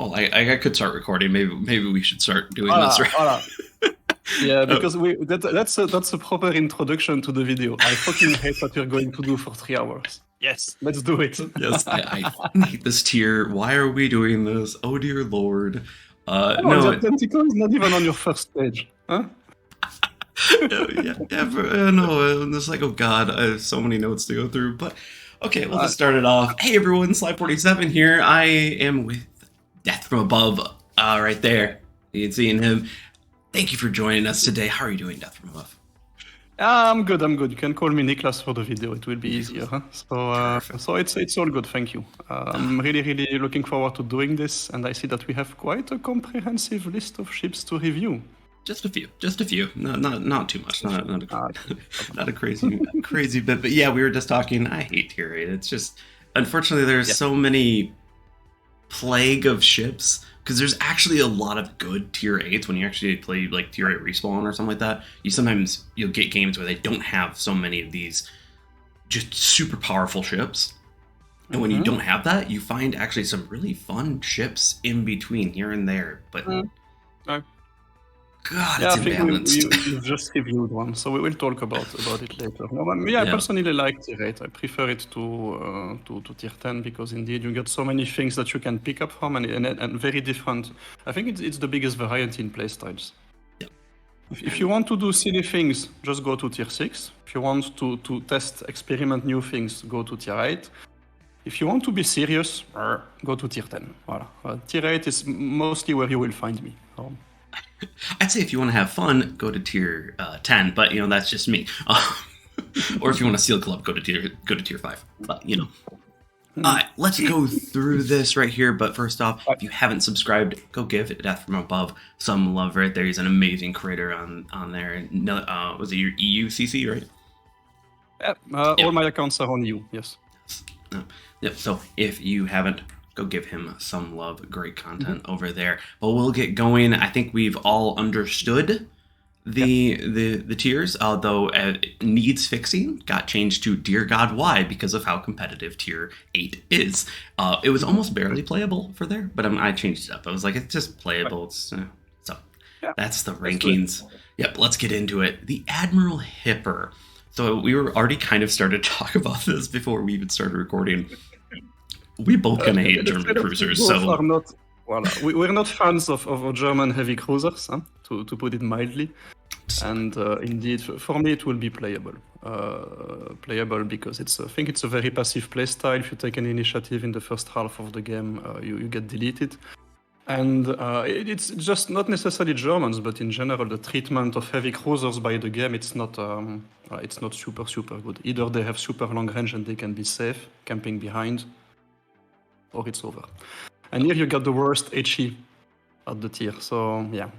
Well, I could start recording. Maybe we should start doing Voilà, this. Right? voilà. Yeah, because that's a proper introduction to the video. I fucking hate what we're going to do for 3 hours. Yes, let's do it. Yes, I hate this tier. Why are we doing this? Oh dear lord. No, the tentacle is not even on your first page, huh? No, it's like, oh god, I have so many notes to go through. But okay, we'll just start it off. Hey everyone, Slai47 here. I am with DeathFromAbove, right there. You can see him. Thank you for joining us today. How are you doing, DeathFromAbove? I'm good. You can call me Niklas for the video. It will be easier. Huh? So it's all good. Thank you. I'm really looking forward to doing this, and I see that we have quite a comprehensive list of ships to review. Just a few. No, not too much. Not a crazy bit. But yeah, we were just talking. I hate tier 8. It's just, unfortunately, there's so many plague of ships. Because there's actually a lot of good tier 8s when you actually play like tier 8 respawn or something like that. You'll get games where they don't have so many of these just super powerful ships. And when you don't have that, you find actually some really fun ships in between here and there. But God, it's imbalanced. I think you just reviewed one, so we will talk about it later. I personally like tier 8. I prefer it to tier 10 because indeed you get so many things that you can pick up from and very different. I think it's the biggest variety in playstyles. Yeah. If you want to do silly things, just go to tier 6. If you want to experiment new things, go to tier 8. If you want to be serious, go to tier 10. Voilà. Tier 8 is mostly where you will find me. I'd say if you want to have fun, go to tier 10, but that's just me. Or if you want to seal club, go to tier 5. But Alright, let's go through this right here. But first off, if you haven't subscribed, go give DeathFromAbove some love right there. He's an amazing creator on there. Was it your EUCC, right? All my accounts are on you, yes. Yep. So if you haven't, go give him some love. Great content over there. But we'll get going. I think we've all understood the tiers, although needs fixing got changed to Dear God Why because of how competitive tier 8 is. It was almost barely playable for there, but I changed it up. I was like, it's just playable. That's the rankings. Yep, let's get into it. The Admiral Hipper. So we were already kind of started to talk about this before we even started recording. We both kind of hate German cruisers, so we're not fans of German heavy cruisers, huh? to put it mildly. And indeed, for me, it will be playable. Playable because I think it's a very passive playstyle. If you take an initiative in the first half of the game, you get deleted. And it's just not necessarily Germans, but in general, the treatment of heavy cruisers by the game, it's not super good. Either they have super long range and they can be safe, camping behind, or it's over. And here you got the worst HE at the tier, so yeah.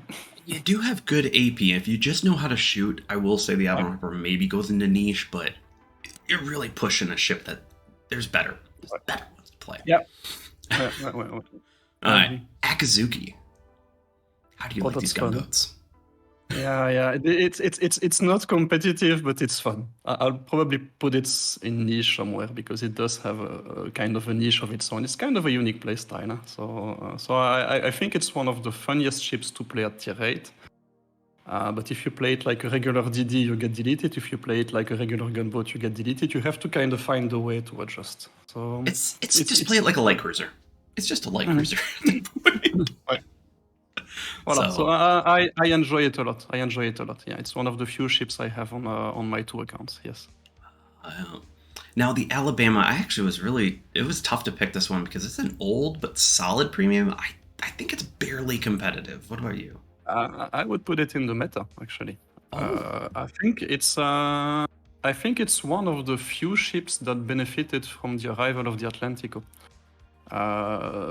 You do have good AP. If you just know how to shoot, I will say the Admiral Hipper maybe goes into niche, but you're really pushing a ship that there's better ones to play. Yeah. Akazuki. How do you like these gunboats? Yeah. It's not competitive, but it's fun. I'll probably put it in niche somewhere because it does have a kind of a niche of its own. It's kind of a unique playstyle. Huh? So I think it's one of the funniest ships to play at tier 8. But if you play it like a regular DD, you get deleted. If you play it like a regular gunboat, you get deleted. You have to kind of find a way to adjust. So it's just play it like a light cruiser. It's just a light cruiser. So I enjoy it a lot. Yeah, it's one of the few ships I have on my 2 accounts. Yes. Now the Alabama, it was tough to pick this one because it's an old but solid premium. I think it's barely competitive. What about you? I would put it in the meta actually. I think it's one of the few ships that benefited from the arrival of the Atlantico.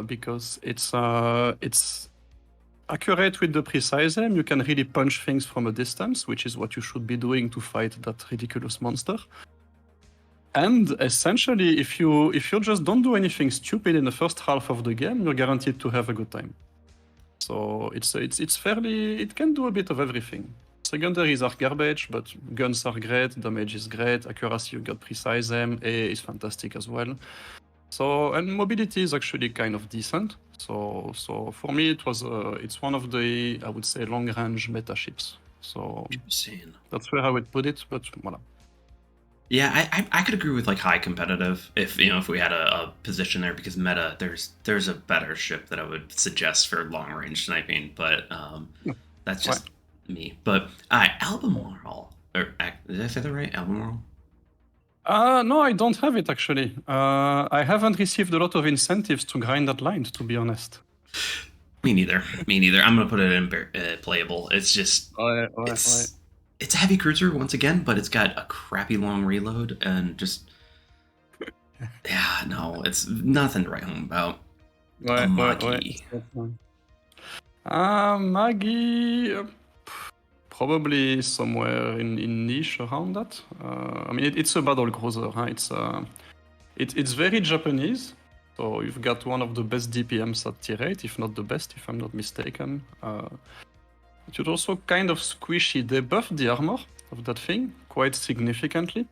Because it's accurate with the precise aim. You can really punch things from a distance, which is what you should be doing to fight that ridiculous monster. And essentially, if you just don't do anything stupid in the first half of the game, you're guaranteed to have a good time. So it can do a bit of everything. Secondaries are garbage, but guns are great, damage is great, accuracy, you got precise aim, A is fantastic as well. So, and mobility is actually kind of decent. So for me, it's one of the, I would say, long-range meta ships. So Insane. that's where I would put it. But voilà. Yeah, I could agree with like high competitive if we had a position there, because meta there's a better ship that I would suggest for long range sniping, but that's just me. But all right, Albemarle, or did I say that right? Albemarle. No, I don't have it actually. I haven't received a lot of incentives to grind that line, to be honest. Me neither. I'm gonna put it in playable. It's just it's a heavy cruiser once again, but it's got a crappy long reload and just yeah, no, it's nothing to write home about. Maggie. Maggie, probably somewhere in niche around that. I mean, it's a battle cruiser. Huh? It's very Japanese. So you've got one of the best DPMs at tier 8, if not the best, if I'm not mistaken. It should also kind of squishy. They buffed the armor of that thing quite significantly.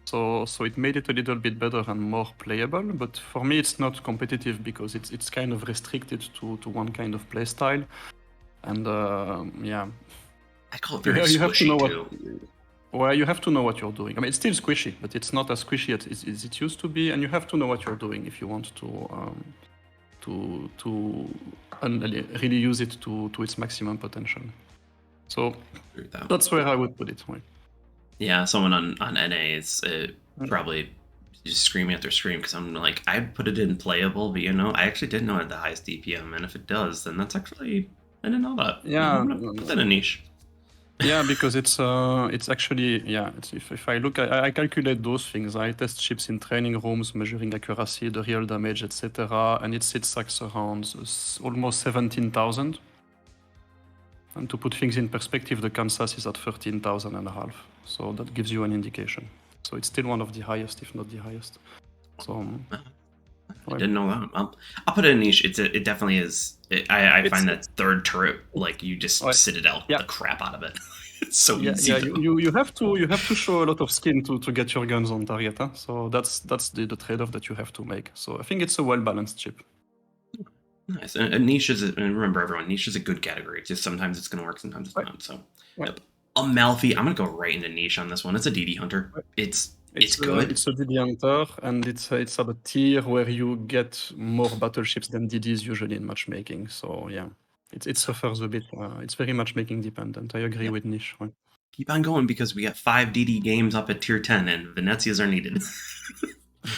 So it made it a little bit better and more playable. But for me, it's not competitive because it's kind of restricted to one kind of playstyle. And yeah. I call it very squishy too. Well, you have to know what you're doing. I mean, it's still squishy, but it's not as squishy as it used to be, and you have to know what you're doing if you want to really use it to its maximum potential. So that's where I would put it. Right? Yeah, someone on NA is probably just screaming after scream, because I'm like, I'd put it in playable, but I actually didn't know it had the highest DPM, and if it does, then that's actually, I didn't know that. Yeah, I'm gonna put that in a niche. Yeah, because it's actually, yeah, if I look, I calculate those things. I test ships in training rooms, measuring accuracy, the real damage, etc. And it sits around almost 17,000. And to put things in perspective, the Kansas is at 13,000 and a half. So that gives you an indication. So it's still one of the highest, if not the highest. So I didn't know that. I'll put it in niche. It definitely is. I find that third turret, like, you just citadel the crap out of it. It's so easy. Yeah, you have to show a lot of skin to get your guns on target. Huh? So that's the trade-off that you have to make. So I think it's a well-balanced chip. Nice. And niche is, and remember everyone, niche is a good category. It's just sometimes it's going to work, sometimes it's not. So yep. Amalfi, I'm going to go right into niche on this one. It's a DD hunter. It's good. It's a DD hunter, and it's at a tier where you get more battleships than DDs usually in matchmaking. So yeah, it suffers a bit. It's very matchmaking dependent. I agree with niche. Right? Keep on going, because we got 5 DD games up at tier 10, and Venezias are needed.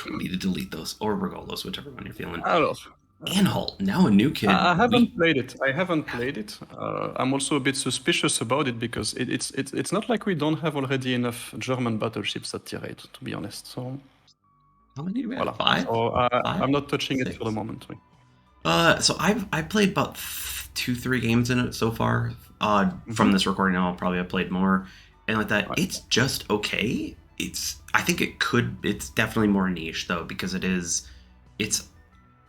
We need to delete those, or Regolos, whichever one you're feeling. Anhalt, now a new kid. I haven't played it. I'm also a bit suspicious about it, because it's not like we don't have already enough German battleships at tier 8, to be honest. So how many do we have? 5? So I'm not touching it for the moment. So I've played about 2-3 games in it so far. From this recording now, I'll probably have played more, and like that. It's just okay. I think it's definitely more niche though, because it's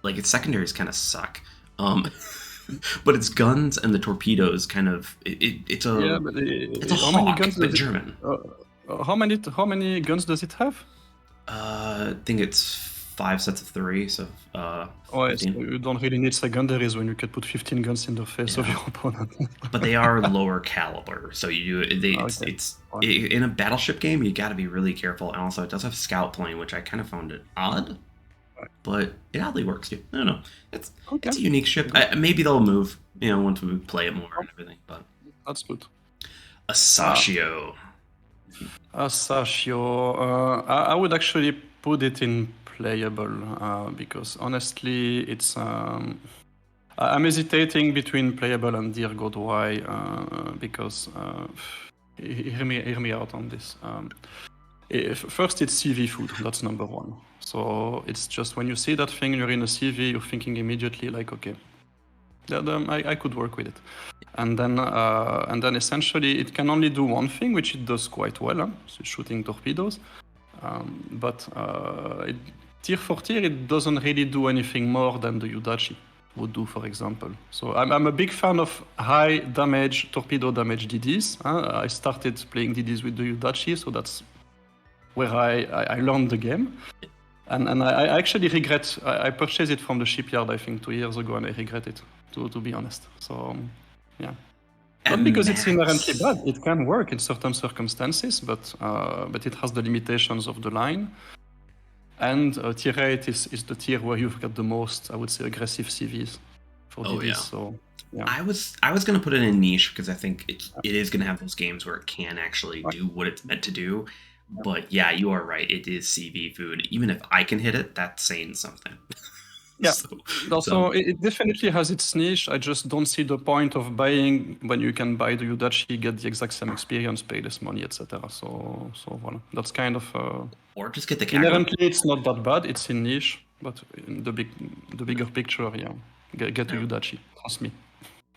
like its secondaries kind of suck, but its guns and the torpedoes kind of it's a hawk, but German. How many guns does it have? I think it's 5 sets of 3. So so you don't really need secondaries when you can put 15 guns in the face of your opponent. But they are lower caliber, so it's in a battleship game you got to be really careful. And also it does have scout plane, which I kind of found it odd. But it oddly works too. I don't know. It's a unique ship. Maybe they'll move, once we play it more and everything. But that's good. Asashio. I would actually put it in playable, because honestly, it's. I'm hesitating between playable and Dear God why, because hear me out on this. First, it's CV food. That's number one. So it's just when you see that thing, you're in a CV, you're thinking immediately like, okay, I could work with it. And then essentially it can only do one thing, which it does quite well. So it's shooting torpedoes. But tier 4 tier, it doesn't really do anything more than the Yudachi would do, for example. So I'm a big fan of high damage, torpedo damage DDs. I started playing DDs with the Yudachi, so that's where I learned the game. And I actually regret. I purchased it from the shipyard, I think, 2 years ago, and I regret it. To be honest. So yeah. Not because it's inherently bad. It can work in certain circumstances, but it has the limitations of the line. And tier 8 is the tier where you've got the most, I would say, aggressive CVs for DDs. Yeah. So yeah. I was gonna put it in niche because I think it is gonna have those games where it can actually do what it's meant to do. But yeah, you are right. It is CV food. Even if I can hit it, that's saying something. Yeah. So it definitely has its niche. I just don't see the point of buying when you can buy the Udachi, get the exact same experience, pay less money, etc. So voilà. That's kind of. Or just get the Kagura. Inherently, it's not that bad. It's in niche, but in the bigger picture, yeah, get the Udachi. Trust me.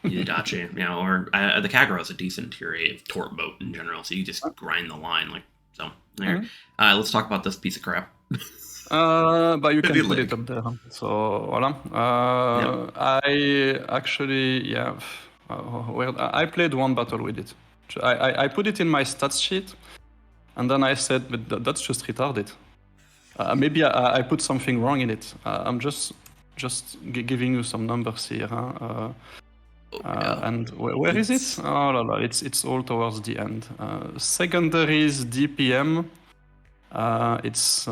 Udachi, or the Kagura is a decent tier 8 of Torp boat in general, so you just grind the line like so. There. Let's talk about this piece of crap. But you can put it up there. So voilà. I actually, I played one battle with it. I put it in my stats sheet, and then I said, but that's just retarded. Maybe I put something wrong in it. I'm just giving you some numbers here. And where is it? Oh, no, it's all towards the end. Secondaries DPM. It's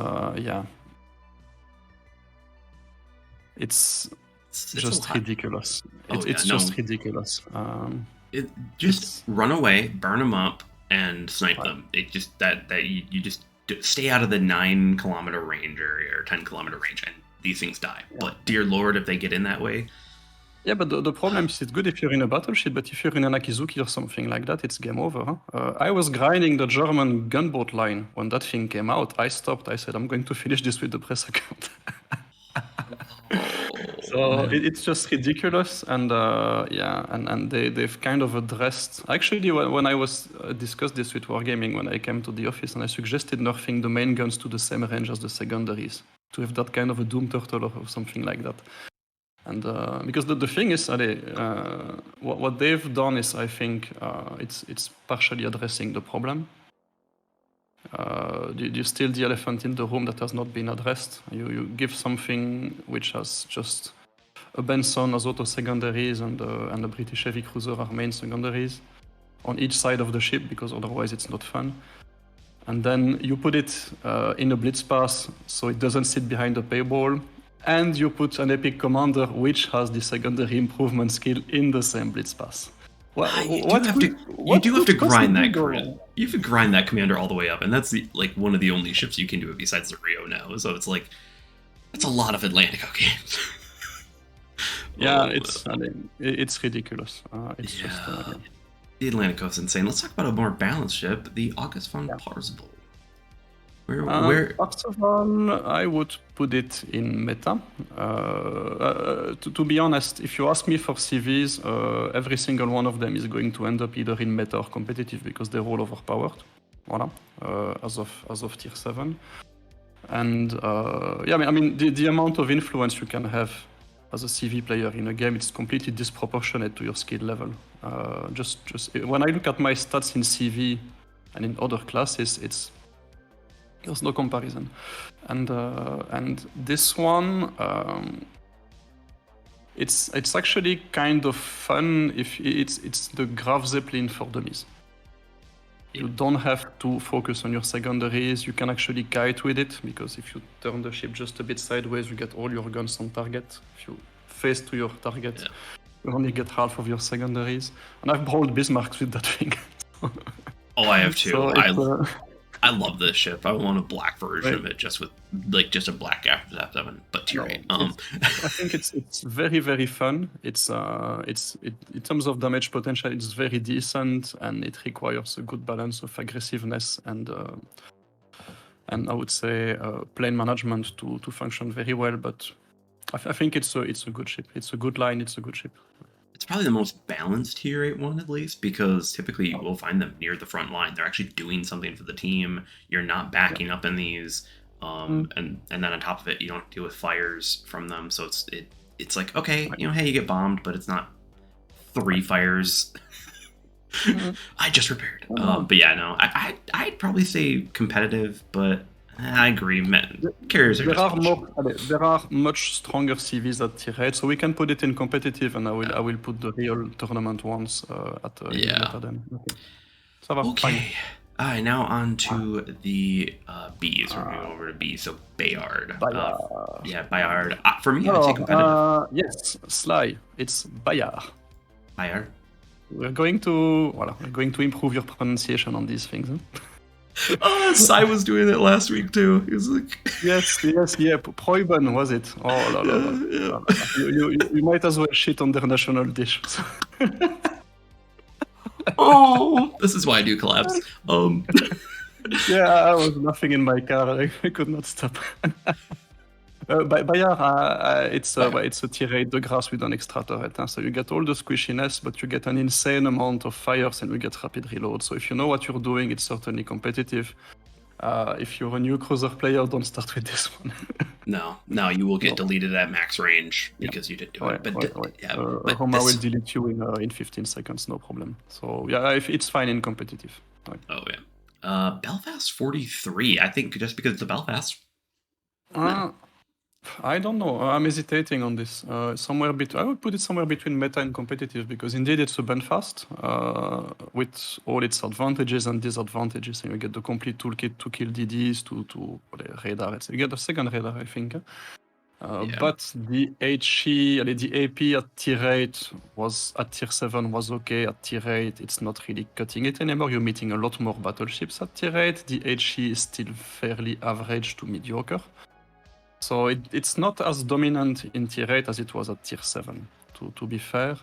It's just ridiculous. It's just ridiculous. Just run away, burn them up, and snipe them. It just that you just stay out of the 9 kilometer range or 10 kilometer range, and these things die. Yeah. But dear Lord, if they get in that way. Yeah, but the problem is it's good if you're in a battleship, but if you're in an Akizuki or something like that, it's game over. Huh? I was grinding the German gunboat line when that thing came out. I stopped. I said, I'm going to finish this with the press account. So it's just ridiculous, and and they've kind of addressed. Actually, when I was discussed this with Wargaming when I came to the office, and I suggested nerfing the main guns to the same range as the secondaries to have that kind of a Doom Turtle or something like that. And because the thing is, what they've done is, I think, it's partially addressing the problem. You steal the elephant in the room that has not been addressed. You give something which has just a Benson as auto secondaries and the British heavy cruiser are main secondaries on each side of the ship, because otherwise it's not fun. And then you put it in a blitz pass so it doesn't sit behind the paywall. And you put an epic commander which has the secondary improvement skill in the same blitz pass. You do have to grind that grid. You have to grind that commander all the way up, and that's one of the only ships you can do it besides the Rio now. So it's that's a lot of Atlantico games. Yeah, it's ridiculous. The Atlantico's insane. Let's talk about a more balanced ship, the August von Parzival. Where? First of all, I would put it in meta. To be honest, if you ask me for CVs, every single one of them is going to end up either in meta or competitive because they're all overpowered. Voilà. As of tier 7. And the amount of influence you can have as a CV player in a game, it's completely disproportionate to your skill level. Just when I look at my stats in CV and in other classes, there's no comparison, and this one, it's actually kind of fun. If it's the Graf Zeppelin for dummies. You don't have to focus on your secondaries. You can actually kite with it, because if you turn the ship just a bit sideways, you get all your guns on target. If you face to your target, you only get half of your secondaries. And I've brawled Bismarcks with that thing. I have too. So I love this ship. I want a black version of it, just with just a black after F7, but tier 8. I think it's very, very fun. It's in terms of damage potential, it's very decent, and it requires a good balance of aggressiveness and I would say plane management to function very well. But I think it's a good ship. It's a good line. It's a good ship. It's probably the most balanced tier 8 one, at least, because typically you will find them near the front line. They're actually doing something for the team. You're not backing up in these, and then on top of it, you don't deal with fires from them. So it's like, okay, hey, you get bombed, but it's not 3 fires. I just repaired. But yeah, no, I'd probably say competitive, but I agree. Carriers are just there are much stronger CVs at tier 8, so we can put it in competitive, and I will put the real tournament ones at meta then. Okay. So okay. All right, now on to the Bs. We're moving over to B. So Bayard. Bayard. For me, I take competitive. Yes, Slai. It's Bayard. Bayard. We're going to improve your pronunciation on these things. Oh, Sai was doing it last week too. He was like, yes, Proiben was it? Oh, la, la, la. Yeah. You might as well shit on their national dish. Oh, this is why I do collabs. Yeah, I was laughing in my car. I could not stop. Bayard, it's a tier 8 de grass with an extra turret. So you get all the squishiness, but you get an insane amount of fires and you get rapid reload. So if you know what you're doing, it's certainly competitive. If you're a new cruiser player, don't start with this one. No, you will get deleted at max range because you didn't do it. But Roma will delete you in 15 seconds, no problem. So yeah, it's fine in competitive. Right. Oh yeah. Belfast 43. I think just because it's a Belfast. I don't know. I'm hesitating on this. I would put it somewhere between meta and competitive because indeed it's a Belfast with all its advantages and disadvantages. And you get the complete toolkit to kill DDs, to radar. You get a second radar, I think. But the HE, the AP at tier 8 was at tier 7 was okay. At tier 8, it's not really cutting it anymore. You're meeting a lot more battleships at tier 8. The HE is still fairly average to mediocre. So it's not as dominant in tier 8 as it was at tier 7, to be fair.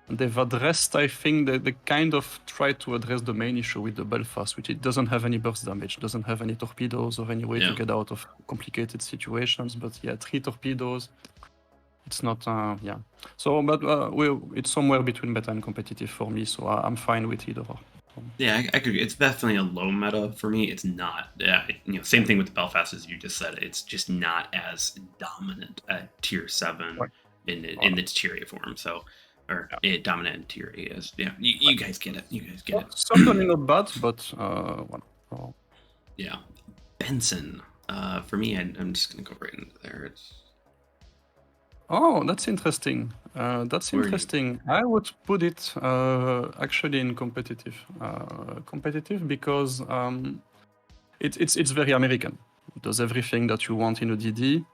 They've addressed, I think, they kind of tried to address the main issue with the Belfast, which it doesn't have any burst damage, doesn't have any torpedoes or any way to get out of complicated situations. But yeah, 3 torpedoes, it's not, So, but it's somewhere between meta and competitive for me, so I'm fine with either. Yeah, I agree. It's definitely a low meta for me. It's not. Same thing with the Belfast as you just said. It's just not as dominant at tier 7 in its tier 8 form. So, dominant in tier 8 is. Yeah, you guys get it. Certainly not bad, but Yeah, Benson. For me, I'm just gonna go right into there. Oh, that's interesting. I would put it actually in competitive. Competitive because it's very American. It does everything that you want in a DD.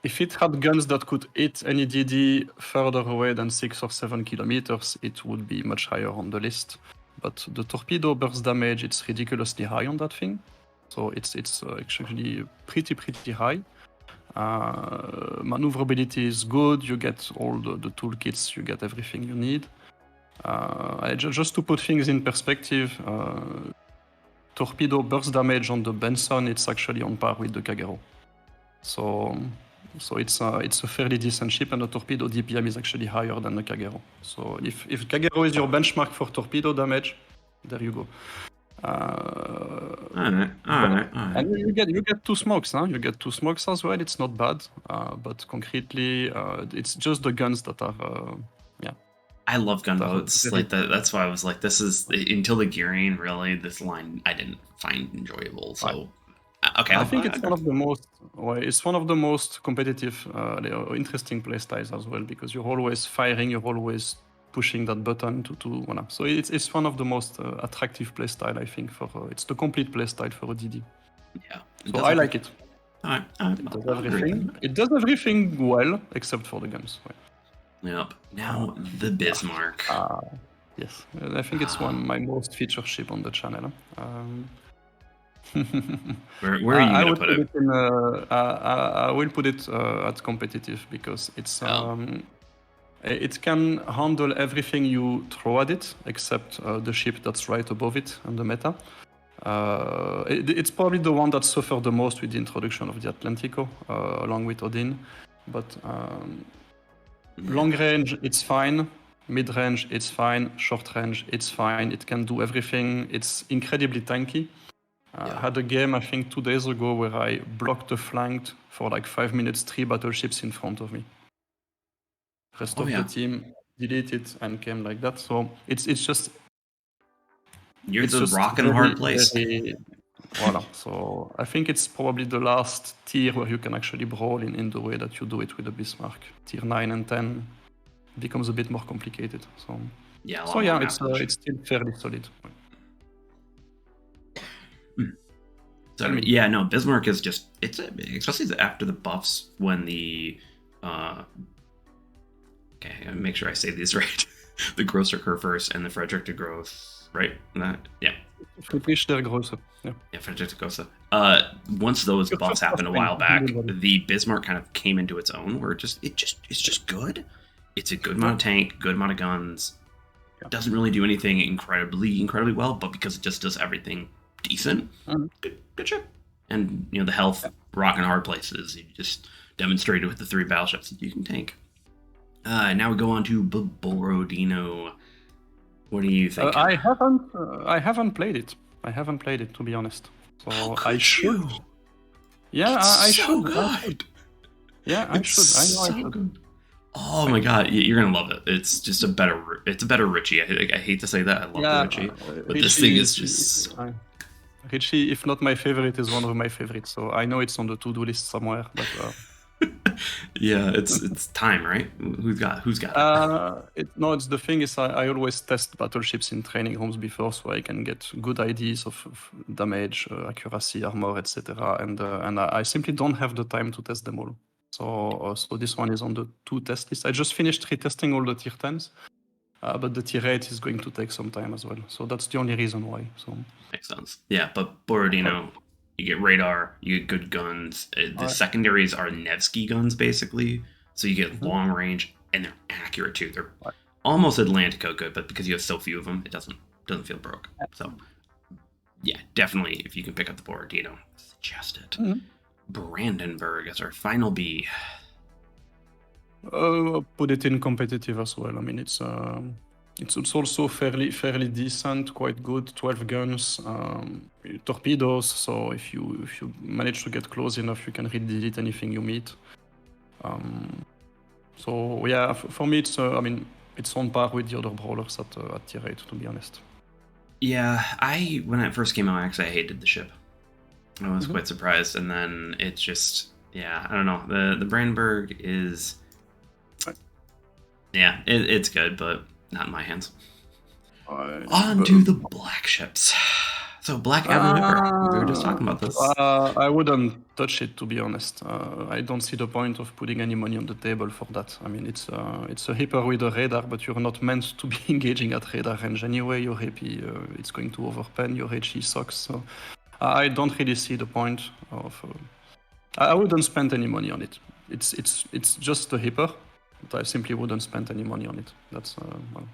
If it had guns that could hit any DD further away than 6 or 7 kilometers, it would be much higher on the list. But the torpedo burst damage, it's ridiculously high on that thing. So it's actually pretty high. Maneuverability is good. You get all the toolkits. You get everything you need. Just to put things in perspective, torpedo burst damage on the Benson, it's actually on par with the Kagero. So it's a fairly decent ship, and the torpedo DPM is actually higher than the Kagero. So if Kagero is your benchmark for torpedo damage, there you go. All right. And you get 2 smokes, huh? You get 2 smokes as well. It's not bad, but concretely, it's just the guns that are, I love gunboats. Like that's why I was like, this is until the gearing. Really, this line I didn't find enjoyable. So, okay. I think it's one of the most. Well, it's one of the most competitive, interesting playstyles as well because you're always firing. You're always pushing that button to so it's one of the most attractive playstyle, I think. It's the complete playstyle for a DD. Yeah, so I like it. It does everything. It does everything well except for the guns. Right? Yep. Now the Bismarck. Yes, I think it's my most featured ship on the channel. Where are you going to put it? I will put it at competitive because it's. It can handle everything you throw at it, except the ship that's right above it on the meta. It's probably the one that suffered the most with the introduction of the Atlantico, along with Odin. But long range, it's fine. Mid range, it's fine. Short range, it's fine. It can do everything. It's incredibly tanky. I had a game, I think 2 days ago, where I blocked the flank for like 5 minutes, 3 battleships in front of me. Rest of the team deleted and came like that. So it's just. You're the rock and hard place. Voila. So I think it's probably the last tier where you can actually brawl in the way that you do it with the Bismarck. Tier 9 and 10 becomes a bit more complicated. So Yeah, a lot so more yeah, map it's push. still fairly solid. So Tell me. yeah, no, Bismarck is just especially after the buffs when the okay, I gotta make sure I say these right. The Grosser occur first and the Frederick de Gross, right? Yeah. Friedrich der Große. Yeah. Yeah, Frederick de Grosse. Once those Your buffs first happened a thing, while back, everybody. the Bismarck kind of came into its own where it's just good. It's a good amount of tank, good amount of guns. Yeah. Doesn't really do anything incredibly well, but because it just does everything decent, good ship. And the health, rock and hard places. You just demonstrated with the 3 battleships that you can tank. Now we go on to Borodino. What do you think? I haven't played it. I haven't played it, to be honest. So I should. You? Yeah, It's I so should. good. Yeah, I should. I know I should. Good. Oh my god, you're gonna love it. It's just a better Richie. I hate to say that. I love the Richie, but this thing is just. Richie, if not my favorite, is one of my favorites. So I know it's on the to-do list somewhere. But yeah, it's time, right? Who's got it? No, it's the thing is I always test battleships in training rooms before, so I can get good ideas of damage, accuracy, armor, etc. And I simply don't have the time to test them all. So this one is on the 2 test list. I just finished retesting all the tier 10s. But the tier 8 is going to take some time as well. So that's the only reason why. So Makes sense. Yeah, but Borodino, you get radar, you get good guns. The secondaries are Nevsky guns, basically. So you get long range, and they're accurate too. They're almost Atlantico good, but because you have so few of them, it doesn't feel broke. So yeah, definitely, if you can pick up the Borodino, suggest it. Brandenburg as our final B. Put it in competitive as well. I mean, it's also fairly decent, quite good. 12 guns, torpedoes. So if you manage to get close enough, you can really delete anything you meet. So yeah, for me, it's it's on par with the other brawlers at tier 8, to be honest. Yeah, when it first came out, actually, I hated the ship. I was quite surprised, and then it's just I don't know. The Brandenburg is. Yeah, it's good, but not in my hands. On to the black ships. So Black Admiral, we were just talking about this. I wouldn't touch it, to be honest. I don't see the point of putting any money on the table for that. I mean, it's a Hipper with a radar, but you're not meant to be engaging at radar range anyway. Your AP, it's going to overpen. Your HE sucks. So I don't really see the point of. I wouldn't spend any money on it. It's just a Hipper. But I simply wouldn't spend any money on it. That's well.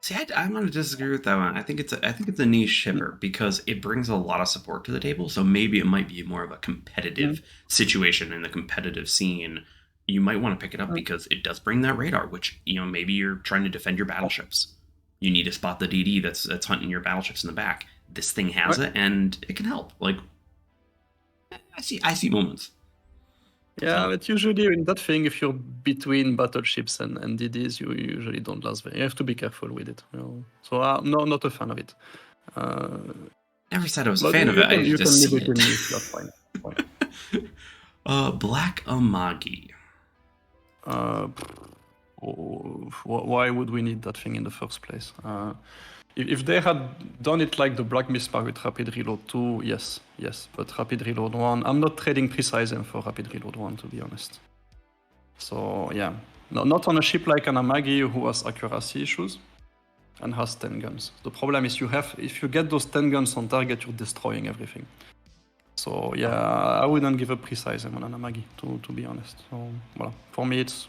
See, I'm going to disagree with that one. I think it's a niche shipper because it brings a lot of support to the table. So maybe it might be more of a competitive situation in the competitive scene. You might want to pick it up because it does bring that radar, which maybe you're trying to defend your battleships. You need to spot the DD that's hunting your battleships in the back. This thing has it, and it can help. Like I see moments. Yeah, but usually in that thing, if you're between battleships and DDs, you usually don't last very. You have to be careful with it. So no, not a fan of it. Never said I was a fan of it. You can leave it in this. That's fine. Black Amagi. Why would we need that thing in the first place? If they had done it like the Black Bismarck with Rapid Reload 2, yes. But Rapid Reload 1, I'm not trading Precise M for Rapid Reload 1, to be honest. So yeah, no, not on a ship like an Amagi who has accuracy issues and has 10 guns. The problem is if you get those 10 guns on target, you're destroying everything. So yeah, I wouldn't give a Precise M on an Amagi, to be honest. So well, for me, it's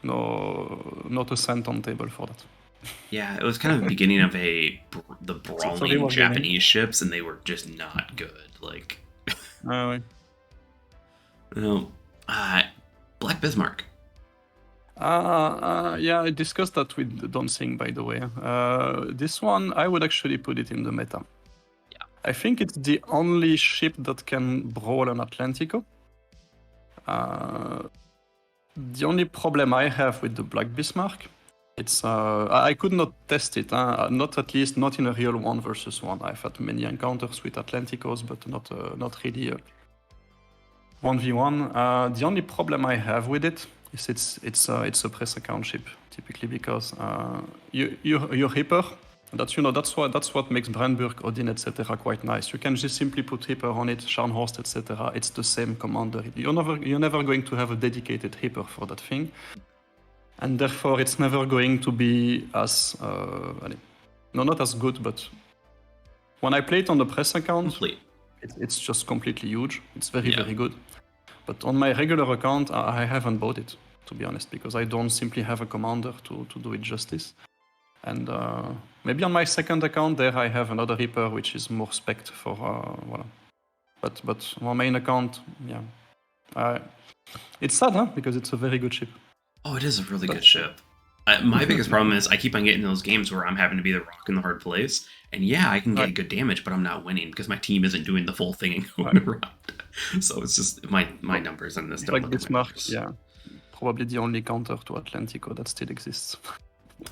not a cent on table for that. Yeah, it was kind of the beginning of the brawling Japanese ships, and they were just not good. Like, Black Bismarck. Yeah, I discussed that with Don Singh, by the way. This one, I would actually put it in the meta. Yeah, I think it's the only ship that can brawl an Atlantico. The only problem I have with the Black Bismarck It's I could not test it, not at least not in a real 1v1. I've had many encounters with Atlanticos, but not really 1v1. The only problem I have with it is it's a press account ship typically, because your Reaper, that's what makes Brandburg, Odin, etc. quite nice. You can just simply put Reaper on it, Scharnhorst, etc. It's the same commander. You're never going to have a dedicated Reaper for that thing. And therefore, it's never going to be as, not as good, but when I play it on the press account, it's just completely huge. It's very good. But on my regular account, I haven't bought it, to be honest, because I don't simply have a commander to do it justice. And maybe on my second account there, I have another Reaper, which is more spec'd for, But on my main account, it's sad, because it's a very good ship. Oh, it is a really good ship. My biggest problem is I keep on getting those games where I'm having to be the rock in the hard place. And yeah, I can get good damage, but I'm not winning because my team isn't doing the full thing and going around. So it's just my numbers on this. Like Bismarck, probably the only counter to Atlantico that still exists.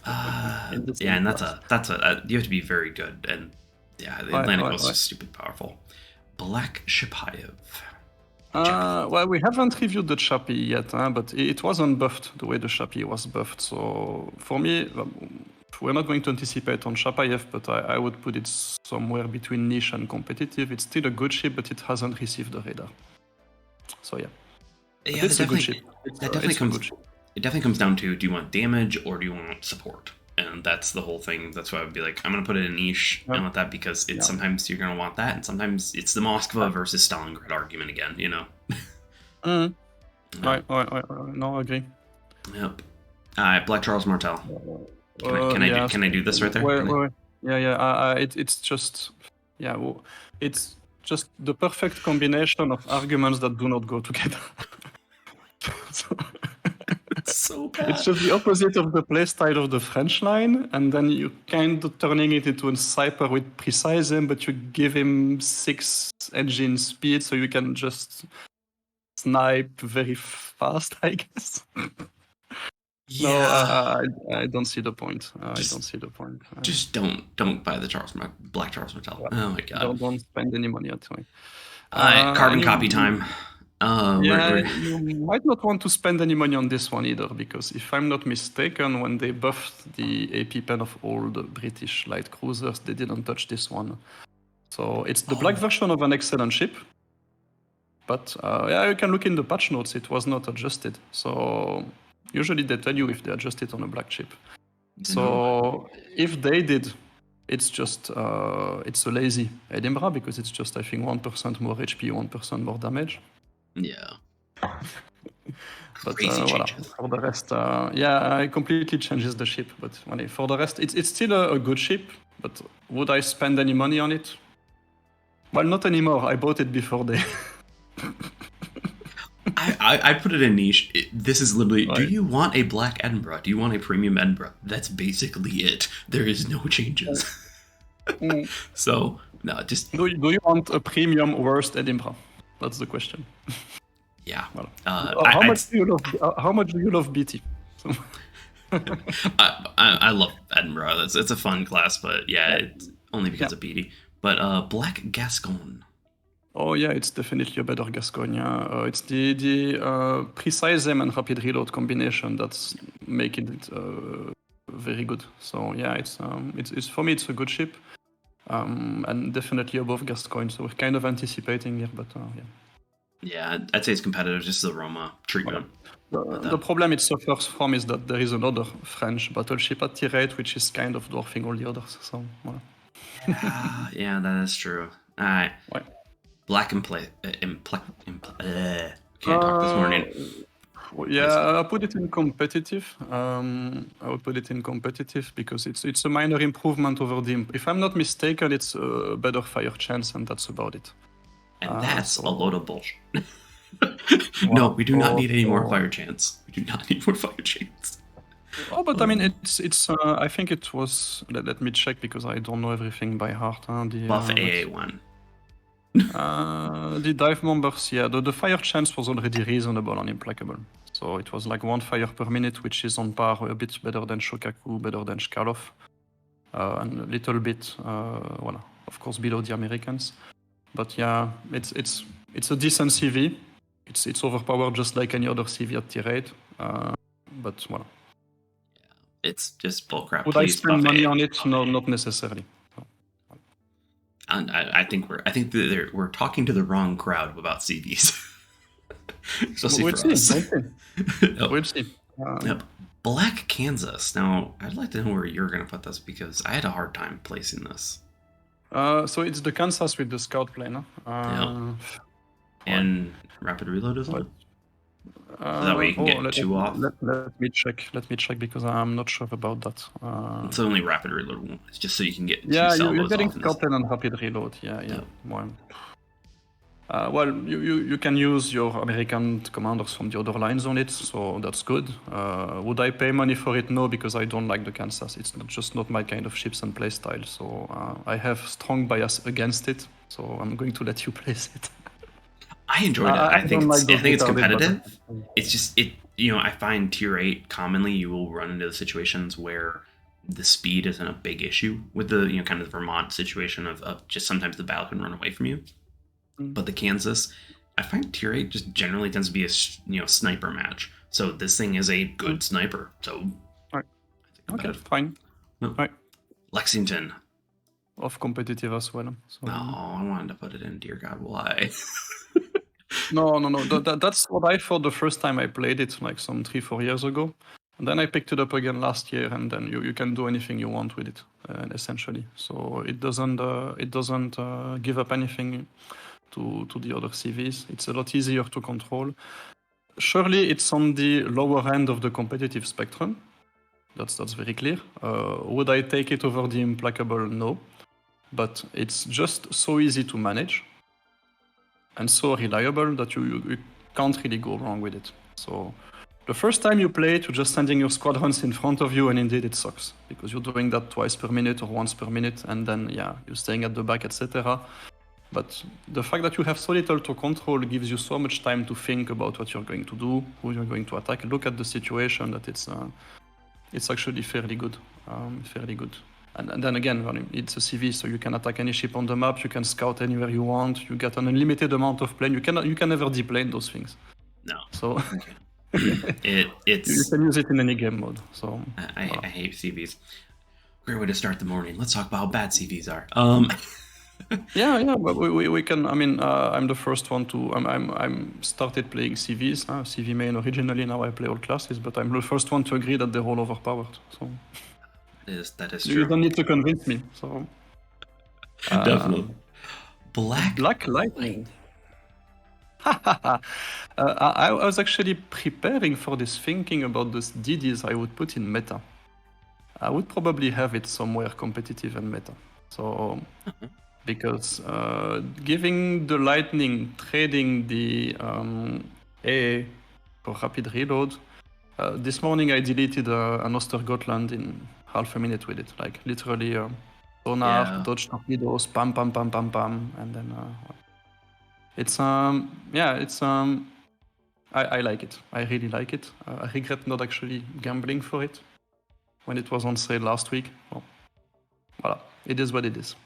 And that's a you have to be very good. And the Atlantico is just stupid powerful. Black Shipayev. Well, we haven't reviewed the Chappie yet, but it wasn't buffed the way the Chappie was buffed. So for me, we're not going to anticipate on Chapayev, but I would put it somewhere between niche and competitive. It's still a good ship, but it hasn't received the radar. So it's a good ship. It definitely comes down to, do you want damage or do you want support? And that's the whole thing. That's why I would be like, I'm going to put it in niche. I want that because it's sometimes you're going to want that, and sometimes it's the Moskva versus Stalingrad argument again, Right. No, I agree. Yep. Black Charles Martel. Can I do this right there? It's just it's just the perfect combination of arguments that do not go together. So bad. It's just the opposite of the playstyle of the French line, and then you kind of turning it into a sniper with precise aim, but you give him 6 engine speed, so you can just snipe very fast, I guess. Yeah. No, I don't see the point. Just don't buy the Black Charles Martel. Oh my god. Don't spend any money at all. Carbon copy time. You might not want to spend any money on this one either, because if I'm not mistaken, when they buffed the AP pen of all the British light cruisers, they didn't touch this one. So it's the black version of an excellent ship. But you can look in the patch notes, it was not adjusted. So usually they tell you if they adjust it on a black chip. So if they did, it's just it's a lazy Edinburgh, because it's just, I think, 1% more HP, 1% more damage. Yeah. But for the rest, it completely changes the ship. But for the rest, it's still a good ship. But would I spend any money on it? Well, not anymore. I bought it before they... I put it in niche. This is literally, do you want a black Edinburgh? Do you want a premium Edinburgh? That's basically it. There is no changes. So, no, just... Do you want a premium worst Edinburgh? That's the question. Yeah. Well, how much do you love BT? I love Edinburgh. It's a fun class, but it's only because of BT. But Black Gascon. Oh yeah, it's definitely a better Gascogne. It's the precise aim and rapid reload combination that's making it very good. So yeah, it's for me it's a good ship, and definitely above Gascogne. So we're kind of anticipating here, but yeah. Yeah, I'd say it's competitive, just the Roma treatment. The problem it suffers from is that there is another French battleship at tier 8, which is kind of dwarfing all the others. So yeah, that is true. All right. Black can't talk this morning. I put it in competitive. I would put it in competitive because it's a minor improvement over the... If I'm not mistaken, it's a better fire chance, and that's about it. And that's a load of bullshit. No, we do not need any more fire chance. We do not need more fire chance. Oh, but I mean, it's. I think it was... Let me check, because I don't know everything by heart. Buff AA1. The dive bombers, the fire chance was already reasonable on Implacable. So it was like 1 fire per minute, which is on par, a bit better than Shokaku, better than Shkalov, and a little bit, well, of course, below the Americans. But yeah, it's a decent CV. It's overpowered just like any other CV at tier 8. But well, it's just bullcrap. Would I spend money on it? No, not necessarily. And I think we're talking to the wrong crowd about CVs. Especially for us. We'll see. Yep. Black Kansas. Now, I'd like to know where you're going to put this because I had a hard time placing this. So it's the Kansas with the scout plane. And rapid reload, isn't it? So that way you can get 2 off. Let me check because I'm not sure about that. It's only rapid reload. It's just so you can get 2 salvos. Yeah, you're getting scout plane and rapid reload. Yeah. Well, you can use your American commanders from the other lines on it, so that's good. Would I pay money for it? No, because I don't like the Kansas. It's just not my kind of ships and playstyle. So I have strong bias against it. So I'm going to let you place it. I enjoyed it. I think it's competitive. It's just I find tier 8 commonly you will run into the situations where the speed isn't a big issue with the kind of the Vermont situation of just sometimes the battle can run away from you. But the Kansas, I find tier 8 just generally tends to be a sniper match. So this thing is a good sniper. So right. Okay, fine. No. Right. Lexington. Off competitive as well. So. No, I wanted to put it in. Dear God, why? No. That's what I thought the first time I played it, like some 3-4 years ago. And then I picked it up again last year, and then you can do anything you want with it, essentially. So it doesn't give up anything to the other CVs. It's a lot easier to control. Surely it's on the lower end of the competitive spectrum. That's very clear. Would I take it over the Implacable? No. But it's just so easy to manage and so reliable that you can't really go wrong with it. So the first time you play it, you're just sending your squadrons in front of you, and indeed it sucks because you're doing that twice per minute or once per minute, and then you're staying at the back, etc. But the fact that you have so little to control gives you so much time to think about what you're going to do, who you're going to attack, look at the situation, that it's actually fairly good. And then again, it's a CV, so you can attack any ship on the map, you can scout anywhere you want, you get an unlimited amount of plane, you can never deplane those things. No. So it's you can use it in any game mode. So I hate CVs. Great way to start the morning. Let's talk about how bad CVs are. Yeah, but we can. I mean, I'm the first one to. I'm started playing CVs. CV main originally. Now I play all classes, but I'm the first one to agree that they're all overpowered. So that is true. You don't need to convince me. So definitely. Black Lightning. I was actually preparing for this, thinking about those DDs I would put in meta. I would probably have it somewhere competitive and meta. So. Because giving the Lightning, trading the AA for rapid reload, this morning I deleted an Ostergotland in half a minute with it. Like literally sonar, dodge torpedoes, pam, and then I like it. I really like it. I regret not actually gambling for it when it was on sale last week. Well, voilà. It is what it is.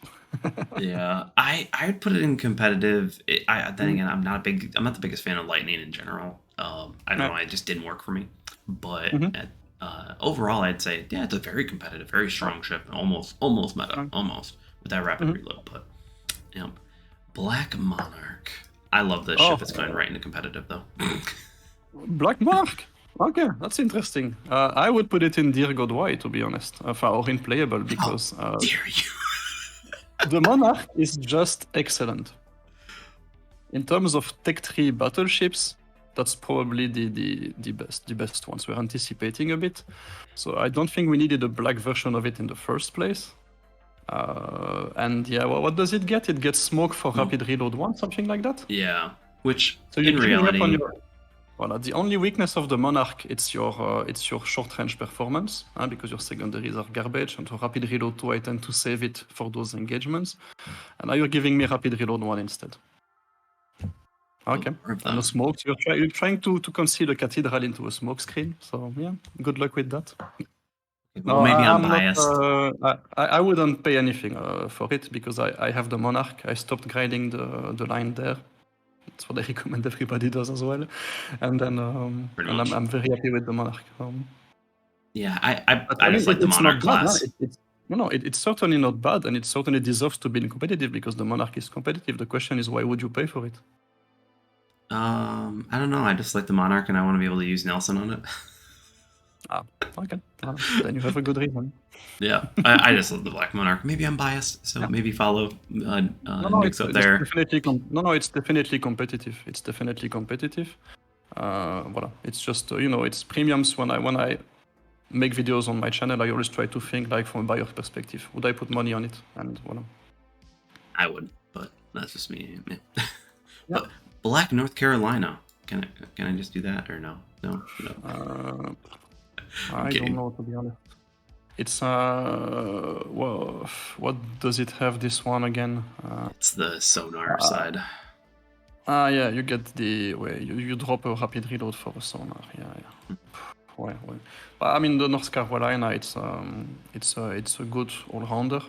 Yeah, I'd put it in competitive. Then again, I'm not the biggest fan of Lightning in general. I don't know, it just didn't work for me. But overall, I'd say it's a very competitive, very strong ship, almost meta, almost with that rapid reload. But Black Monarch. I love this ship. It's going right into competitive though. Black Monarch. Okay, that's interesting. I would put it in Dear God Why, to be honest, or in playable, because how dare you? The Monarch is just excellent. In terms of Tech 3 battleships, that's probably the best ones. We're anticipating a bit. So I don't think we needed a black version of it in the first place. And what does it get? It gets smoke for rapid reload 1, something like that? Yeah, which so in reality... the only weakness of the Monarch, it's your short-range performance, because your secondaries are garbage, and for rapid reload 2, I tend to save it for those engagements. And now you're giving me rapid reload 1 instead. Okay. More of And the them. smoke. You're trying to conceal a cathedral into a smoke screen. So yeah, good luck with that. Well, maybe I'm biased. I wouldn't pay anything for it because I have the Monarch. I stopped grinding the line there. That's what I recommend everybody does as well. And then Pretty much. I'm very happy with the Monarch. Yeah, But I just like the it's Monarch not bad. class. It's certainly not bad, and it certainly deserves to be competitive because the Monarch is competitive. The question is, why would you pay for it? I don't know. I just like the Monarch, and I want to be able to use Nelson on it. Okay. Then you have a good reason. Yeah, I just love the Black Monarch. Maybe I'm biased, so maybe follow Nix up there. It's definitely competitive. It's definitely competitive. Voilà. It's just it's premiums. When I make videos on my channel, I always try to think like from a buyer perspective. Would I put money on it? And voilà. I would, but that's just me. But Black North Carolina. Can I just do that or no? No. I don't know, to be honest. It's well, what does it have? This one again? It's the sonar side. Yeah, you get the way you drop a rapid reload for a sonar. Yeah. Well. But I mean, the North Carolina, it's a good all-rounder.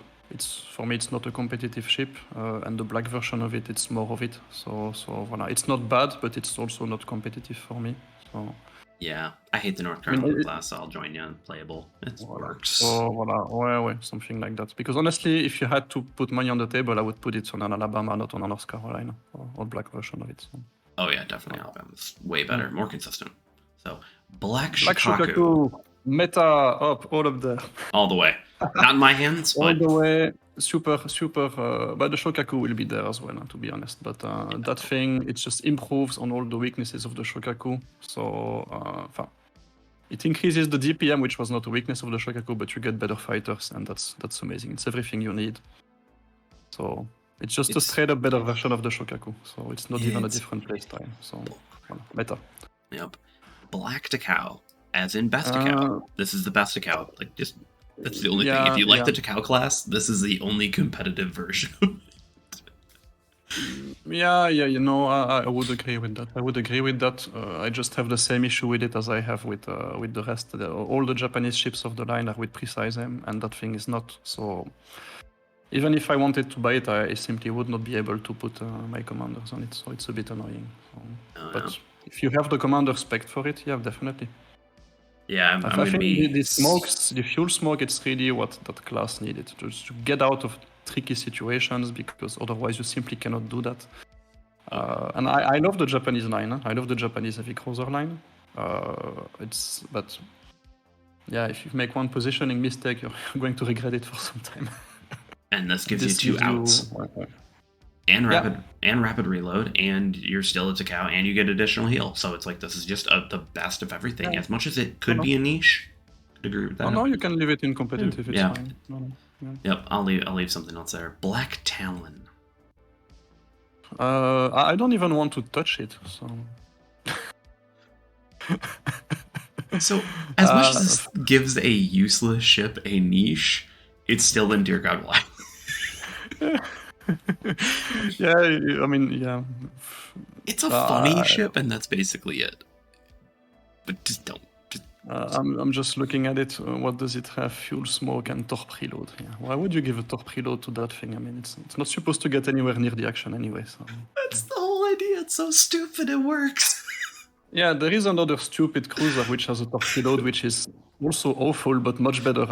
For me, it's not a competitive ship, and the black version of it, it's more of it. So voilà. It's not bad, but it's also not competitive for me. So. Yeah, I hate the North Carolina class, so I'll join you on playable. It works. Oh, voilà. Something like that. Because honestly, if you had to put money on the table, I would put it on an Alabama, not on a North Carolina, or black version of it. So. Oh yeah, definitely Alabama's way better, more consistent. So Black Shokaku, meta up, all up there. All the way. Not in my hands, all but the way. Super. But the Shokaku will be there as well, to be honest. But that thing, it just improves on all the weaknesses of the Shokaku. So, it increases the DPM, which was not a weakness of the Shokaku, but you get better fighters, and that's amazing. It's everything you need. So it's just a straight up better version of the Shokaku. So it's not even a different playstyle. So meta. Yep. Black Takao, as in best Takao. This is the best Takao. Like just that's the only thing. If you like the Takao class, this is the only competitive version of it. Yeah, I would agree with that. I just have the same issue with it as I have with the rest. All the Japanese ships of the line are with precise aim, and that thing is not. So even if I wanted to buy it, I simply would not be able to put my commanders on it. So it's a bit annoying. But if you have the commander spec for it, yeah, definitely. Yeah, I think the fuel smoke, it's really what that class needed to get out of tricky situations, because otherwise you simply cannot do that. And I love the Japanese line. I love the Japanese heavy cruiser line. But yeah, if you make one positioning mistake, you're going to regret it for some time. And this gives you 2 outs. And rapid reload, and you're still a Takao, and you get additional heal. So it's like this is just the best of everything. As much as it could be a niche, could agree with that. No, you can leave it in competitive. It's fine. Yep, I'll leave something else there. Black Talon. I don't even want to touch it. So as much as this gives a useless ship a niche, it's still in Dear God Why. Yeah, I mean, yeah. It's a funny ship, and that's basically it. But just don't. I'm just looking at it. What does it have? Fuel smoke and torp reload. Yeah. Why would you give a torp reload to that thing? I mean, it's not supposed to get anywhere near the action anyway. So. That's the whole idea. It's so stupid. It works. Yeah, there is another stupid cruiser which has a torp reload, which is also awful, but much better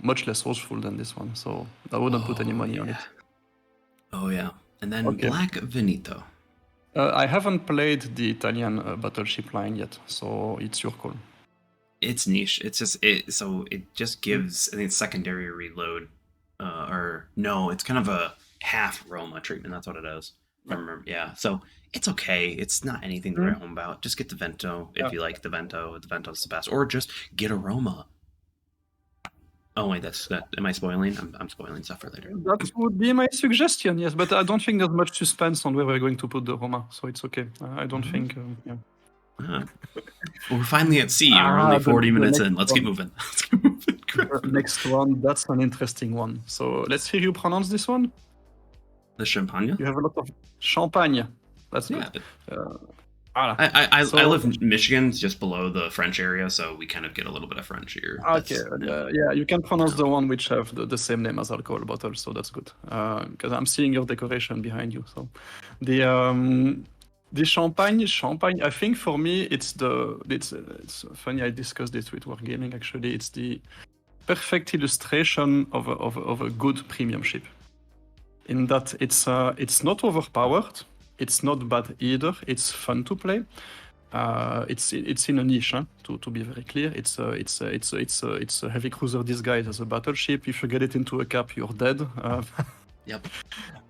much less awful than this one. So I wouldn't put any money on it. Oh yeah, and then Black Veneto. I haven't played the Italian battleship line yet, so it's your call. It's niche. It's just so it just gives, I think it's secondary reload, or no, it's kind of a half Roma treatment. That's what it is. I remember. Yeah, so it's okay. It's not anything to write home about. Just get the Vento if you like the Vento. The Vento's the best, or just get a Roma. Oh wait, that's that. Am I spoiling? I'm spoiling stuff for later. That would be my suggestion, yes, but I don't think there's much suspense on where we're going to put the Roma, so it's okay. I don't think. Yeah. Well, we're finally at sea. We're only 40 minutes in. Let's keep moving. Next one, that's an interesting one. So let's hear you pronounce this one. The Champagne? You have a lot of champagne. That's good. Yeah. Voilà. I live in Michigan, just below the French area, so we kind of get a little bit of French here. Okay, yeah, you can pronounce the one which have the same name as alcohol bottle, so that's good. Because I'm seeing your decoration behind you. So the champagne, I think for me it's funny. I discussed this with Wargaming actually. It's the perfect illustration of a good premium ship. In that it's not overpowered, it's not bad either. It's fun to play. It's in a niche, huh? To be very clear. It's a heavy cruiser disguised as a battleship. If you get it into a cap, you're dead. Yep.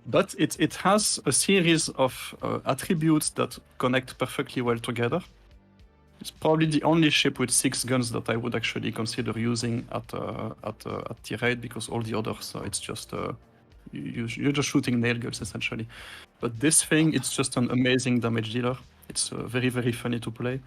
But it has a series of attributes that connect perfectly well together. It's probably the only ship with 6 guns that I would actually consider using at tier 8, because all the others, it's just you're just shooting nail guns essentially. But this thing, it's just an amazing damage dealer. It's very, very funny to play.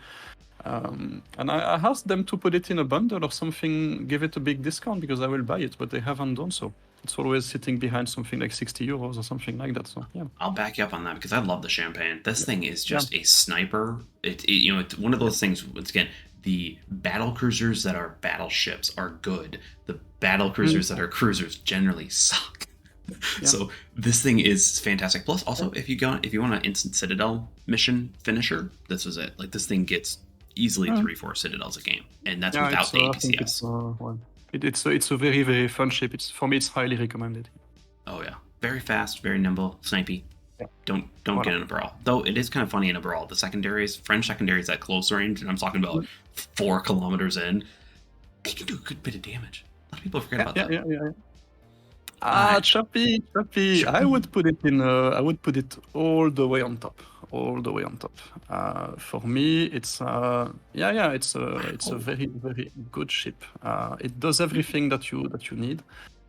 And I asked them to put it in a bundle or something, give it a big discount, because I will buy it, but they haven't done so. It's always sitting behind something like 60 euros or something like that. So yeah, I'll back you up on that because I love the champagne. This thing is just a sniper. It's one of those things. Once again, the battle cruisers that are battleships are good. The battle cruisers that are cruisers generally suck. Yeah. So this thing is fantastic. Plus, also, if you want an instant Citadel mission finisher, this is it. Like, this thing gets easily 3-4 Citadels a game, and that's without the APCS. It's a very, very fun ship. For me, it's highly recommended. Oh yeah, very fast, very nimble, snipey. Yeah. Don't get in a brawl. Though it is kind of funny in a brawl. The French secondaries at close range, and I'm talking about 4 kilometers in, they can do a good bit of damage. A lot of people forget about that. Yeah. Choppy. I would put it in. I would put it all the way on top. For me, it's it's a very, very good ship. It does everything that you need.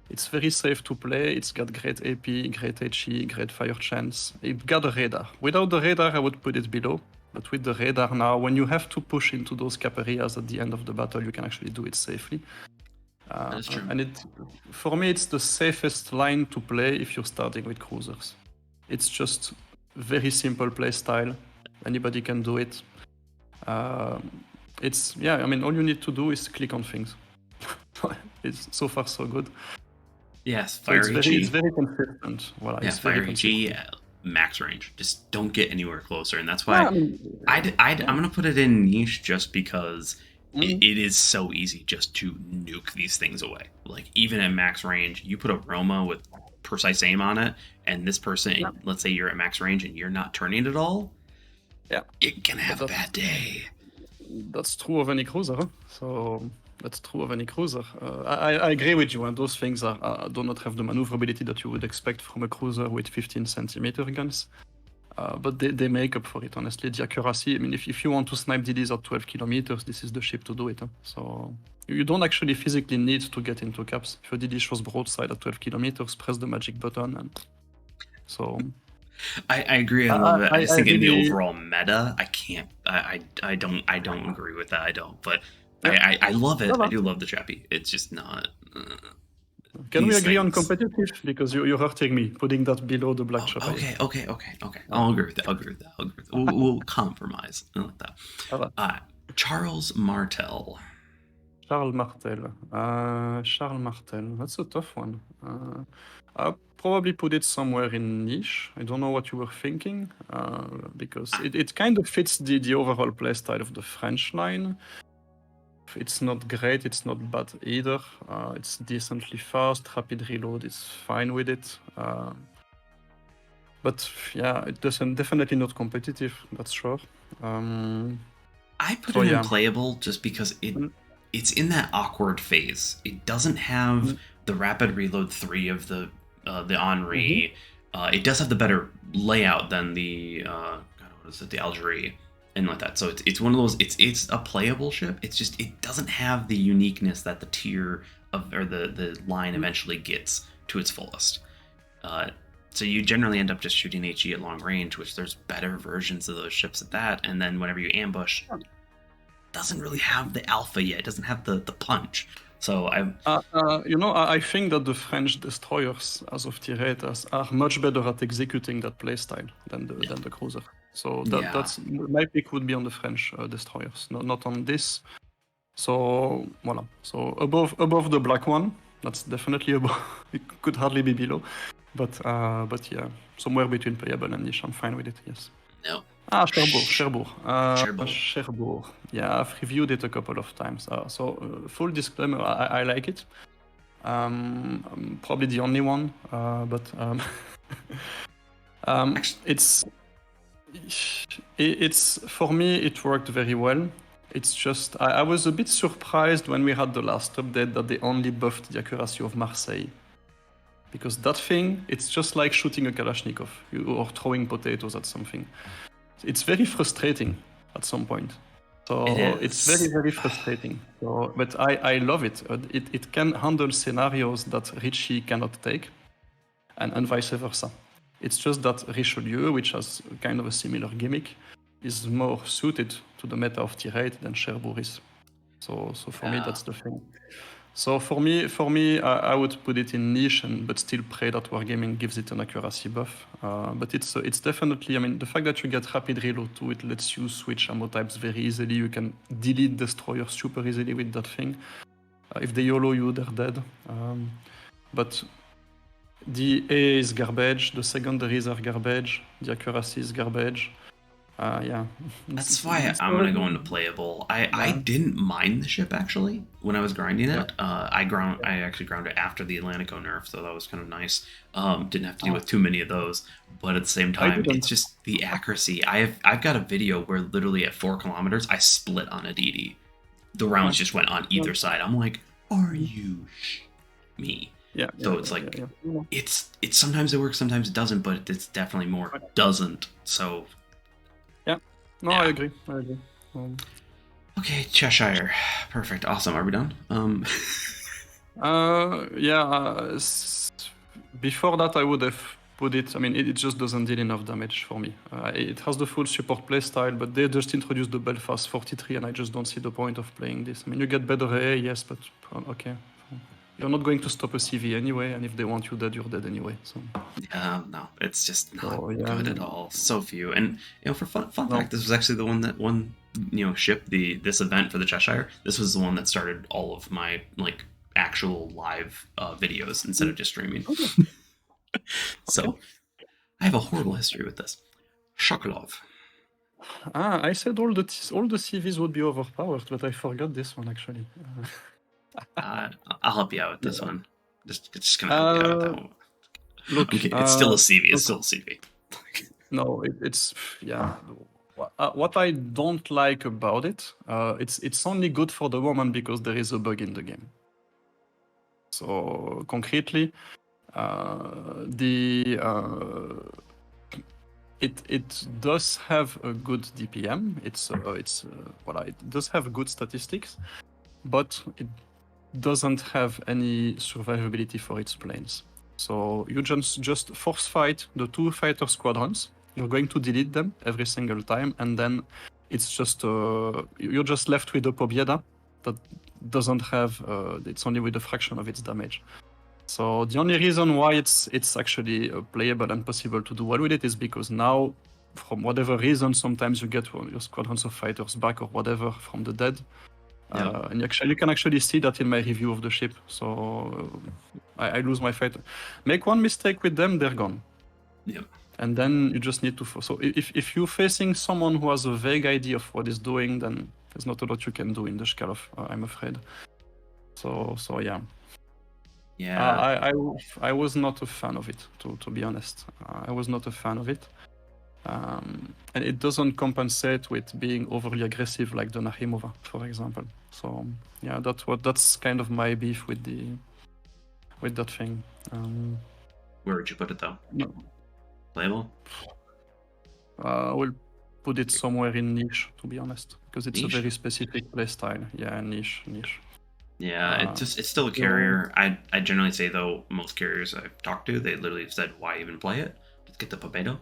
It's very safe to play. It's got great AP, great HE, great fire chance. It got a radar. Without the radar, I would put it below. But with the radar now, when you have to push into those cap areas at the end of the battle, you can actually do it safely. That's true. And for me, it's the safest line to play if you're starting with cruisers. It's just very simple play style. Anybody can do it. All you need to do is click on things. It's so far so good. Yes, Fire HE. It's very consistent. Fire HE, max range. Just don't get anywhere closer, and that's why I'm gonna put it in niche just because. It is so easy just to nuke these things away. Like, even at max range, you put a Roma with precise aim on it, and this person, let's say you're at max range and you're not turning at all, it can have a bad day. That's true of any cruiser. Huh? So that's true of any cruiser. I agree with you, and those things do not have the maneuverability that you would expect from a cruiser with 15 centimeter guns. But they make up for it, honestly. The accuracy, I mean, if you want to snipe DDs at 12 kilometers, this is the ship to do it. Huh? So you don't actually physically need to get into caps. If your DD shows broadside at 12 kimeters, press the magic button. And so I agree. I love it. I just think in the overall meta, I can't. I don't agree with that. I don't. But I love it. I do love the Chappie. It's just not. Can we agree on competitive? Because you're hurting me, putting that below the black shop. Okay. I'll agree with that. We'll compromise. I like that. Charles Martel. Charles Martel. That's a tough one. I'll probably put it somewhere in niche. I don't know what you were thinking, because it kind of fits the overall playstyle of the French line. It's not great, it's not bad either. It's decently fast, rapid reload is fine with it. But yeah, it doesn't, definitely not competitive, that's sure. I put it in playable just because it's in that awkward phase. It doesn't have the rapid reload 3 of the Henri. It does have the better layout than the the Algerie. And like that, so it's one of those. It's a playable ship. It's just it doesn't have the uniqueness that the tier of or the line eventually gets to its fullest. So you generally end up just shooting HE at long range, which there's better versions of those ships at that. And then whenever you ambush, it doesn't really have the alpha yet. It doesn't have the punch. So I think that the French destroyers, as of tier 8, are much better at executing that playstyle than the cruiser. So that's my pick would be on the French destroyers, not on this. So voila. So above the black one, that's definitely above. It could hardly be below, but yeah, somewhere between playable and niche. I'm fine with it. Yes. no. Cherbourg. Cherbourg. Cherbourg. Yeah, I've reviewed it a couple of times. Full disclaimer, I like it. I'm probably the only one, but it's for me it worked very well. It's just I was a bit surprised when we had the last update that they only buffed the accuracy of Marseille. Because that thing, it's just like shooting a Kalashnikov or throwing potatoes at something. It's very frustrating at some point. So it's very, very frustrating. So, but I love it. It can handle scenarios that Richie cannot take, and vice versa. It's just that Richelieu, which has kind of a similar gimmick, is more suited to the meta of tier 8 than Cherbourg is. So for me, that's the thing. So for me, I would put it in niche, but still pray that Wargaming gives it an accuracy buff. But it's definitely, I mean, the fact that you get rapid reload too, it lets you switch ammo types very easily. You can delete destroyers super easily with that thing. If they YOLO you, they're dead. But the AA is garbage, the secondaries are garbage, the accuracy is garbage. Yeah. That's why I'm gonna go into playable. I didn't mind the ship actually when I was grinding it. I actually ground it after the Atlantico nerf, so that was kind of nice. Didn't have to deal with too many of those, but at the same time, it's just the accuracy. I've got a video where literally at 4 kilometers I split on a DD. The rounds just went on either side. I'm like, are you me? Yeah. So it's like it's sometimes it works, sometimes it doesn't, but it's definitely more doesn't. So. No, yeah. I agree. Okay, Cheshire. Perfect. Awesome. Are we done? Before that, I would have put it... I mean, it just doesn't deal enough damage for me. It has the full support playstyle, but they just introduced the Belfast 43, and I just don't see the point of playing this. I mean, you get better AA, yes, but okay. You're not going to stop a CV anyway, and if they want you dead, you're dead anyway. So. No, it's just not good at all. So few, and for fun fact, this was actually the one that won, shipped this event for the Cheshire. This was the one that started all of my actual live videos instead of just streaming. Okay. So, I have a horrible history with this. Shokolov. I said all the CVs would be overpowered, but I forgot this one actually. I'll help you out with this one. Just gonna help you out with that one. Look, okay, it's still a CV. It's still a CV. No, it's what I don't like about it, it's only good for the moment because there is a bug in the game. So concretely, it does have a good DPM. It does have good statistics, but it doesn't have any survivability for its planes. So you just force fight the 2 fighter squadrons. You're going to delete them every single time, and then it's just you're just left with a Pobieda that doesn't have. It's only with a fraction of its damage. So the only reason why it's actually playable and possible to do well with it is because now, from whatever reason, sometimes you get your squadrons of fighters back or whatever from the dead. And you can actually see that in my review of the ship. So I lose my fighter. Make one mistake with them, they're gone. Yep. And then you just need to... So if you're facing someone who has a vague idea of what he's doing, then there's not a lot you can do in the Shkalov, I'm afraid. So yeah. Yeah. I was not a fan of it, to be honest. I was not a fan of it. And it doesn't compensate with being overly aggressive like the Nahimova, for example. So yeah, that's kind of my beef with that thing. Where would you put it though? No. Playable? I will put it somewhere in niche, to be honest, because it's a very specific playstyle. Yeah, niche. Yeah, it's still a carrier. I generally say though, most carriers I've talked to, they literally have said, why even play it? Just get the Popedo.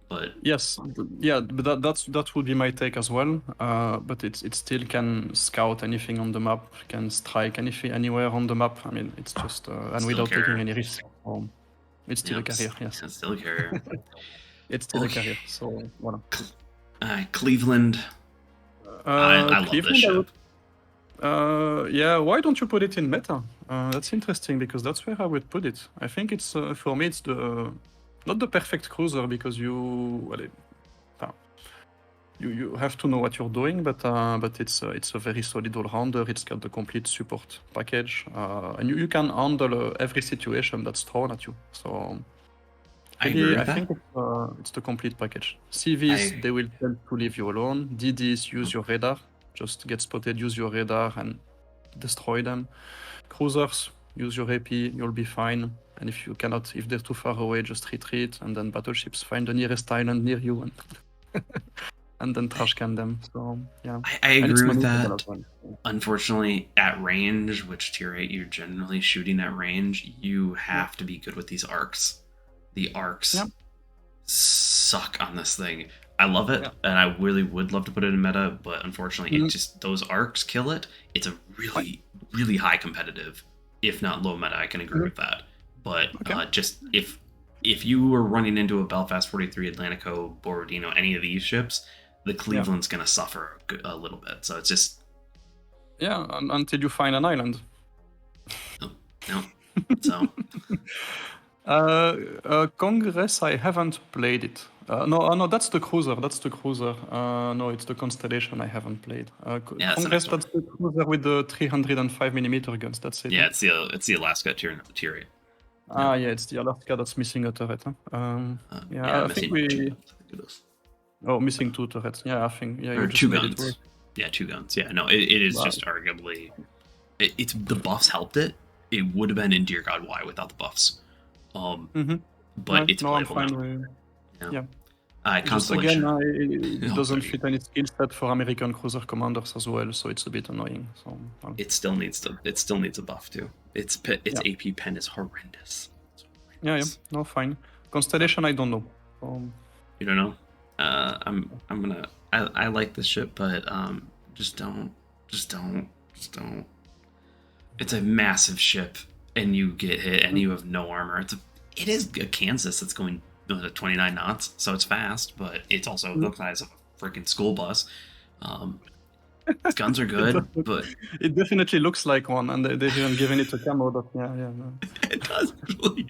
But Yes, but that would be my take as well. But it still can scout anything on the map, can strike anything anywhere on the map. I mean, it's just and Still without taking carrier. any risk. It's still a carrier. Yes, It's still a carrier. it's still a Okay. carrier. So voilà. Cleveland. I love this Cleveland, ship. yeah, why don't you put it in meta? That's interesting because that's where I would put it. I think it's for me it's the not the perfect cruiser because you have to know what you're doing, but it's a very solid all-rounder. It's got the complete support package, and you can handle every situation that's thrown at you. So I agree with I that. think it's the complete package. CVs, they will tend to leave you alone. DDs, use your radar. Just get spotted, use your radar and destroy them. Cruisers, use your AP, you'll be fine. And if they're too far away, just retreat. And then battleships, find the nearest island near you and then trash can them. So yeah, I agree with that. as well. Unfortunately, at range, which tier 8 you're generally shooting at range, you have to be good with these arcs. The arcs suck on this thing. I love it, and I really would love to put it in meta, but unfortunately, it just those arcs kill it. It's a really, really high competitive, if not low meta. I can agree with that. But just if you were running into a Belfast 43, Atlantico, Borodino, any of these ships, the Cleveland's gonna suffer a little bit. So it's just until you find an island. No. So Congress, I haven't played it. No, that's the cruiser. No, it's the Constellation I haven't played. Congress, that's the cruiser with the 305mm guns. That's it. Yeah, it's the Alaska tier 8. Yeah, it's the Alaska that's missing a turret. Huh? I think we. Missing 2 turrets. Yeah, I think. Yeah, or 2 guns. Yeah, 2 guns. Yeah, no, it is just arguably. It's the buffs helped it. It would have been in Dear God Why without the buffs. But it's playable now. Constellation. It doesn't fit any skill set for American cruiser commanders as well, so it's a bit annoying. So it still needs a buff too. Its AP pen is horrendous. Yeah. No, fine. Constellation, I don't know. You don't know? I like this ship, but just don't. It's a massive ship, and you get hit, and you have no armor. It is a Kansas that's going 29 knots, so it's fast, but it's also the size of a freaking school bus. Its guns are good, but it definitely looks like one, and they haven't given it a camo. But no. It does really.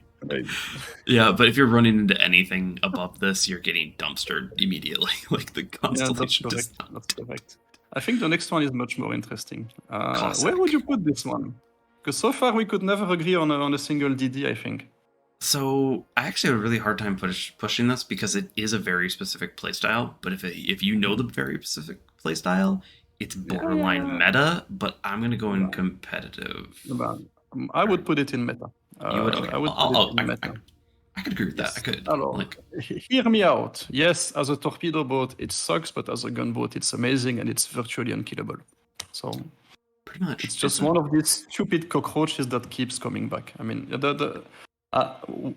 Yeah, but if you're running into anything above this, you're getting dumpstered immediately. Like the Constellation does not. That's correct. I think the next one is much more interesting. Where would you put this one? Because so far we could never agree on a single DD, I think. So I actually have a really hard time pushing this because it is a very specific playstyle. But if you know the very specific playstyle, it's borderline meta. But I'm gonna go in competitive. I would put it in meta. You would? Okay. I would put it in meta. I could agree with that. I could. Hear me out. Yes, as a torpedo boat, it sucks, but as a gunboat, it's amazing and it's virtually unkillable. So pretty much, it's just one of these stupid cockroaches that keeps coming back. I mean,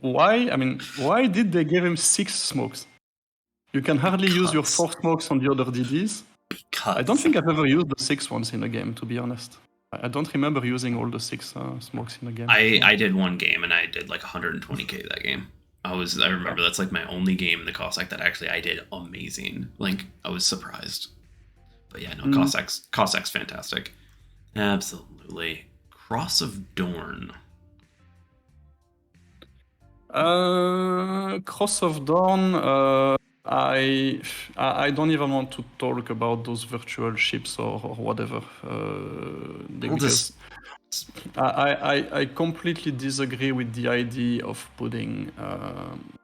why? I mean, why did they give him 6 smokes? You can hardly use your 4 smokes on the other DDs. I don't think I've ever used the 6 ones in a game, to be honest. I don't remember using all the 6 smokes in a game. I did one game and I did like 120k that game. I remember that's like my only game in the Cossack that actually I did amazing. Like I was surprised. But yeah, no, Cossack's fantastic. Absolutely. Cross of Dorn. Cross of Dawn, I don't even want to talk about those virtual ships or whatever. Because I completely disagree with the idea of putting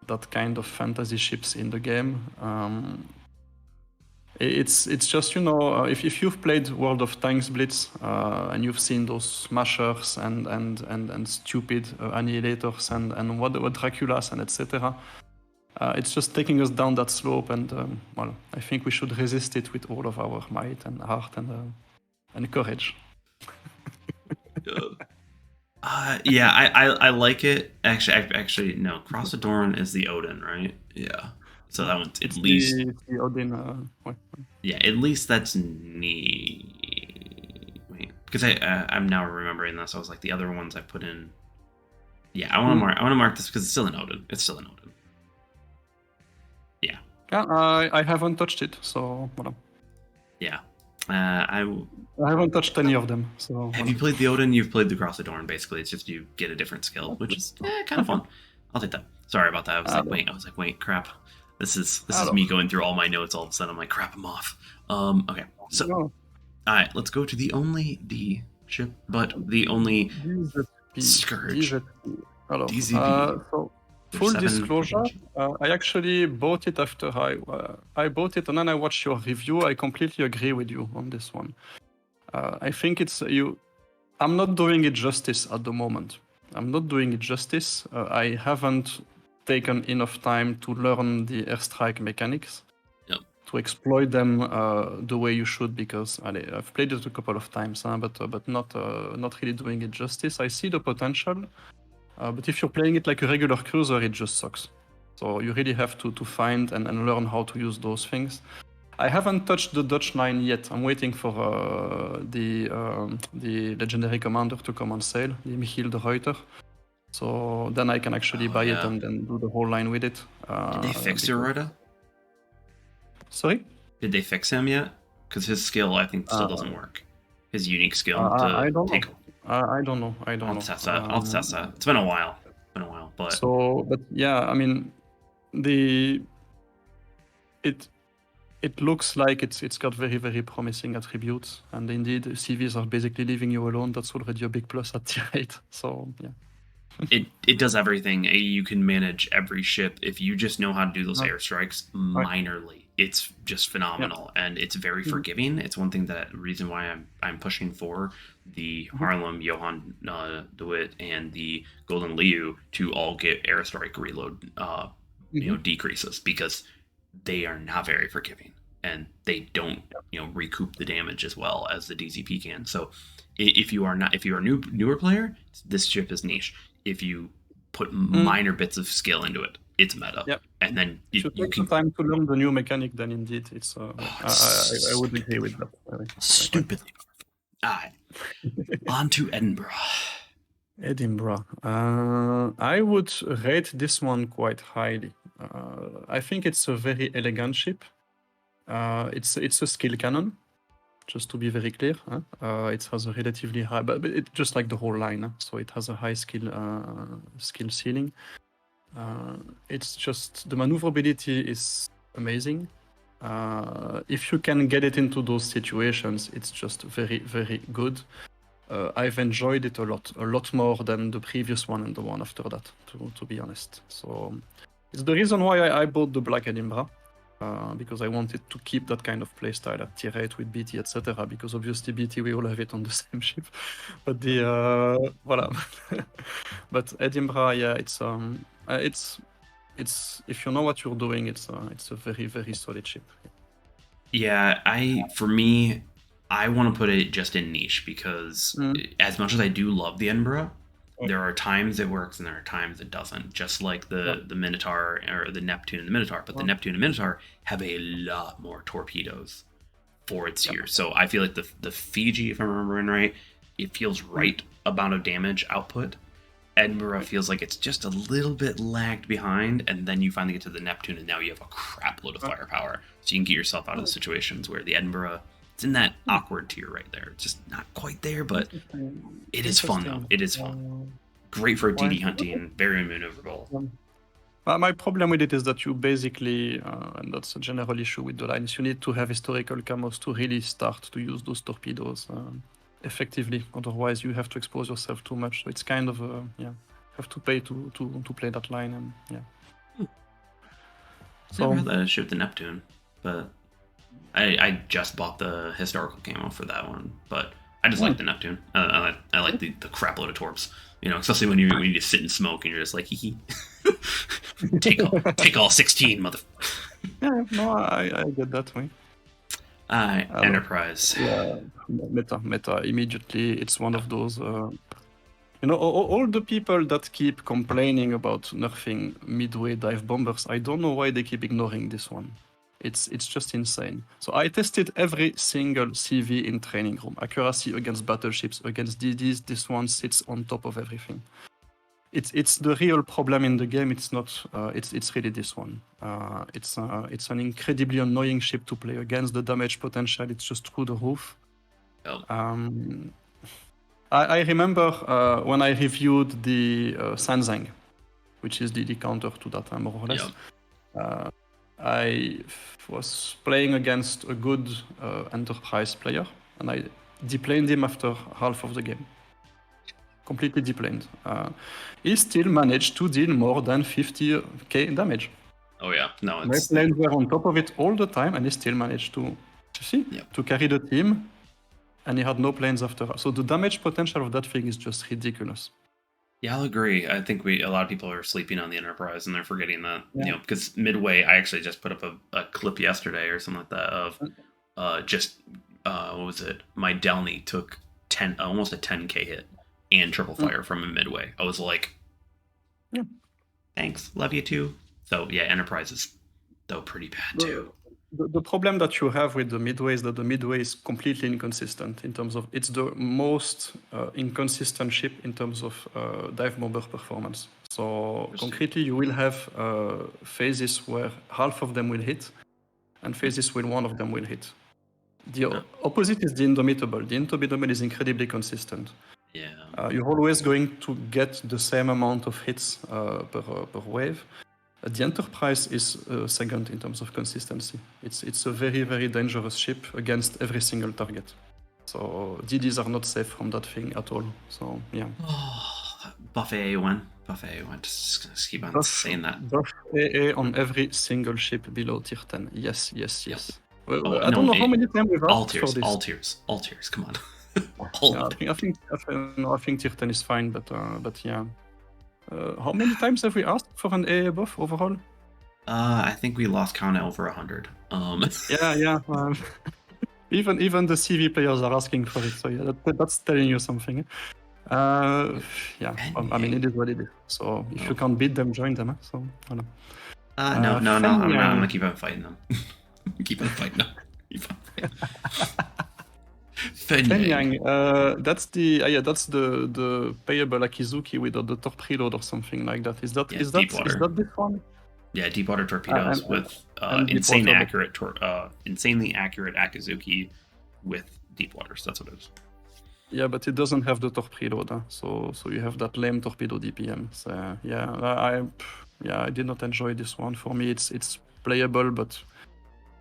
that kind of fantasy ships in the game. It's just, if you've played World of Tanks Blitz and you've seen those smashers and stupid annihilators and what Draculas and etc. It's just taking us down that slope, and I think we should resist it with all of our might and heart and courage. I like it. Actually, no. Cross of Dorn is the Odin, right? Yeah. So that one's It's at least... the Odin. Ouais. Yeah, at least that's neat. Wait, because I'm now remembering this. I was like, the other ones I put in... Yeah, I want to mark this because it's still an Odin. It's still an Odin. Yeah. Yeah, I haven't touched it, so voilà. Yeah. I haven't touched any of them. So Have you played the Odin? You've played the Cross Adorn. Basically, it's just you get a different skill, which is kind of fun. I'll take that. Sorry about that. I was like, wait, crap. This is me going through all my notes. All of a sudden, I'm like, crap, I'm off. Okay, so all right, let's go to the only D ship, but the only Scourge. DZP. So full disclosure, I actually bought it after I bought it, and then I watched your review. I completely agree with you on this one. I think it's you. I'm not doing it justice at the moment. I'm not doing it justice. I haven't taken enough time to learn the airstrike mechanics, to exploit them the way you should, because I've played it a couple of times, but not really doing it justice. I see the potential, but if you're playing it like a regular cruiser, it just sucks. So you really have to find and learn how to use those things. I haven't touched the Dutch line yet. I'm waiting for the legendary commander to come on sale, the Michiel de Ruyter. So then I can actually buy it and then do the whole line with it. Did they fix De Ruyter? Sorry? Did they fix him yet? Because his skill, I think, still doesn't work. His unique skill I don't take... know. I don't know. I'll test that. It's been a while. But... So, but yeah, I mean, it looks like it's got very, very promising attributes. And indeed, CVs are basically leaving you alone. That's already a big plus at tier 8. So, yeah. It does everything. You can manage every ship if you just know how to do those airstrikes minorly. It's just phenomenal, and it's very forgiving. It's one thing reason why I'm pushing for the Harlem, Johan de Witt, and the Golden Liu to all get airstrike reload decreases, because they are not very forgiving, and they don't recoup the damage as well as the DZP can. So if you are a newer player, this ship is niche. If you put minor bits of skill into it, it's meta. And then you can time to learn the new mechanic, then indeed it's I would agree with that. Stupidly powerful. Alright. On to Edinburgh. I would rate this one quite highly. I think it's a very elegant ship. It's a skill cannon, just to be very clear. It has a relatively high, but it just like the whole line. So it has a high skill ceiling. It's just the maneuverability is amazing. If you can get it into those situations, it's just very, very good. I've enjoyed it a lot more than the previous one and the one after that, to be honest. So it's the reason why I bought the Black Edinburgh, because I wanted to keep that kind of playstyle at tier 8 with BT, etc. Because obviously BT, we all have it on the same ship. But voilà. But Edinburgh, yeah, it's if you know what you're doing, it's a very, very solid ship. Yeah, I want to put it just in niche, because as much as I do love the Edinburgh, there are times it works and there are times it doesn't. Just like the Minotaur or the Neptune and the Minotaur, but the Neptune and Minotaur have a lot more torpedoes for its tier. So I feel like the Fiji, if I'm remembering right, it feels right amount of damage output. Edinburgh feels like it's just a little bit lagged behind, and then you finally get to the Neptune, and now you have a crap load of firepower, so you can get yourself out of the situations where the Edinburgh, it's in that awkward tier right there. It's just not quite there, but it is fun though. It is fun. Great for DD hunting, very maneuverable. My problem with it is that you basically, and that's a general issue with the lines, you need to have historical camos to really start to use those torpedoes effectively. Otherwise, you have to expose yourself too much. So it's kind of have to pay to play that line, and So I'd rather shoot the Neptune, but I just bought the historical camo for that one. But I just like the Neptune. I like the crap load of torps. Especially when you just sit and smoke and you're just like, hee hee. take all 16, mother. Yeah, no, I get that way. Enterprise. Yeah, meta. Immediately, it's one of those. You know, all the people that keep complaining about nerfing midway dive bombers, I don't know why they keep ignoring this one. It's just insane. So I tested every single CV in training room. Accuracy against battleships, against DDs, this one sits on top of everything. It's the real problem in the game. It's not. It's really this one. It's an incredibly annoying ship to play against. The damage potential, it's just through the roof. Oh. I remember when I reviewed the Sanzang, which is the counter to that, more or less. Yep. I was playing against a good Enterprise player, and I deplaned him after half of the game. Completely deplaned. He still managed to deal more than 50k damage. Oh yeah, no, My it's planes were on top of it all the time, and he still managed to carry the team, and he had no planes after. So the damage potential of that thing is just ridiculous. Yeah, I'll agree. I think a lot of people are sleeping on the Enterprise, and they're forgetting that. You know, because midway, I actually just put up a clip yesterday or something like that of what was it? My Delny took almost a 10k hit and triple fire from a midway. I was like, thanks, love you too. So yeah, Enterprise is though pretty bad too. The problem that you have with the midway is that the midway is completely inconsistent in terms of it's the most inconsistent ship in terms of dive bomber performance. So concretely, you will have phases where half of them will hit, and phases where one of them will hit. The opposite is the Indomitable. The Indomitable is incredibly consistent. Yeah. You're always going to get the same amount of hits per wave. The Enterprise is second in terms of consistency. It's a very, very dangerous ship against every single target. So DDs are not safe from that thing at all. So yeah. Buffet A1. Just keep on saying that. Buff AA on every single ship below tier 10. Yes. Yep. I don't know how many times we've asked for this. All tiers. Come on. I think tier 10 is fine, but yeah. How many times have we asked for an AA buff overall? I think we lost count at over 100. Yeah. Even the CV players are asking for it, so yeah, that's telling you something. I mean, it is what it is. So if you can't beat them, join them. So voilà. No. I'm gonna keep on fighting them. Fenyang, that's the payable Akizuki with the torpedo or something like that. Is that this one? Yeah, deep water torpedoes with insanely accurate Akizuki with deep waters. That's what it is. Yeah, but it doesn't have the torpedo, so you have that lame torpedo DPM. So I did not enjoy this one. For me, it's playable, but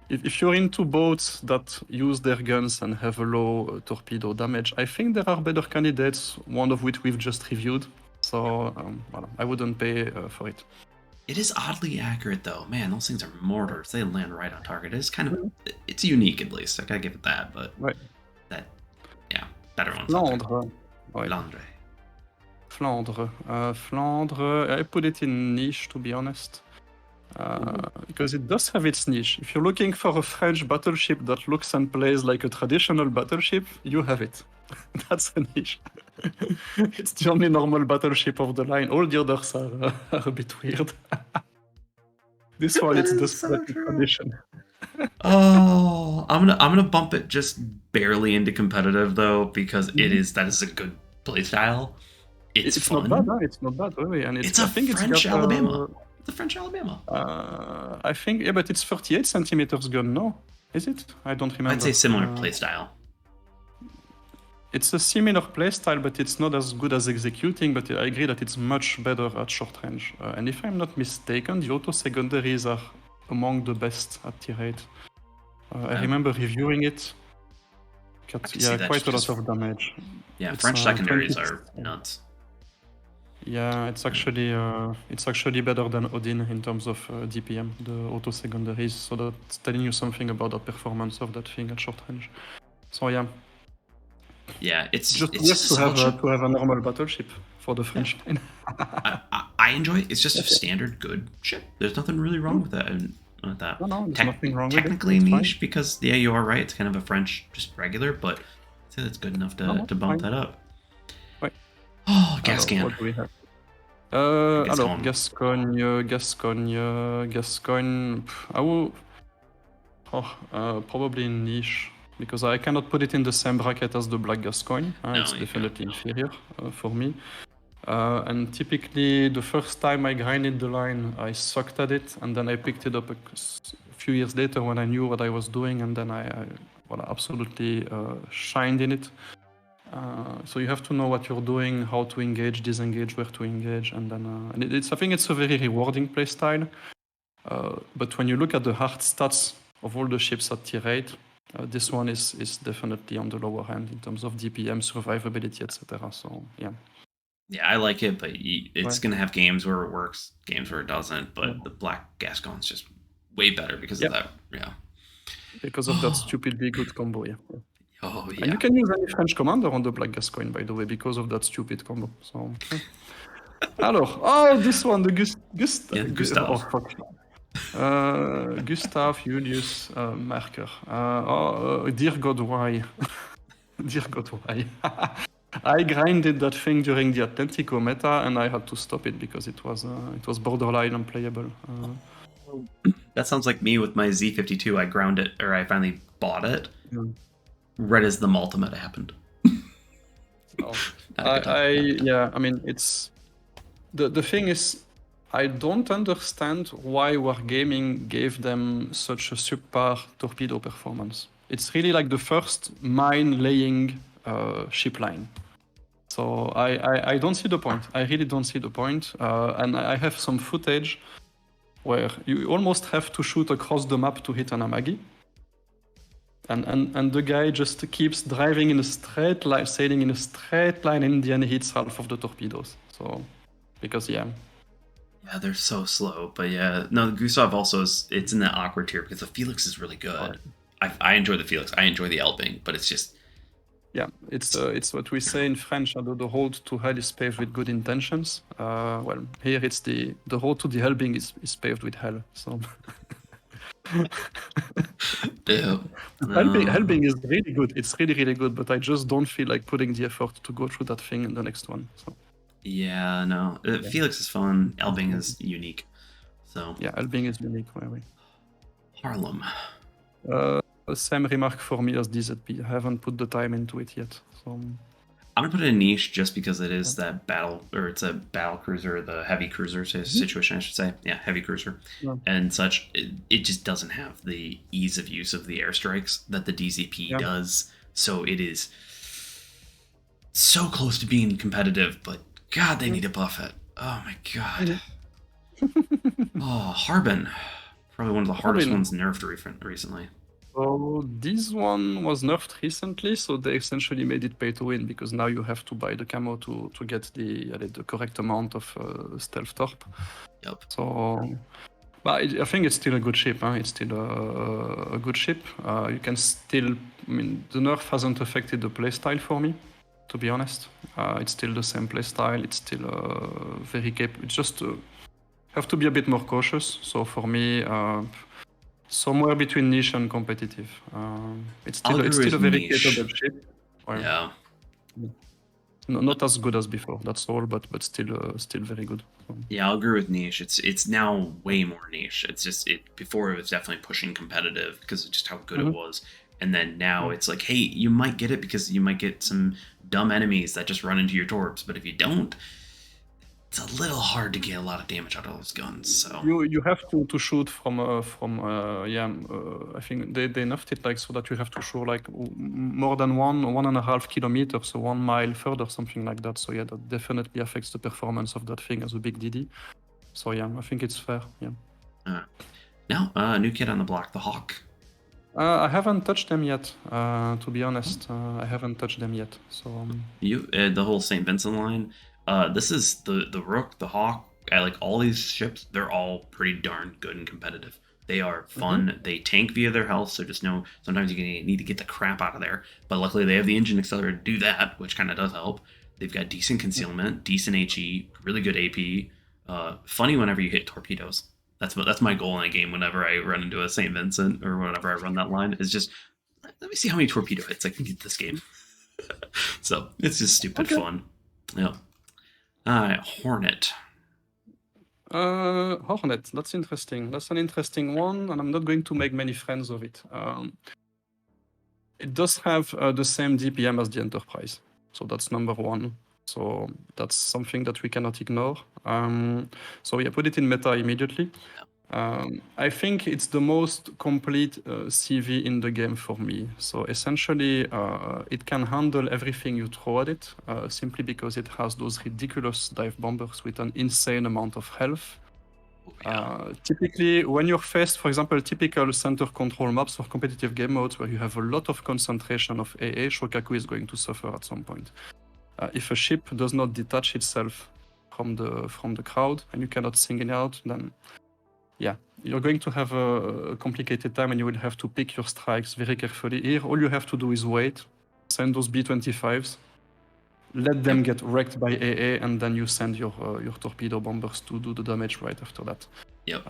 if you're into boats that use their guns and have a low torpedo damage, I think there are better candidates, one of which we've just reviewed. So I wouldn't pay for it. It is oddly accurate, though. Man, those things are mortars. They land right on target. It's kind of, it's unique at least. I gotta give it that, but better ones. Flandre. I put it in niche, to be honest. Because it does have its niche. If you're looking for a French battleship that looks and plays like a traditional battleship, you have it. That's a niche. It's the only normal battleship of the line. All the others are a bit weird. This one, it's the tradition. I'm gonna bump it just barely into competitive though, because that is a good playstyle. It's fun. Not bad. It's not bad, really, and it's a French Alabama. The French Alabama. I think, but it's 38 centimeters gun, no? Is it? I don't remember. I'd say similar playstyle. It's a similar playstyle, but it's not as good as executing, but I agree that it's much better at short range. And if I'm not mistaken, the auto-secondaries are among the best at tier 8. I remember reviewing it. Quite a lot of damage. Yeah, French secondaries are nuts. Yeah, it's actually better than Odin in terms of DPM, the auto secondaries. So that's telling you something about the performance of that thing at short range. So yeah. Yeah, it's to have a normal battleship for the French line. I enjoy it. It's just a standard good ship. There's nothing really wrong with that. No, there's nothing wrong with it. Technically niche because you are right. It's kind of a French, just regular, but I'd say that's good enough to bump that up. Right. Oh, Gascan. What do we have? Gascogne. I will. Probably niche, because I cannot put it in the same bracket as the Black Gascogne. It's definitely inferior for me. And typically, the first time I grinded the line, I sucked at it, and then I picked it up a few years later when I knew what I was doing, and then I absolutely shined in it. So you have to know what you're doing, how to engage, disengage, where to engage, and then I think it's a very rewarding playstyle. But when you look at the hard stats of all the ships at tier 8, this one is definitely on the lower end in terms of DPM, survivability, etc. So yeah. Yeah, I like it, but it's going to have games where it works, games where it doesn't. But the Black Gascon's just way better because of that. Yeah. Because of that stupidly good combo, yeah. Oh, yeah. And you can use any French commander on the Black Gascogne, by the way, because of that stupid combo. So. Alors, this one, the Gustav. Oh, fuck. Gustav, Julius, Marker. Dear God, why? Dear God, why? I grinded that thing during the Atlantico meta, and I had to stop it because it was borderline unplayable. That sounds like me with my Z52. I ground it, or I finally bought it right as the Malta meta happened. I mean, it's the thing is, I don't understand why Wargaming gave them such a subpar torpedo performance. It's really like the first mine-laying ship line. So I don't see the point. I really don't see the point. And I have some footage where you almost have to shoot across the map to hit an Amagi. And the guy just keeps driving in a straight line, sailing in a straight line, and then he hits half of the torpedoes. So, because Yeah, they're so slow. But yeah, no, Gustav also it's in that awkward tier because the Felix is really good. I enjoy the Felix. I enjoy the Elbing, but it's just... Yeah, it's what we say in French, the road to hell is paved with good intentions. Well, here it's the road to the Elbing is paved with hell. So... Helping is really good. It's really, really good, but I just don't feel like putting the effort to go through that thing in the next one. So. Yeah, no. Felix is fun. Elbing is unique. So yeah, Elbing is unique. Harlem. Same remark for me as DZP. I haven't put the time into it yet. So I'm gonna put it in niche just because it is that battle, or it's a battle cruiser, the heavy cruiser situation, I should say. Yeah, heavy cruiser and such. It just doesn't have the ease of use of the airstrikes that the DZP does. So it is so close to being competitive, but God, they need to buff it. Oh my God. Harbin, probably one of the hardest ones nerfed recently. So this one was nerfed recently, so they essentially made it pay to win because now you have to buy the camo to get the correct amount of stealth torp. Yep. So, but I think it's still a good ship. It's still a good ship. You can still. I mean, the nerf hasn't affected the playstyle for me, to be honest. It's still the same playstyle. It's still very capable. It's just have to be a bit more cautious. So for me. Somewhere between niche and competitive. It's still a very capable ship. Yeah. Not as good as before, that's all, but still very good. Yeah, I'll agree with niche. It's now way more niche. It's just before it was definitely pushing competitive because of just how good it was. And then now it's like, hey, you might get it because you might get some dumb enemies that just run into your torps, but if you don't, it's a little hard to get a lot of damage out of those guns. So you have to shoot from I think they nerfed it like so that you have to shoot like more than 1.5 kilometers, so 1 mile further, something like that. So yeah, that definitely affects the performance of that thing as a big DD. So yeah, I think it's fair. Yeah. Now, new kid on the block, the Hawk. I haven't touched them yet. To be honest, I haven't touched them yet. So you the whole St. Vincent line. This is the Rook, the Hawk. I like all these ships. They're all pretty darn good and competitive. They are fun. They tank via their health, so just know sometimes you need to get the crap out of there. But luckily they have the engine accelerator to do that, which kind of does help. They've got decent concealment, decent HE, really good AP. Funny whenever you hit torpedoes. That's my goal in a game whenever I run into a St. Vincent or whenever I run that line, is just let me see how many torpedo hits I can get this game. So it's just stupid fun. Yeah. Hornet. Hornet, that's interesting. That's an interesting one, and I'm not going to make many friends of it. It does have the same DPM as the Enterprise, so that's number one. So that's something that we cannot ignore. So yeah, put it in meta immediately. I think it's the most complete CV in the game for me. So essentially, it can handle everything you throw at it, simply because it has those ridiculous dive bombers with an insane amount of health. Typically, when you're faced, for example, typical center control maps or competitive game modes where you have a lot of concentration of AA, Shokaku is going to suffer at some point. If a ship does not detach itself from the crowd and you cannot single it out, then yeah, you're going to have a complicated time and you will have to pick your strikes very carefully. Here, all you have to do is wait, send those B-25s, let them get wrecked by AA, and then you send your torpedo bombers to do the damage right after that. Yep.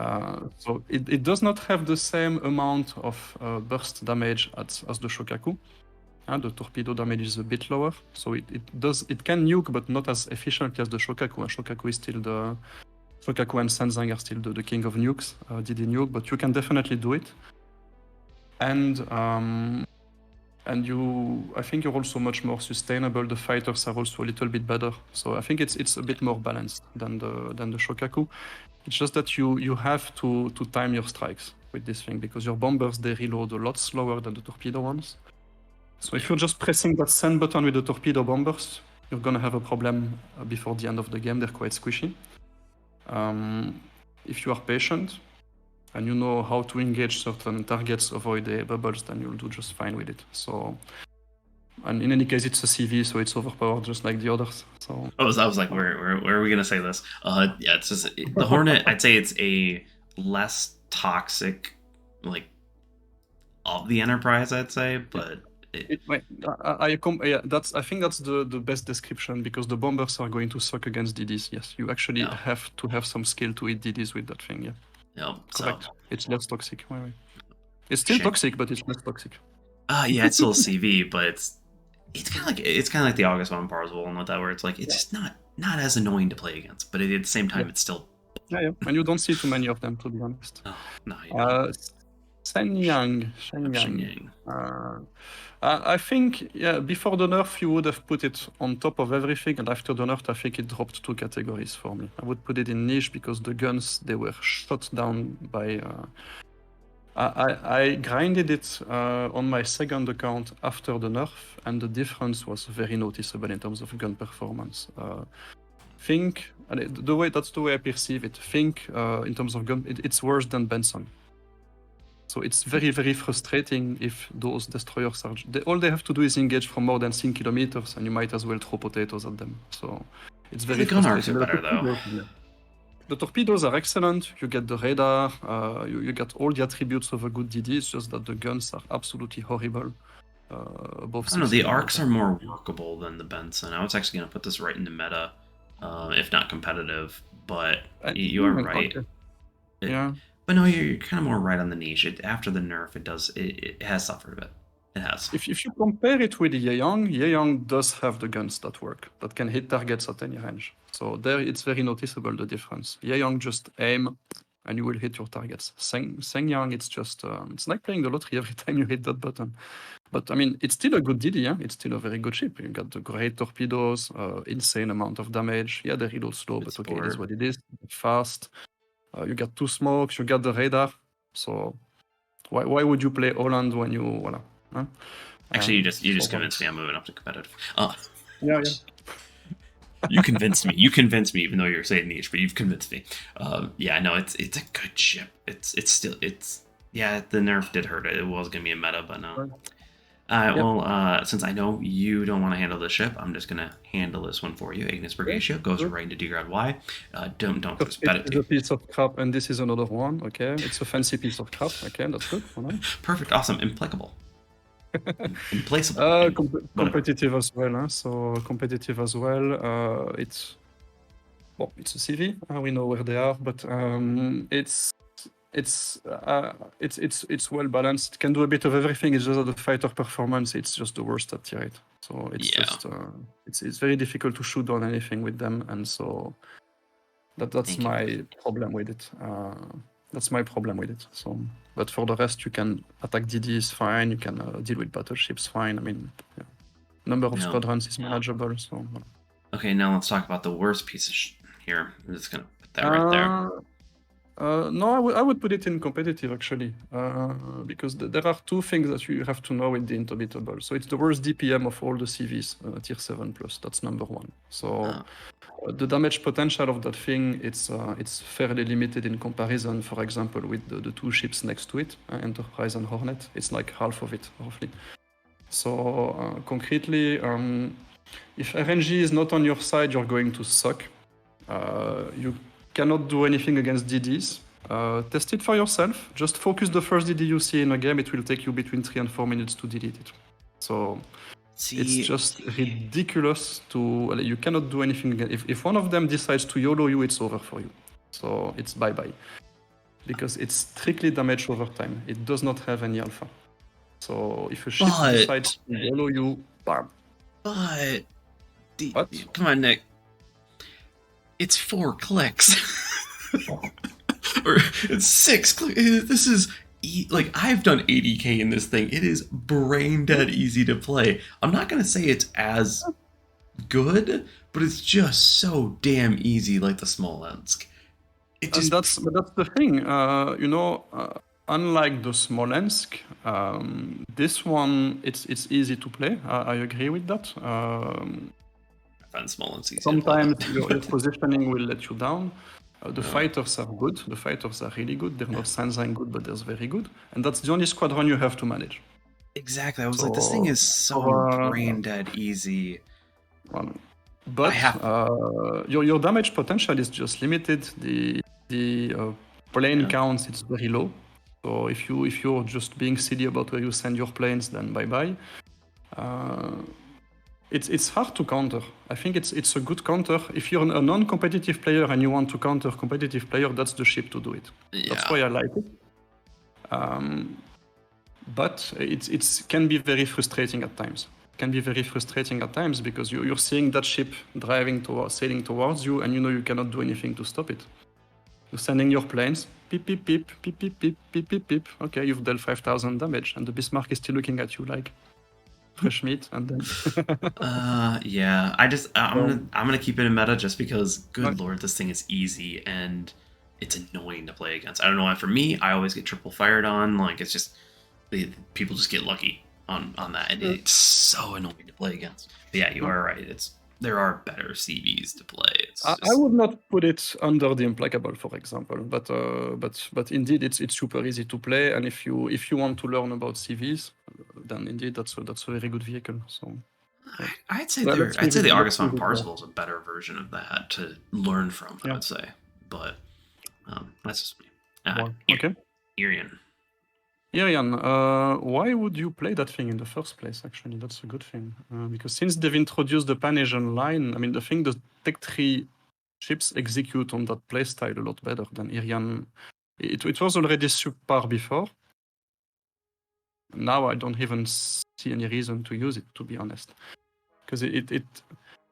So it does not have the same amount of burst damage as the Shokaku. The torpedo damage is a bit lower, so it can nuke, but not as efficiently as the Shokaku. And Shokaku is still Shokaku and Senzang are still the king of nukes, DD nuke, but you can definitely do it. And I think you're also much more sustainable. The fighters are also a little bit better, so I think it's a bit more balanced than the Shokaku. It's just that you have to time your strikes with this thing, because your bombers, they reload a lot slower than the torpedo ones. So if you're just pressing that send button with the torpedo bombers, you're gonna have a problem before the end of the game. They're quite squishy. If you are patient and you know how to engage certain targets, avoid the bubbles, then you'll do just fine with it. So, and in any case, it's a CV, so it's overpowered just like the others. So I was like, where are we gonna say this? Yeah, it's just the Hornet. I'd say it's a less toxic, like, of the Enterprise. I'd say, but I think that's the best description, because the bombers are going to suck against DDs. Yes, you actually have to have some skill to hit DDs with that thing. Yeah. Yeah. Correct. So it's less toxic. It's still toxic, but it's less toxic. Yeah, it's still a CV, but it's kind of like the August Von Parzival and that, where it's like it's just not as annoying to play against, but at the same time it's still and you don't see too many of them, to be honest. Oh, no, you don't. Shenyang. I think, before the nerf, you would have put it on top of everything, and after the nerf, I think it dropped 2 categories for me. I would put it in niche because the guns, they were shot down by... I grinded it on my second account after the nerf, and the difference was very noticeable in terms of gun performance. That's the way I perceive it. In terms of gun, it's worse than Benson. So it's very, very frustrating if those destroyers are... all they have to do is engage from more than 6 kilometers, and you might as well throw potatoes at them. So it's very frustrating. The gun arcs are better, though. The torpedoes are excellent. You get the radar. You get all the attributes of a good DD. It's just that the guns are absolutely horrible. I don't know, the arcs are more workable than the Benson. I was actually going to put this right into meta, if not competitive, but you are right. Okay. But no, you're kind of more right on the niche. After the nerf, it has suffered a bit. It has. If you compare it with Yeong does have the guns that work, that can hit targets at any range. So there, it's very noticeable, the difference. Yeong just aim, and you will hit your targets. Sengyang, it's just it's like playing the lottery every time you hit that button. But I mean, it's still a good DD. Yeah? It's still a very good ship. You got the great torpedoes, insane amount of damage. Yeah, they reload slow, but okay, it is what it is. Fast. You got 2 smokes, you got the radar. So why would you play Holland when you Huh? Actually, you just convinced me. I'm moving up to competitive. Yeah. You convinced me. You convinced me, even though you're saying niche, but you've convinced me. No, it's a good ship. It's still the nerf did hurt it. It was gonna be a meta, but no. Well, since I know you don't want to handle this ship, I'm just going to handle this one for you. Ignis Brigatio goes right into Degrad Y. Don't just bet it. It's a piece of crap, and this is another one. Okay, it's a fancy piece of crap. Okay, that's good. Perfect, awesome, implacable. Implaceable. Competitive as well. Huh? So competitive as well. It's a CV. We know where they are, but it's well balanced. It can do a bit of everything. It's just that the fighter performance, it's just the worst at tier 8. So it's Yeah. just it's very difficult to shoot on anything with them, and so that's Thank you. my problem with it. That's my problem with it. So, but for the rest, you can attack DDs fine. You can deal with battleships fine. I mean, number of No. squadrons is manageable. So. Okay, now let's talk about the worst piece of here. I'm just gonna put that right there. No, I would put it in competitive actually, because there are two things that you have to know with the Indomitable. So it's the worst DPM of all the CVs, tier 7+. That's number one. So the damage potential of that thing, it's fairly limited in comparison, for example, with the two ships next to it, Enterprise and Hornet. It's like half of it, roughly. So concretely, if RNG is not on your side, you're going to suck. You cannot do anything against DDs. Test it for yourself. Just focus the first DD you see in a game. It will take you between 3 and 4 minutes to delete it. So it's just ridiculous to... You cannot do anything. If one of them decides to YOLO you, it's over for you. So it's bye-bye. Because it's strictly damage over time. It does not have any alpha. So if a ship decides to YOLO you, bam. But... What? Come on, Nick. It's 4 clicks. Or it's 6 clicks. This is... Like, I've done 80k in this thing. It is brain dead easy to play. I'm not going to say it's as good, but it's just so damn easy, like the Smolensk. That's the thing. Unlike the Smolensk, this one, it's easy to play. I agree with that. Smolensk sometimes your positioning will let you down. The fighters are good. The fighters are really good. They're not Sanzine good, but they're very good. And that's the only squadron you have to manage. Exactly. I was like, this thing is so brain dead easy. But your damage potential is just limited. The plane counts, it's very low. So if you're just being silly about where you send your planes, then bye-bye. It's hard to counter. I think it's a good counter. If you're a non-competitive player and you want to counter competitive player, that's the ship to do it. Yeah. That's why I like it. But it can be very frustrating at times. Because you're seeing that ship sailing towards you, and you cannot do anything to stop it. You're sending your planes, beep, beep, beep, beep, beep, beep, beep, beep, beep. Okay, you've dealt 5,000 damage, and the Bismarck is still looking at you like fresh meat, and then. Yeah. I'm gonna keep it in meta just because, good lord, this thing is easy and it's annoying to play against. I don't know why. For me, I always get triple fired on. Like, it's just people just get lucky on that, and it's so annoying to play against. But yeah, you are right. There are better CVs to play. I would not put it under the Implacable, for example, but indeed it's super easy to play, and if you want to learn about CVs, then indeed that's a very good vehicle. So I'd say the Argus von Parzival is a better version of that to learn from. I would say, but that's just me. Okay. Irian, why would you play that thing in the first place, actually? That's a good thing. Because since they've introduced the Pan-Asian line, I mean, the Tech 3 ships execute on that playstyle a lot better than Irian. It was already subpar before. Now I don't even see any reason to use it, to be honest. Because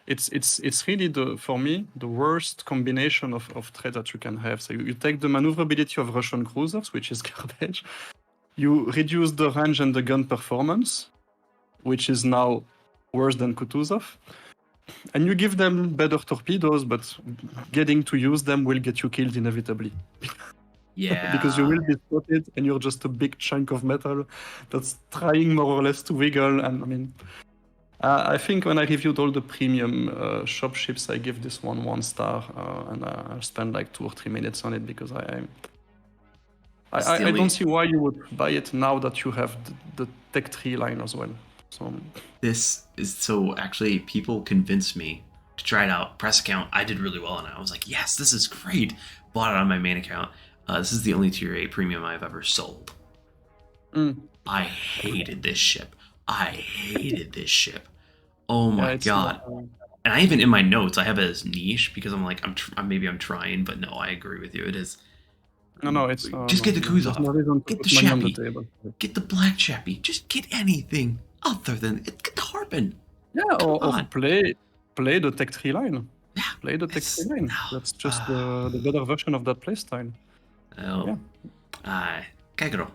it's really, for me, the worst combination of threat that you can have. So you take the maneuverability of Russian cruisers, which is garbage. You reduce the range and the gun performance, which is now worse than Kutuzov. And you give them better torpedoes, but getting to use them will get you killed inevitably. Yeah. Because you will be spotted and you're just a big chunk of metal that's trying more or less to wiggle. And I mean, I think when I reviewed all the premium shop ships, I give this one 1 star, and I'll spend like 2 or 3 minutes on it because I don't see why you would buy it now that you have the Tech 3 line as well. So actually, people convinced me to try it out. Press account, I did really well on it. I was like, yes, this is great. Bought it on my main account. This is the only tier 8 premium I've ever sold. I hated this ship. Oh my god. And I even in my notes I have it as niche because I'm like I'm trying, but no, I agree with you. It is. No, it's just get the Kuzov. Get the Chappie. The get the Black Chappie. Just get anything other than get the Harpin. Yeah, or on. play the tech tree line. Yeah, Play the tech tree line. no. That's just the better version of that playstyle. Oh, Kagero.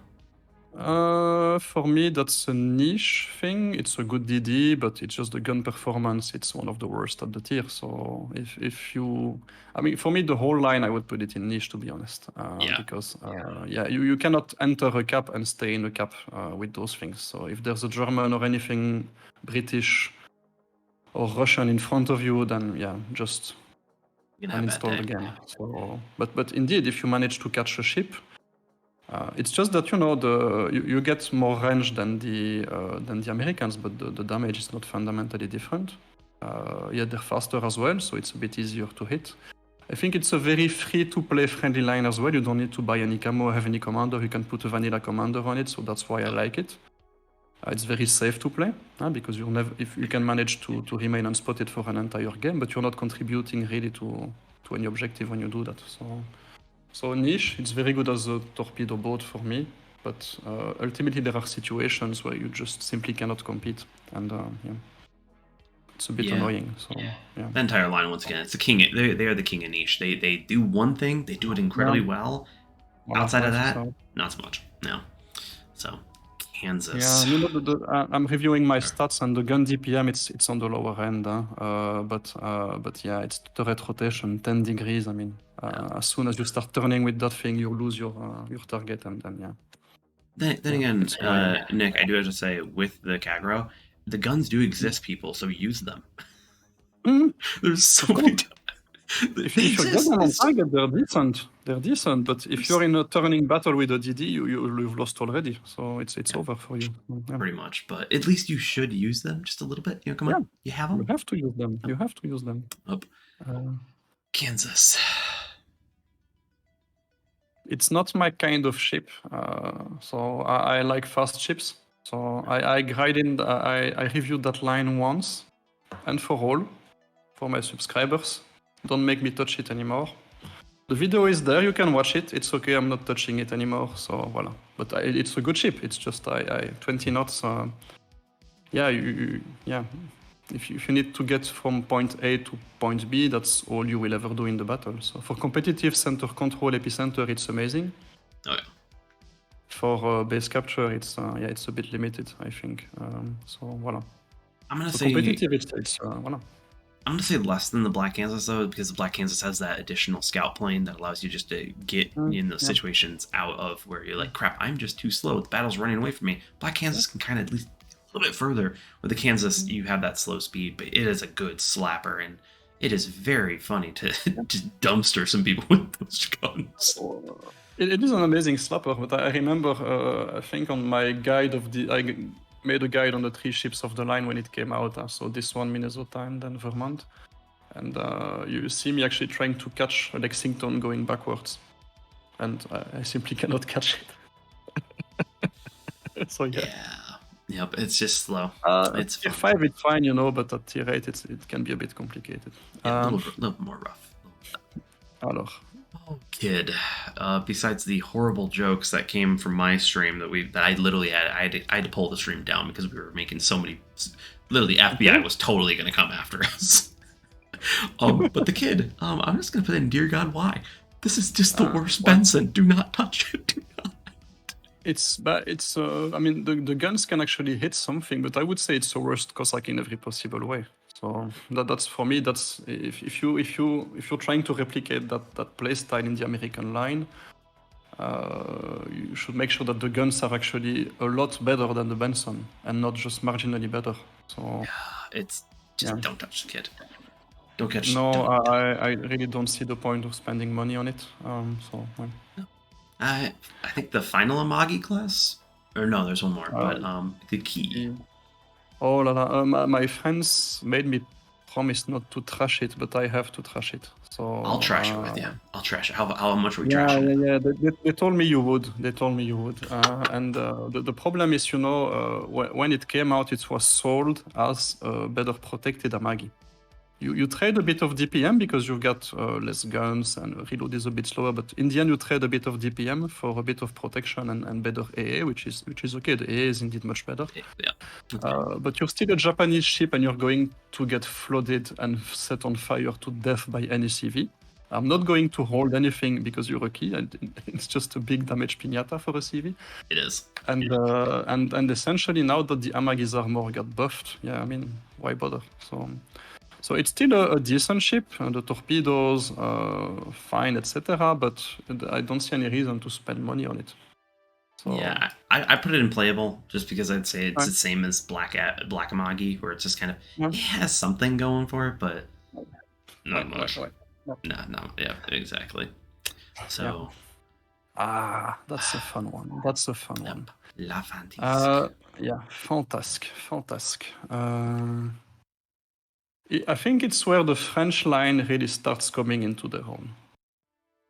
For me, that's a niche thing. It's a good DD, but it's just the gun performance. It's one of the worst at the tier. So if you, I mean, for me, the whole line, I would put it in niche, to be honest. Because you cannot enter a cap and stay in a cap with those things. So if there's a German or anything British or Russian in front of you, then just You can have that uninstall day. again. So, but indeed, if you manage to catch a ship. It's just that you get more range than the Americans, but the damage is not fundamentally different. They're faster as well, so it's a bit easier to hit. I think it's a very free-to-play friendly line as well. You don't need to buy any camo or have any commander. You can put a vanilla commander on it, so that's why I like it. It's very safe to play because if you can manage to remain unspotted for an entire game, but you're not contributing really to any objective when you do that. So niche, it's very good as a torpedo boat for me, but ultimately there are situations where you just simply cannot compete, and it's a bit annoying. So the entire line, once again, it's the king. They are the king of niche. They do one thing, they do it incredibly well. Outside of that, not so much. No. So Kansas. Yeah, I'm reviewing my stats, and the gun DPM it's on the lower end, but yeah, it's turret rotation 10 degrees. I mean, as soon as you start turning with that thing, you lose your target, and then Then again, Nick, I do have to say, with the Kagero, the guns do exist, people, so use them. There's so many. If you get them on target, they're decent. But if you're in a turning battle with a DD, you've lost already. So it's over for you. Pretty much. But at least you should use them just a little bit. Come on, you have them. You have to use them. You have to use them. Kansas. It's not my kind of ship. So I like fast ships. So I reviewed that line once and for all for my subscribers. Don't make me touch it anymore. The video is there, you can watch it. It's okay, I'm not touching it anymore, so voila. But it's a good ship, it's just 20 knots. If you need to get from point A to point B, that's all you will ever do in the battle. So for competitive center control epicenter, it's amazing. Oh yeah. For base capture, it's a bit limited, I think. So voila. I'm gonna say competitive, it's voila. I'm going to say less than the Black Kansas, though, because the Black Kansas has that additional scout plane that allows you just to get in those situations out of where you're like, crap, I'm just too slow. The battle's running away from me. Black Kansas can kind of at least a little bit further. With the Kansas, you have that slow speed, but it is a good slapper, and it is very funny to just dumpster some people with those guns. It is an amazing slapper, but I remember, I think on my guide I made a guide on the 3 ships of the line when it came out. So this one, Minnesota, and then Vermont. And you see me actually trying to catch a Lexington going backwards. And I simply cannot catch it. So Yep, it's just slow. It's tier 5, it's fine, but at tier 8, it can be a bit complicated. A little more rough. Alors. Oh, kid. Besides the horrible jokes that came from my stream that I literally had to pull the stream down because we were making so many. Literally, FBI was totally going to come after us. But the kid, I'm just going to put in, dear God, why? This is just the worst Benson. Do not touch it. Do not. I mean, the guns can actually hit something, but I would say it's the worst Cossack in every possible way. So that's for me. That's if you're trying to replicate that play style in the American line, you should make sure that the guns are actually a lot better than the Benson and not just marginally better. So it's just don't touch the kid. Don't catch. No, I really don't see the point of spending money on it. I think the final Amagi class, or no, there's one more, but the key. Oh la la! My friends made me promise not to trash it, but I have to trash it. So I'll trash it with you. I'll trash it. How much are we trashing it? Yeah. They told me you would. And the problem is, when it came out, it was sold as a better protected Amagi. You trade a bit of DPM because you've got less guns and reload is a bit slower, but in the end you trade a bit of DPM for a bit of protection and better AA, which is okay. The AA is indeed much better. Yeah. But you're still a Japanese ship and you're going to get flooded and set on fire to death by any CV. I'm not going to hold anything because you're a key, and it's just a big damage piñata for a CV. It is. And essentially now that the Amagis armor got buffed, yeah, I mean, why bother? So it's still a decent ship, the torpedoes, fine, etc. But I don't see any reason to spend money on it. So, yeah, I put it in playable just because I'd say it's the same as Black Amagi, where it's just kind of it has something going for it, but not much. No, yeah, exactly. So, that's a fun one. That's a fun one. La Fantasque. Yeah, fantastic. I think it's where the French line really starts coming into their own.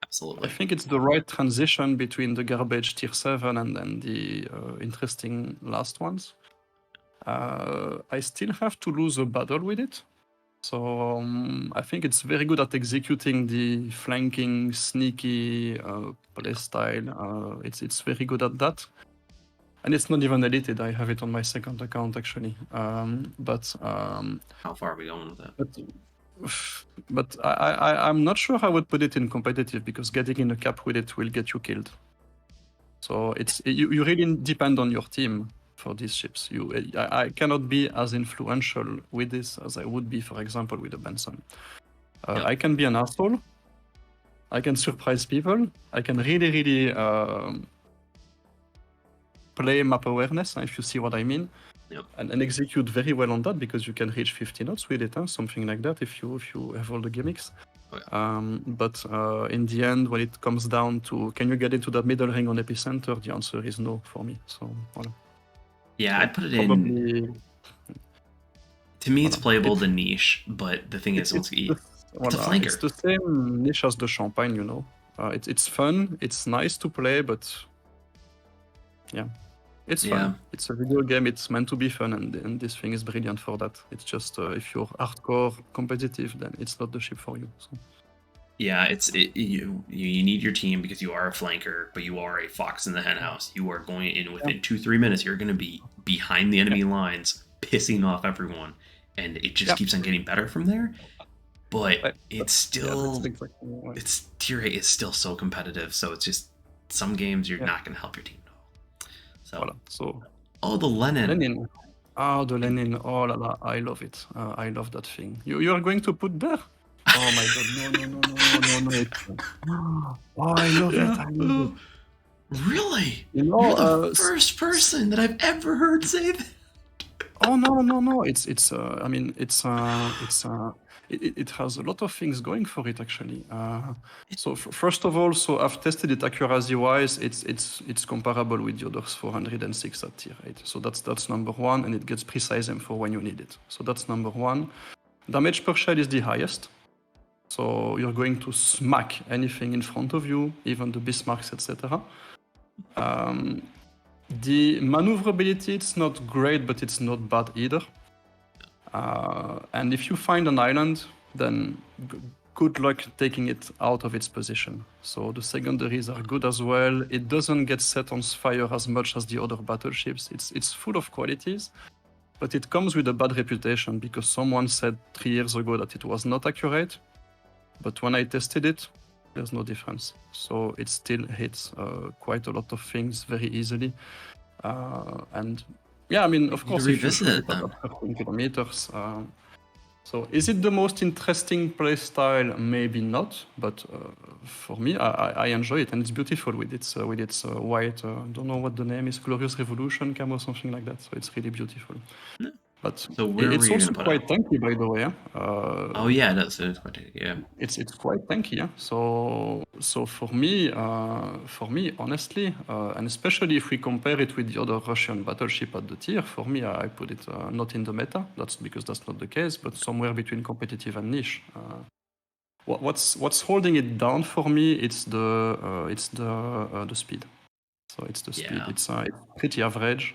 Absolutely. I think it's the right transition between the garbage tier 7 and then the interesting last ones. I still have to lose a battle with it. So I think it's very good at executing the flanking, sneaky playstyle. It's very good at that. And it's not even edited. I have it on my second account, actually. How far are we going with that? But I'm not sure I would put it in competitive because getting in a cap with it will get you killed. So you really depend on your team for these ships. I cannot be as influential with this as I would be, for example, with a Benson. I can be an asshole. I can surprise people. I can really play map awareness, if you see what I mean. Yep. And execute very well on that because you can reach 50 knots with it, something like that if you have all the gimmicks. Oh, yeah. But in the end, when it comes down to can you get into that middle ring on epicenter, the answer is no for me. So voilà. Yeah, I'd put it probably, in. To me, it's playable the niche, but the thing is, it's a flanker. It's the same niche as the Champagne, you know. It's fun, it's nice to play, but yeah. It's fun. Yeah. It's a video game. It's meant to be fun, and this thing is brilliant for that. It's just if you're hardcore competitive, then it's not the ship for you. So. Yeah, you need your team because you are a flanker, but you are a fox in the henhouse. You are going in within 2-3 minutes. You're going to be behind the enemy lines, pissing off everyone, and it just keeps on getting better from there. But it's still its tier 8 is still so competitive. So it's just some games you're not going to help your team. So, the Lenin. Oh, the Lenin. Oh la la, I love it. I love that thing. You are going to put there? Oh my god, no. Oh, I love it. Really? You're the first person that I've ever heard say that. Oh no. It has a lot of things going for it actually. So first of all, I've tested it accuracy-wise. It's comparable with the others 406 at tier 8. So that's number one, and it gets precise info when you need it. So that's number one. Damage per shell is the highest. So you're going to smack anything in front of you, even the Bismarcks, etc. The maneuverability, it's not great, but it's not bad either. And if you find an island, then good luck taking it out of its position. So the secondaries are good as well. It doesn't get set on fire as much as the other battleships. It's full of qualities, but it comes with a bad reputation because someone said 3 years ago that it was not accurate. But when I tested it, there's no difference. So it still hits quite a lot of things very easily. And yeah, I mean, of course, if you shoot it at 13 kilometers. So is it the most interesting playstyle? Maybe not, but for me, I enjoy it, and it's beautiful with its white. Don't know what the name is, Glorious Revolution camo or something like that. So it's really beautiful. Yeah. But so it's also quite tanky, by the way. Oh yeah, that's quite tanky. Yeah, it's quite tanky. Yeah. So for me, honestly, and especially if we compare it with the other Russian battleship at the tier, for me, I put it not in the meta. That's because that's not the case, but somewhere between competitive and niche. What's holding it down for me? It's the speed. So it's the speed. It's pretty average.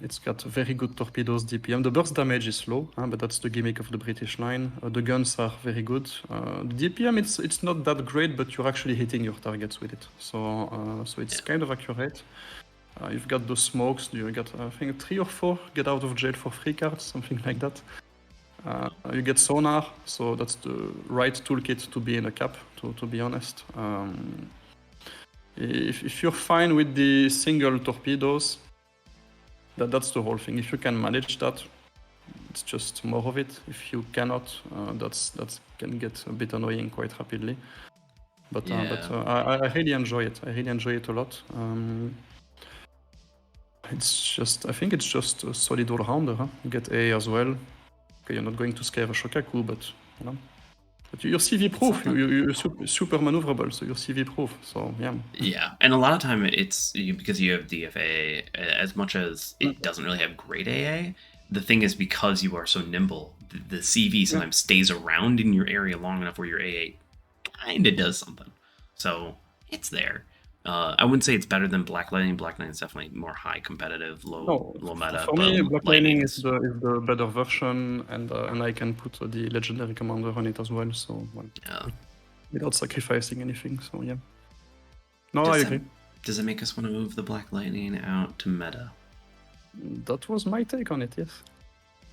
It's got very good torpedoes, DPM. The burst damage is low, but that's the gimmick of the British line. The guns are very good. The DPM, it's not that great, but you're actually hitting your targets with it. So it's kind of accurate. You've got the smokes. You got, I think, 3 or 4 get out of jail for free cards, something like that. You get sonar, so that's the right toolkit to be in a cap, to be honest. If you're fine with the single torpedoes, that's the whole thing. If you can manage that, it's just more of it. If you cannot, that can get a bit annoying quite rapidly. But I really enjoy it. I really enjoy it a lot. I think it's just a solid all-rounder. You get A as well. Okay, you're not going to scare a Shokaku, but you know. But you're CV-proof. You're super maneuverable, so you're CV-proof. So yeah. Yeah, and a lot of time it's because you have DFA. As much as it doesn't really have great AA, the thing is because you are so nimble, the CV sometimes stays around in your area long enough where your AA kind of does something. So it's there. I wouldn't say it's better than Black Lightning. Black Lightning is definitely more high competitive, low meta. For me, Black Lightning is the better version, and I can put the legendary commander on it as well. So without sacrificing anything. So yeah. No, I agree. Does it make us want to move the Black Lightning out to meta? That was my take on it. Yes.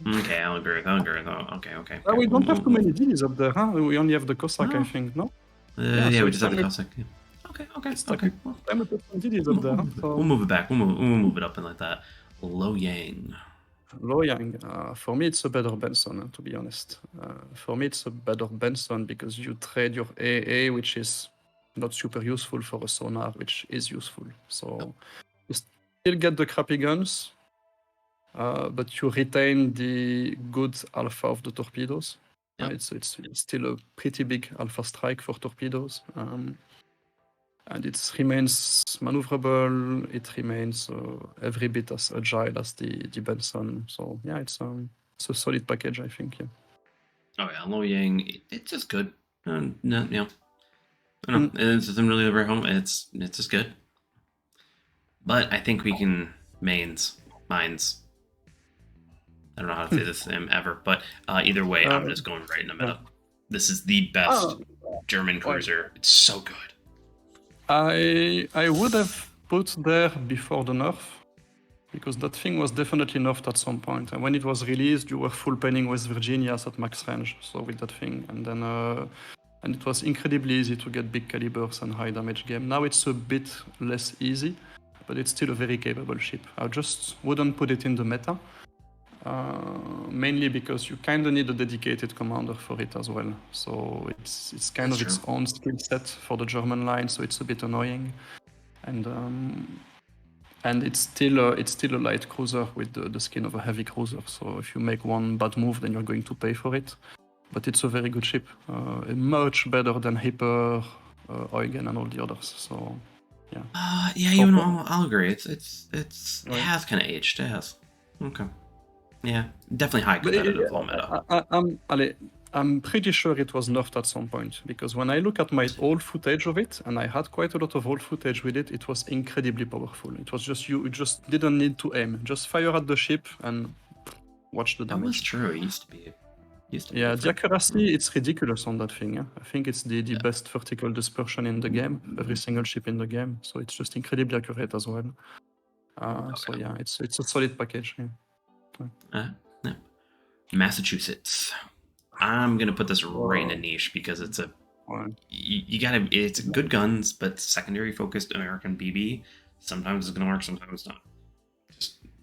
Okay, I'll agree. Okay. We don't have too many DDs up there, huh? We only have the Cossack, I think. No. Yeah, we just have the Cossack. Yeah. Okay. We'll move it back. We'll move it up and like that. Low Yang. For me, it's a better Benson, to be honest. For me, it's a better Benson because you trade your AA, which is not super useful, for a sonar, which is useful. So you still get the crappy guns, but you retain the good alpha of the torpedoes. It's still a pretty big alpha strike for torpedoes. And it remains maneuverable, it remains every bit as agile as the Benson. So yeah, it's a solid package, I think. Yeah. Oh yeah, Low Yang, it's just good. I don't know. It doesn't really ever home. It's just good. But I think we can mines. I don't know how to say this ever, but either way, I'm just going right in the middle. This is the best German cruiser. It's so good. I would have put there before the nerf, because that thing was definitely nerfed at some point. And when it was released, you were full penning West Virginias at max range, so with that thing. And then and it was incredibly easy to get big calibers and high damage game. Now it's a bit less easy, but it's still a very capable ship. I just wouldn't put it in the meta, mainly because you kind of need a dedicated commander for it as well. So it's kind of its own skill set for the German line, so it's a bit annoying. And it's still a light cruiser with the skin of a heavy cruiser. So if you make one bad move, then you're going to pay for it. But it's a very good ship, much better than Hyper, Eugen, and all the others. So yeah. I'll agree. It has kind of aged. It has. Okay. Yeah, definitely high competitive low meta. I'm pretty sure it was nerfed at some point, because when I look at my old footage of it, and I had quite a lot of old footage with it, it was incredibly powerful. It was just you just didn't need to aim, just fire at the ship and watch the damage. That was true. It used to be. Yeah, the accuracy, it's ridiculous on that thing. Yeah? I think it's the best vertical dispersion in the game, every single ship in the game. So it's just incredibly accurate as well. So yeah, it's a solid package. Yeah. Massachusetts. I'm gonna put this right in a niche because it's it's good guns, but secondary focused American BB. Sometimes it's gonna work, sometimes not.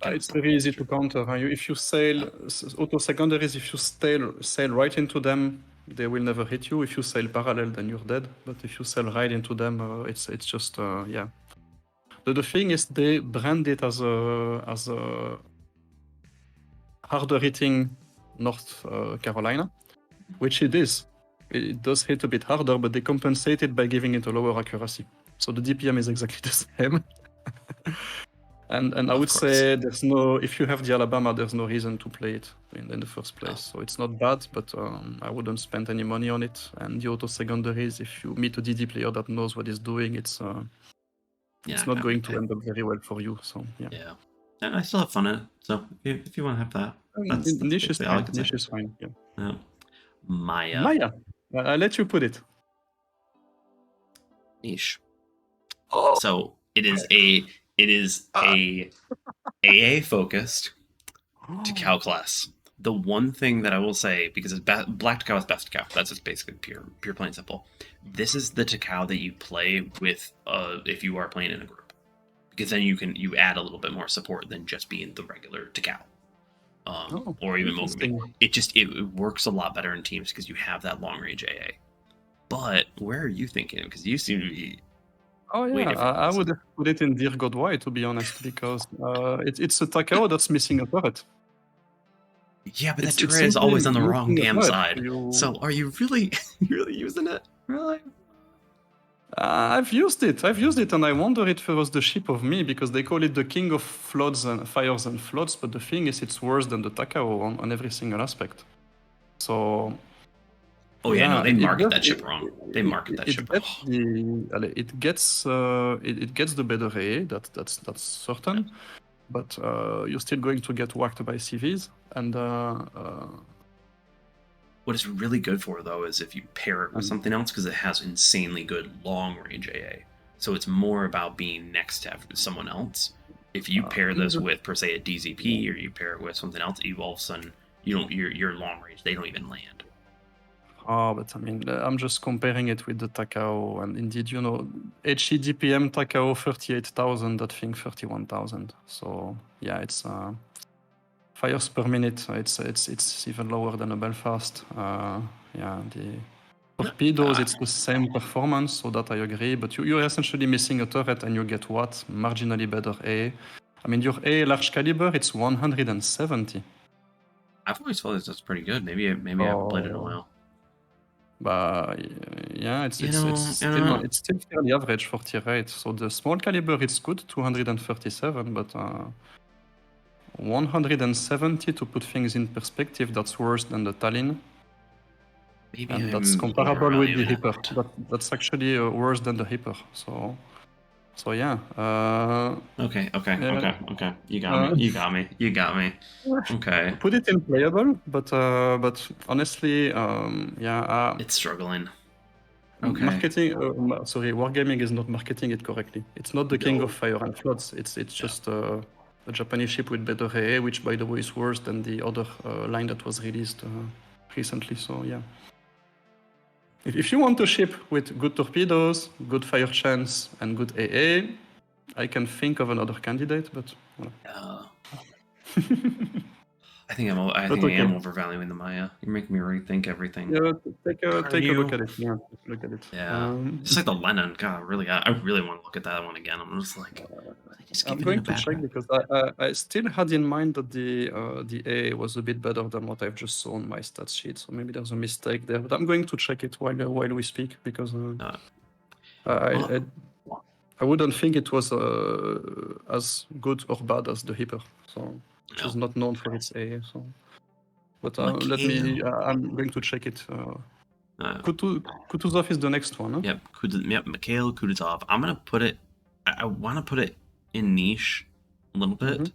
It's very easy to counter. If you sail auto secondaries, if you sail right into them, they will never hit you. If you sail parallel, then you're dead. But if you sail right into them, it's just yeah. The thing is, they brand it as a harder hitting North Carolina, which it is. It does hit a bit harder, but they compensate it by giving it a lower accuracy. So the DPM is exactly the same. And I would say if you have the Alabama, there's no reason to play it in the first place. So it's not bad, but I wouldn't spend any money on it. And the auto secondaries, if you meet a DD player that knows what he's doing, it's not going to end up very well for you. So yeah. And I still have fun in it. So if you want to have that, that's Niche is basically all I fine. can say. Niche is fine. Yeah. Yeah. Maya. Maya, I'll let you put it. Niche. Oh, So it is a AA focused Takao class. The one thing that I will say, because it's Black Takao is best Takao, that's just basically pure plain simple. This is the Takao that you play with if you are playing in a group, because then you add a little bit more support than just being the regular Takao, or even Mogami. It works a lot better in teams because you have that long range AA. But where are you thinking? Because you seem to be Oh way yeah, different. I would put it in Dear God Why, to be honest, because it's a Takao that's missing a turret. Yeah, but that It's turret is simply always on the wrong missing a damn turret. side. So are you really using it? Really? I've used it, and I wonder if it was the ship of me, because they call it the king of floods and fires and floods, but the thing is, it's worse than the Takao on every single aspect. So. Oh yeah, no, they market that ship wrong. They market that ship wrong. It gets the better AA, that's certain. Yeah. But you're still going to get whacked by CVs, and what it's really good for though is if you pair it with something else, because it has insanely good long range AA. So it's more about being next to someone else. If you pair this with per se a DZP, or you pair it with something else, you all of a sudden you're long range. They don't even land. Oh, but I mean, I'm just comparing it with the Takao, and indeed, HE DPM Takao 38,000, that thing 31,000. So yeah, it's fires per minute. It's even lower than a Belfast. Yeah, the torpedoes, it's the same performance, so that I agree. But you're essentially missing a turret, and you get what? Marginally better A. I mean, your A large caliber, it's 170. I've always felt that's pretty good. Maybe I haven't played it in a while. But yeah, it's still fairly average for tier 8. So the small caliber, it's good, 237, but 170, to put things in perspective, that's worse than the Tallinn. Maybe and that's comparable with the Hipper. That's actually worse than the Hipper. So yeah. Okay. You got me. Okay. Put it in playable, but honestly, it's struggling. Okay. Marketing, Wargaming is not marketing it correctly. It's not the king of fire and floods. It's just a Japanese ship with better AA, which by the way is worse than the other line that was released recently. So yeah. If you want a ship with good torpedoes, good fire chance, and good AA, I can think of another candidate, but. I think I am overvaluing the Maya. You're making me rethink everything. Yeah, take a look at it. Yeah, look at it. Yeah, it's like the Lennon. God, I really want to look at that one again. I'm just like, I'm going to check because I still had in mind that the A was a bit better than what I've just saw on my stats sheet. So maybe there's a mistake there. But I'm going to check it while we speak, because I wouldn't think it was as good or bad as the Hipper. So. Which is not known for its A. So, but let me. I'm going to check it. Kutuzov is the next one. Huh? Yep. Mikhail Kutuzov. I'm gonna put it. I want to put it in niche a little bit. Mm-hmm.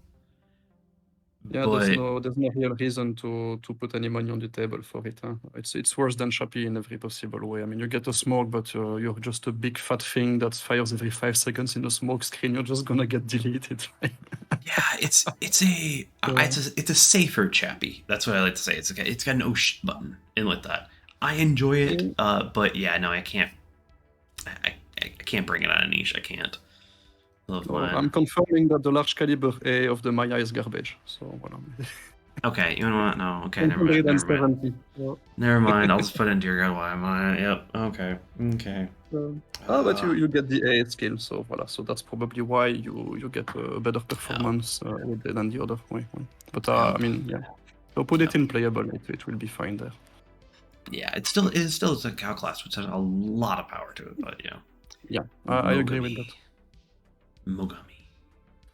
Yeah, but there's no real reason to put any money on the table for it. Huh? It's worse than Chappie in every possible way. I mean, you get a smoke, but you're just a big fat thing that fires every 5 seconds in a smoke screen. You're just gonna get deleted. Yeah, it's a safer Chappie. That's what I like to say. It's got no button in with that. I enjoy it, but yeah, no, I can't. I can't bring it on a niche. I can't. I'm confirming that the large caliber A of the Maya is garbage. So what Okay, you know what? No, okay, never mind. Never mind. I'll just put in Dear God Why Maya. Yep. Okay. But you get the A skill, so voilà. So that's probably why you get a better performance than the other way. But I mean, yeah. So put it in playable. It will be fine there. Yeah, it is still a cow class, which has a lot of power to it. But yeah. Yeah, I agree with that. Mogami.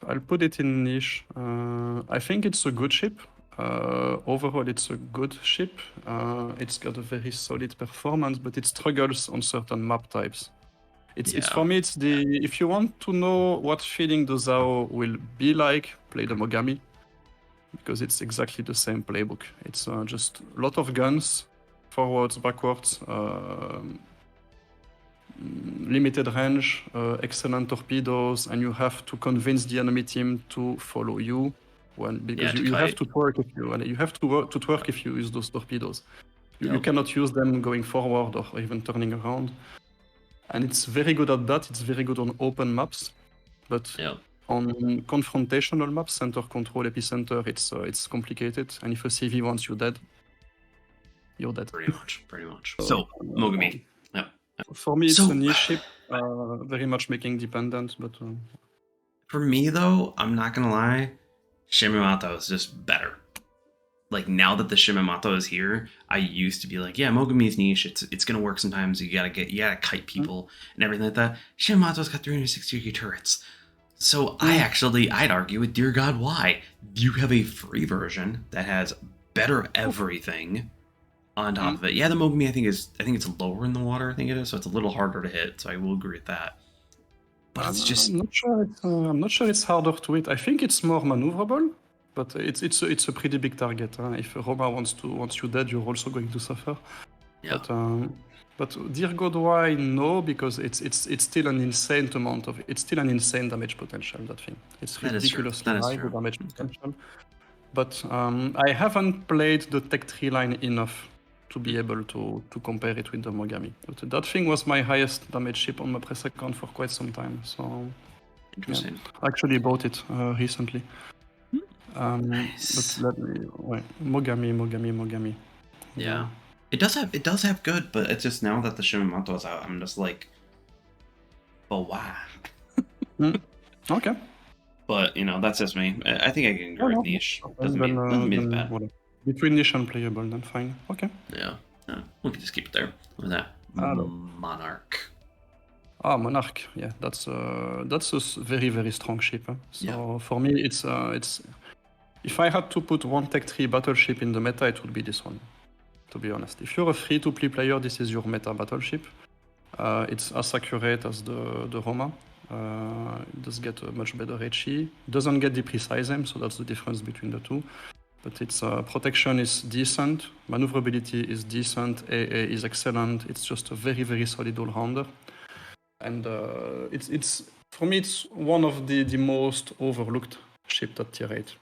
I'll put it in niche. I think it's a good ship. Overall, it's a good ship. It's got a very solid performance, but it struggles on certain map types. It's for me. It's if you want to know what feeling the Zao will be like play the Mogami, because it's exactly the same playbook. It's just a lot of guns, forwards, backwards, limited range, excellent torpedoes, and you have to convince the enemy team to follow you. Because you have to twerk if you use those torpedoes. You cannot use them going forward or even turning around. And it's very good at that. It's very good on open maps, but on confrontational maps, center control, epicenter, it's complicated. And if a CV wants you dead, you're dead. Pretty much. So Mogami. For me, it's a niche ship, very much making dependent. But for me, though, I'm not gonna lie, Shimamoto is just better. Like, now that the Shimamoto is here, I used to be like, yeah, Mogami's niche. It's gonna work sometimes. You gotta kite people and everything like that. Shimamoto's got 360 degree turrets. So I'd argue with Dear God, why? You have a free version that has better everything on top of it. Yeah, the Mogami I think it's lower in the water, I think it is, so it's a little harder to hit, so I will agree with that. But it's just I'm not sure it's harder to hit. I think it's more maneuverable, but it's a pretty big target. If Roma wants you dead, you're also going to suffer. Yeah. But Dear God, why? No, because it's still an insane amount of it's still an insane damage potential. That thing, it's ridiculously high the damage potential. But I haven't played the Tech 3 line enough to be able to compare it with the Mogami. But that thing was my highest damage ship on my press account for quite some time. So interesting. Yeah. I actually bought it recently. Nice. But Mogami. Yeah. It does have good, but it's just now that the Shimamoto's out, I'm just like, oh wow. Okay. But that's just me. I think I can agree with niche. Doesn't mean it's bad. Whatever. Between niche and playable, then fine. Okay. Yeah. We can just keep it there. With that. Monarch. Monarch. Yeah, that's a very, very strong ship. So for me, it's if I had to put one Tech 3 battleship in the meta, it would be this one. To be honest, if you're a free-to-play player, this is your meta battleship. It's as accurate as the Roma. It does get a much better HE. Doesn't get the precise aim, so that's the difference between the two. But its protection is decent, maneuverability is decent, AA is excellent. It's just a very, very solid all-rounder. And it's for me, it's one of the most overlooked ships at tier 8.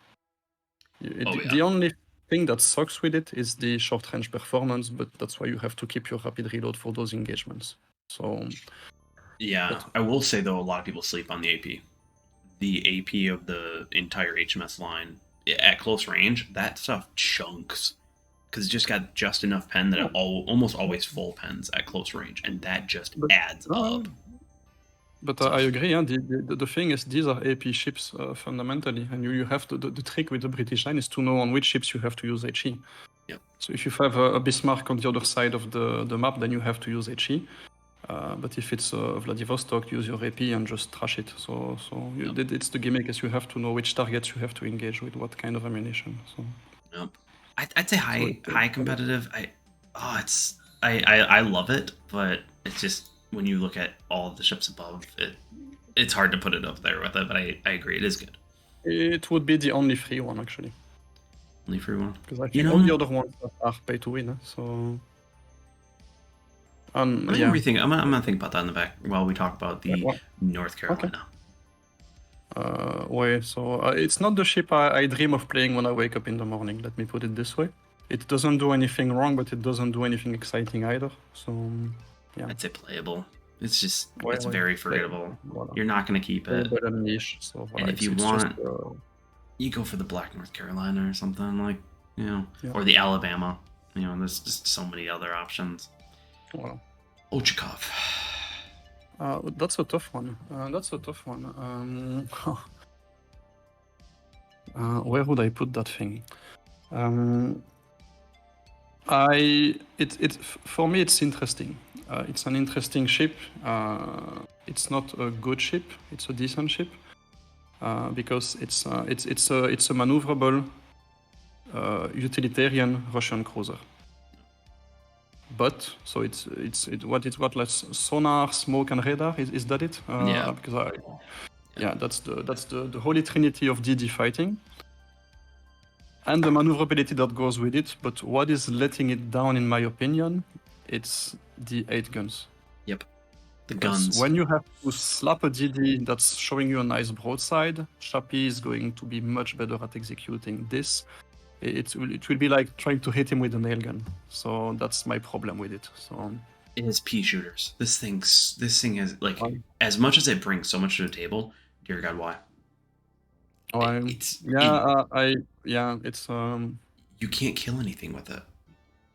The only thing that sucks with it is the short-range performance, but that's why you have to keep your rapid reload for those engagements. So yeah, I will say though, a lot of people sleep on the AP. The AP of the entire HMS line at close range, that stuff chunks because it just got just enough pen that it almost always full pens at close range, and that just adds up. But I agree. The thing is, these are AP ships fundamentally, and you have to. The trick with the British line is to know on which ships you have to use HE. Yep. So if you have a Bismarck on the other side of the map, then you have to use HE. But if it's Vladivostok, use your AP and just trash it. It's the gimmick, is you have to know which targets you have to engage with, what kind of ammunition. So. Yep. I'd say high competitive. I love it, but it's just when you look at all of the ships above, it's hard to put it up there with it. But I agree, it is good. It would be the only free one actually. Only free one. Because I think all the other ones are pay to win. So. I'm gonna think about that in the back while we talk about the North Carolina. Okay. It's not the ship I dream of playing when I wake up in the morning. Let me put it this way. It doesn't do anything wrong, but it doesn't do anything exciting either. So, yeah. I'd say playable. It's just it's very forgettable. You're not gonna keep it. Niche, so, and if you want, you go for the Black North Carolina or something like or the Alabama. There's just so many other options. Wow. Ochakov. That's a tough one. Where would I put that thing? For me, it's interesting. It's an interesting ship. It's not a good ship. It's a decent ship because it's a maneuverable utilitarian Russian cruiser. But so it's what less sonar, smoke, and radar. Is that it? Yeah. Because Yeah, that's the holy trinity of DD fighting. And the maneuverability that goes with it, but what is letting it down, in my opinion, it's the 8 guns. Yep. The Because guns. when you have to slap a DD that's showing you a nice broadside, Chappie is going to be much better at executing this. It will be like trying to hit him with a nail gun. So that's my problem with it. So It is pea shooters. This thing is like, as much as it brings so much to the table, dear God, why? it's You can't kill anything with it.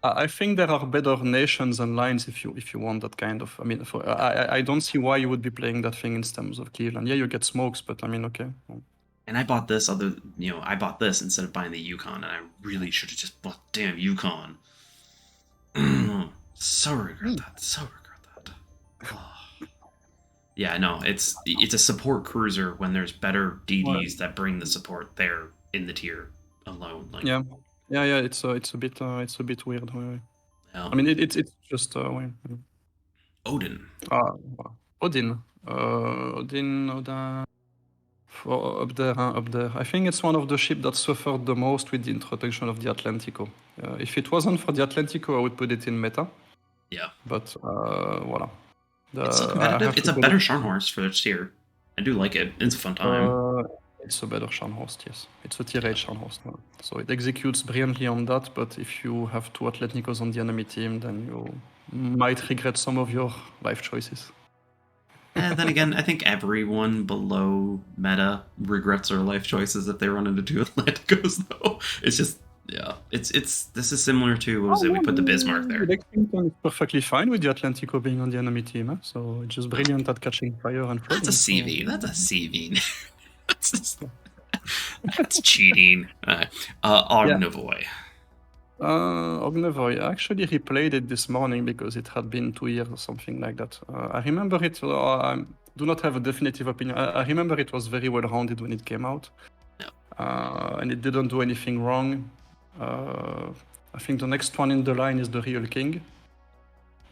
I think there are better nations and lines if you want that kind of. I mean, I don't see why you would be playing that thing in terms of Cleveland. Yeah, you get smokes, but I mean, okay. And I bought this I bought this instead of buying the Yukon, and I really should have just bought damn Yukon. So regret that. Oh. Yeah, no, it's a support cruiser when there's better DDs that bring the support there in the tier alone. Like, yeah, it's a bit weird. yeah. I mean, it's just Odin. Odin. Up there. I think it's one of the ships that suffered the most with the introduction of the Atlantico. If it wasn't for the Atlantico, I would put it in meta. Yeah. But voila. It's still competitive. It's a better Scharnhorst for its tier. I do like it. It's a fun time. It's a better Scharnhorst, yes. It's a tier 8 Scharnhorst. So it executes brilliantly on that, but if you have 2 Atleticos on the enemy team, then you might regret some of your life choices. And then again, I think everyone below meta regrets their life choices if they run into 2 Atleticos, though. It's just, yeah. This is similar to, what was it? We put the Bismarck there. Lexington is perfectly fine with the Atlantico being on the enemy team, so it's just brilliant at catching fire and flooding. That's a CV. That's a CV. That's cheating. Ognevoy. Ognevoy. I actually replayed it this morning because it had been 2 years or something like that. I remember it. I do not have a definitive opinion. I remember it was very well rounded when it came out. Yeah. And it didn't do anything wrong. I think the next one in the line is the Real King.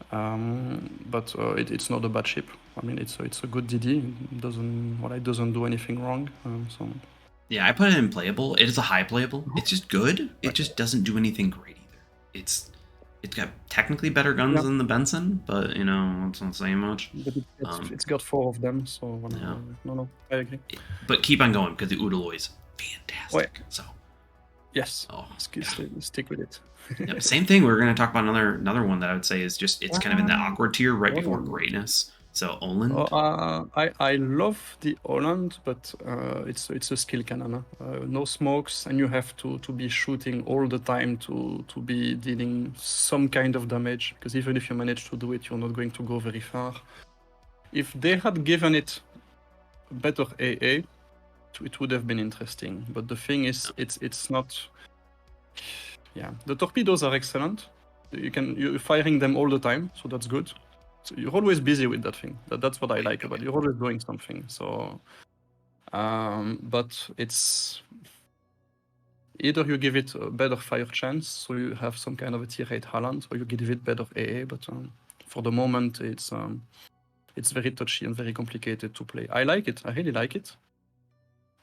But it's not a bad ship. I mean, it's a good DD. It doesn't do anything wrong. So. Yeah, I put it in playable. It is a high playable. It's just good. It just doesn't do anything great either. It's got technically better guns than the Benson, but it's not saying much. But it's got 4 of them, so no, I agree. But keep on going because the Udaloy is fantastic. So yes, stick with it. Yep, same thing. We're going to talk about another one that I would say is just it's kind of in the awkward tier right before greatness. So Oland. I love the Oland, but it's a skill cannon. No smokes, and you have to be shooting all the time to be dealing some kind of damage. Because even if you manage to do it, you're not going to go very far. If they had given it better AA, it would have been interesting. But the thing is, it's not. Yeah, the torpedoes are excellent. You're firing them all the time, so that's good. So you're always busy with that thing. That's what I like about it. You're always doing something. So, but it's either you give it a better fire chance, so you have some kind of a tier 8 Haaland, or you give it better AA. But for the moment, it's very touchy and very complicated to play. I like it. I really like it.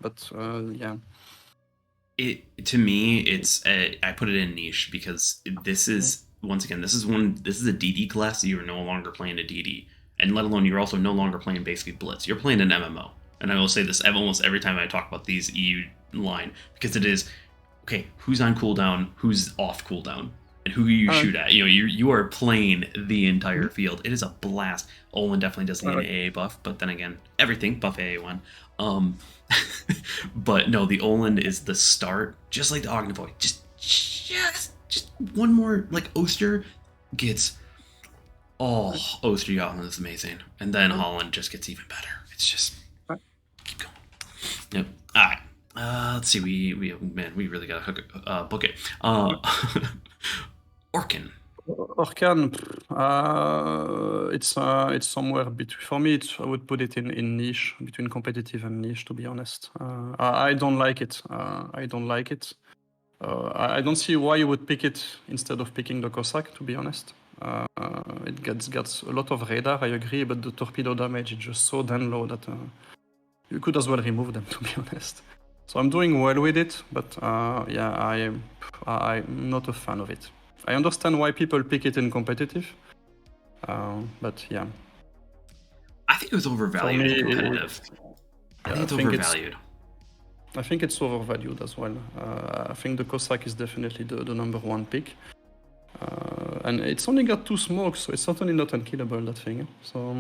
But yeah. To me, I put it in niche because this is once again this is a DD class. You are no longer playing a DD, and let alone you're also no longer playing basically Blitz. You're playing an MMO, and I will say this almost every time I talk about these EU line because it is okay. Who's on cooldown? Who's off cooldown? And who you shoot at? You are playing the entire field. It is a blast. Olin definitely does need an AA buff, but then again, everything buff AA1. But no, the Olin is the start, just like the Ognevoy. Just one more, like Oster gets. Oh, Oster Yachtland is amazing, and then Holland just gets even better. It's just keep going. Yep. All right. Let's see. We really gotta book it. Orkan. It's somewhere between. For me, I would put it in niche, between competitive and niche. To be honest, I don't like it. I don't see why you would pick it instead of picking the Cossack. To be honest, it gets a lot of radar. I agree, but the torpedo damage is just so damn low that you could as well remove them, to be honest. So I'm doing well with it, but I'm not a fan of it. I understand why people pick it in competitive, but yeah. I think it was overvalued For me, in competitive. I think it's overvalued. I think it's overvalued as well. I think the Cossack is definitely the number one pick. And it's only got 2 smokes, so it's certainly not unkillable, that thing. So,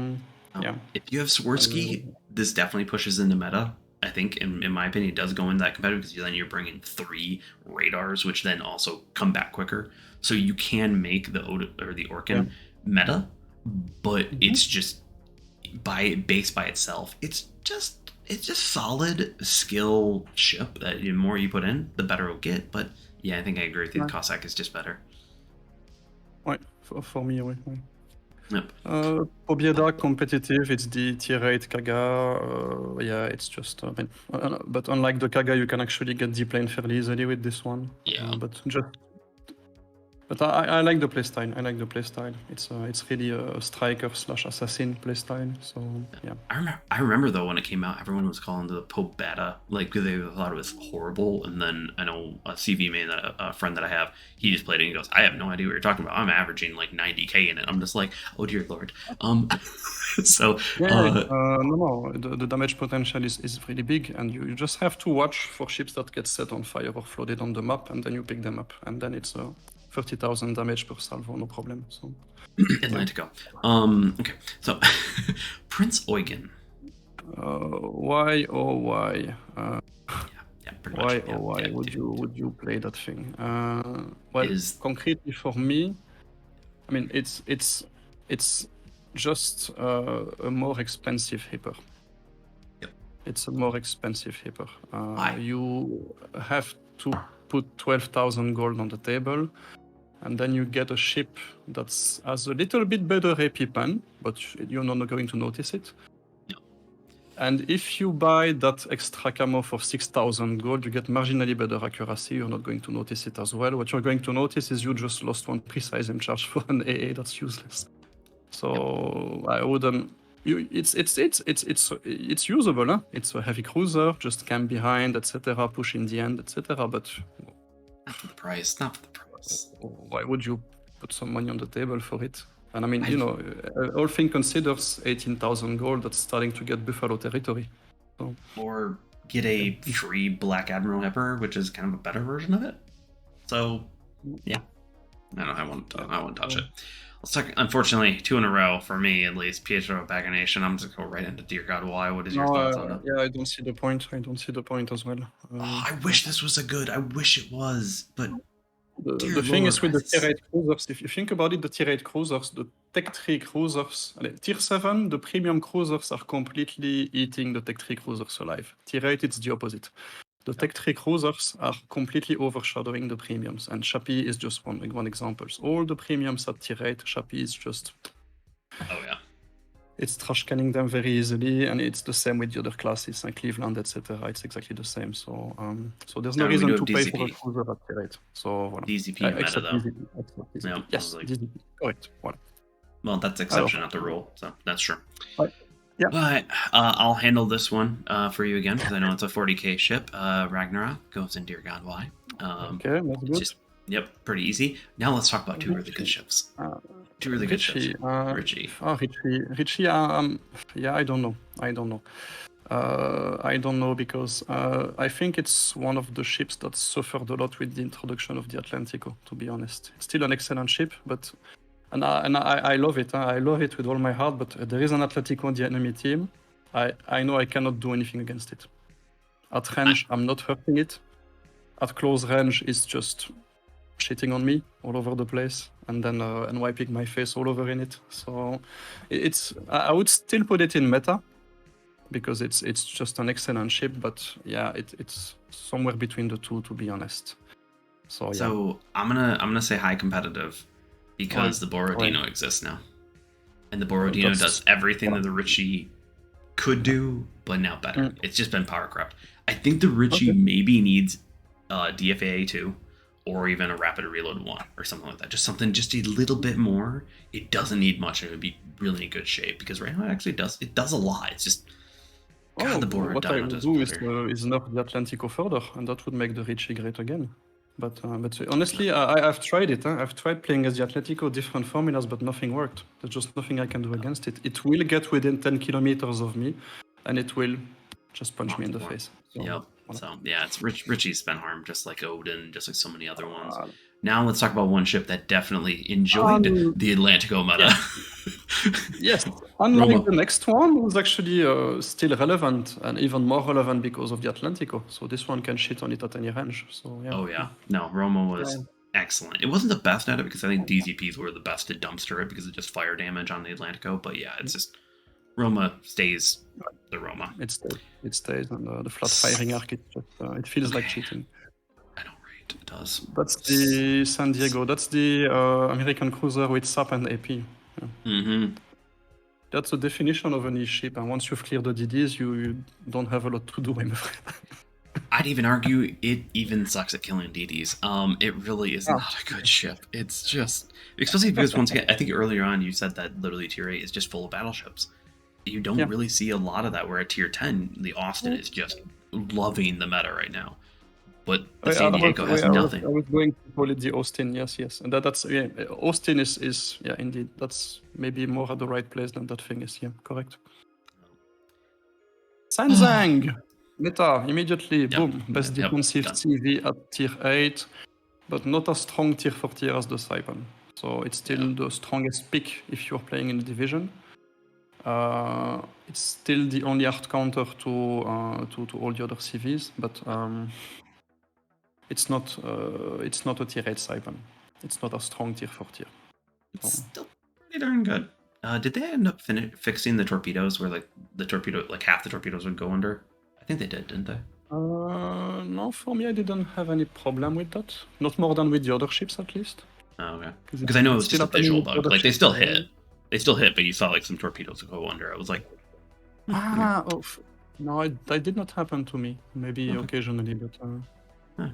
yeah. If you have Swirsky, this definitely pushes into meta. I think, in my opinion, it does go into that competitive because then you're bringing 3 radars, which then also come back quicker. So you can make the Orkan meta, but it's just by itself. It's just solid skill ship that the more you put in, the better it'll get. But yeah, I think I agree with you. The Cossack is just better. Ouais, for me, oui. Yep. Pobieda competitive, it's the tier 8 Kaga. It's just. But unlike the Kaga, you can actually get deep lane fairly easily with this one. Yeah. But I like the playstyle. It's really a striker / assassin playstyle. So yeah. I remember though when it came out, everyone was calling the Pope beta, like they thought it was horrible. And then I know a CV main a friend that I have, he just played it and he goes, I have no idea what you're talking about. I'm averaging like 90k in it. I'm just like, oh dear lord. So no, the damage potential is really big, and you just have to watch for ships that get set on fire or flooded on the map, and then you pick them up, and then it's 30,000 damage per salvo, no problem. So Atlantico. Okay, so Prince Eugen. Why why would you play that thing? Concretely for me, I mean it's just a more expensive hipper. Yep. It's a more expensive hipper. Why? You have to put 12,000 gold on the table, and then you get a ship that has a little bit better AP pen, but you're not going to notice it. No. And if you buy that extra camo for 6,000 gold, you get marginally better accuracy. You're not going to notice it as well. What you're going to notice is you just lost 1 precise aim charge for an AA that's useless. So I wouldn't. It's usable. Huh? It's a heavy cruiser, just camp behind, etc. Push in the end, etc. But not for the price. Not for the price. Why would you put some money on the table for it? And I mean, all things considered, 18,000 gold. That's starting to get Buffalo territory. So. Or get a free Black Admiral Hipper, which is kind of a better version of it. So yeah, I won't touch it. Let's talk, unfortunately, 2 in a row for me at least. Pietro Baganation. I'm just going to go right into Dear God Why. What is your thoughts on it? Yeah, I don't see the point. As well. I wish this was I wish it was, but the thing is with the tier 8 cruisers, if you think about it, the tier 8 cruisers, the tech 3 cruisers, tier 7, the premium cruisers are completely eating the tech 3 cruisers alive. Tier 8, it's the opposite. The tech 3 cruisers are completely overshadowing the premiums, and Shapi is just one example. All the premiums at tier 8, Shapi is just... Oh yeah. It's trash canning them very easily, and it's the same with the other classes, like Cleveland, etc. It's exactly the same. So there's no reason to pay for a cruiser at tier 8. So voilà. DZP meta though. DZP. Yes, DZP. Correct. Voilà. Well, that's exception, not the rule. So that's true. Right. Yeah. But I'll handle this one for you again because I know it's a 40k ship. Ragnarok goes in Dear God Why. Okay, that's good. Pretty easy. Now let's talk about 2 really good ships. 2 really good ships. Richie. Richie. I don't know. I don't know because I think it's one of the ships that suffered a lot with the introduction of the Atlantico. To be honest, it's still an excellent ship, but. And I love it. I love it with all my heart, but there is an Atlantico on the enemy team. I know I cannot do anything against it. At range, I'm not hurting it. At close range, it's just shitting on me all over the place, and then and wiping my face all over in it. So I would still put it in meta because it's just an excellent ship. But yeah, it's somewhere between the two, to be honest. So yeah. So I'm gonna say high competitive. Because the Borodino exists now. And the Borodino does everything that the Richie could do, but now better. It's just been power corrupt. I think the Richie maybe needs DFAA 2 or even a Rapid Reload 1 or something like that. Just something just a little bit more. It doesn't need much. It would be really in good shape because right now it actually does a lot. It's just God, the What I Borodano would does do better. is nerf the Atlantico further, and that would make the Ricci great again. But honestly, I've tried it. I've tried playing as the Atletico, different formulas, but nothing worked. There's just nothing I can do against it. It will get within 10 kilometers of me, and it will just punch me in the face. So, Yep. voilà. So yeah, it's Richie's been harmed, just like Odin, just like so many other ones. Uh, Now let's talk about one ship that definitely enjoyed the Atlantico meta. Yes, unlike Roma. the next one, who's actually still relevant and even more relevant because of the Atlantico. So this one can shit on it at any range. So yeah. Oh yeah, no, Roma was Yeah. excellent. It wasn't the best at it because I think DZPs were the best to dumpster it because of just fire damage on the Atlantico. But yeah, it's just Roma stays the Roma. It stays, and the flat firing arc, it feels like cheating. I know, right? It does. That's the San Diego. That's the American cruiser with SAP and AP. Yeah. Mm-hmm. That's the definition of a niche ship, and once you've cleared the DDs, you don't have a lot to do, I'm afraid. I'd even argue it even sucks at killing DDs. It really is not a good ship. It's just, especially because once again, I think earlier on you said that literally tier 8 is just full of battleships. You don't really see a lot of that, where at tier 10, the Austin is just loving the meta right now. But the San Diego has nothing. I was going to call it the Austin, yes. And that's Austin is indeed. That's maybe more at the right place than that thing is, correct. Sanzang! Meta, immediately, boom. Best defensive CV at tier 8, but not as strong tier 4 tier as the Saipan. So it's still the strongest pick if you're playing in the division. It's still the only hard counter to all the other CVs, but it's not a tier 8 Saipan. It's not a strong tier 4 tier. It's still pretty darn good. Did they end up fixing the torpedoes where like half the torpedoes would go under? I think they did, didn't they? No, for me I didn't have any problem with that. Not more than with the other ships at least. Oh, okay. Because I know it was just a visual bug. Like they still hit. They still hit, but you saw like some torpedoes go under. I was like, no, it did not happen to me. Maybe occasionally, but no,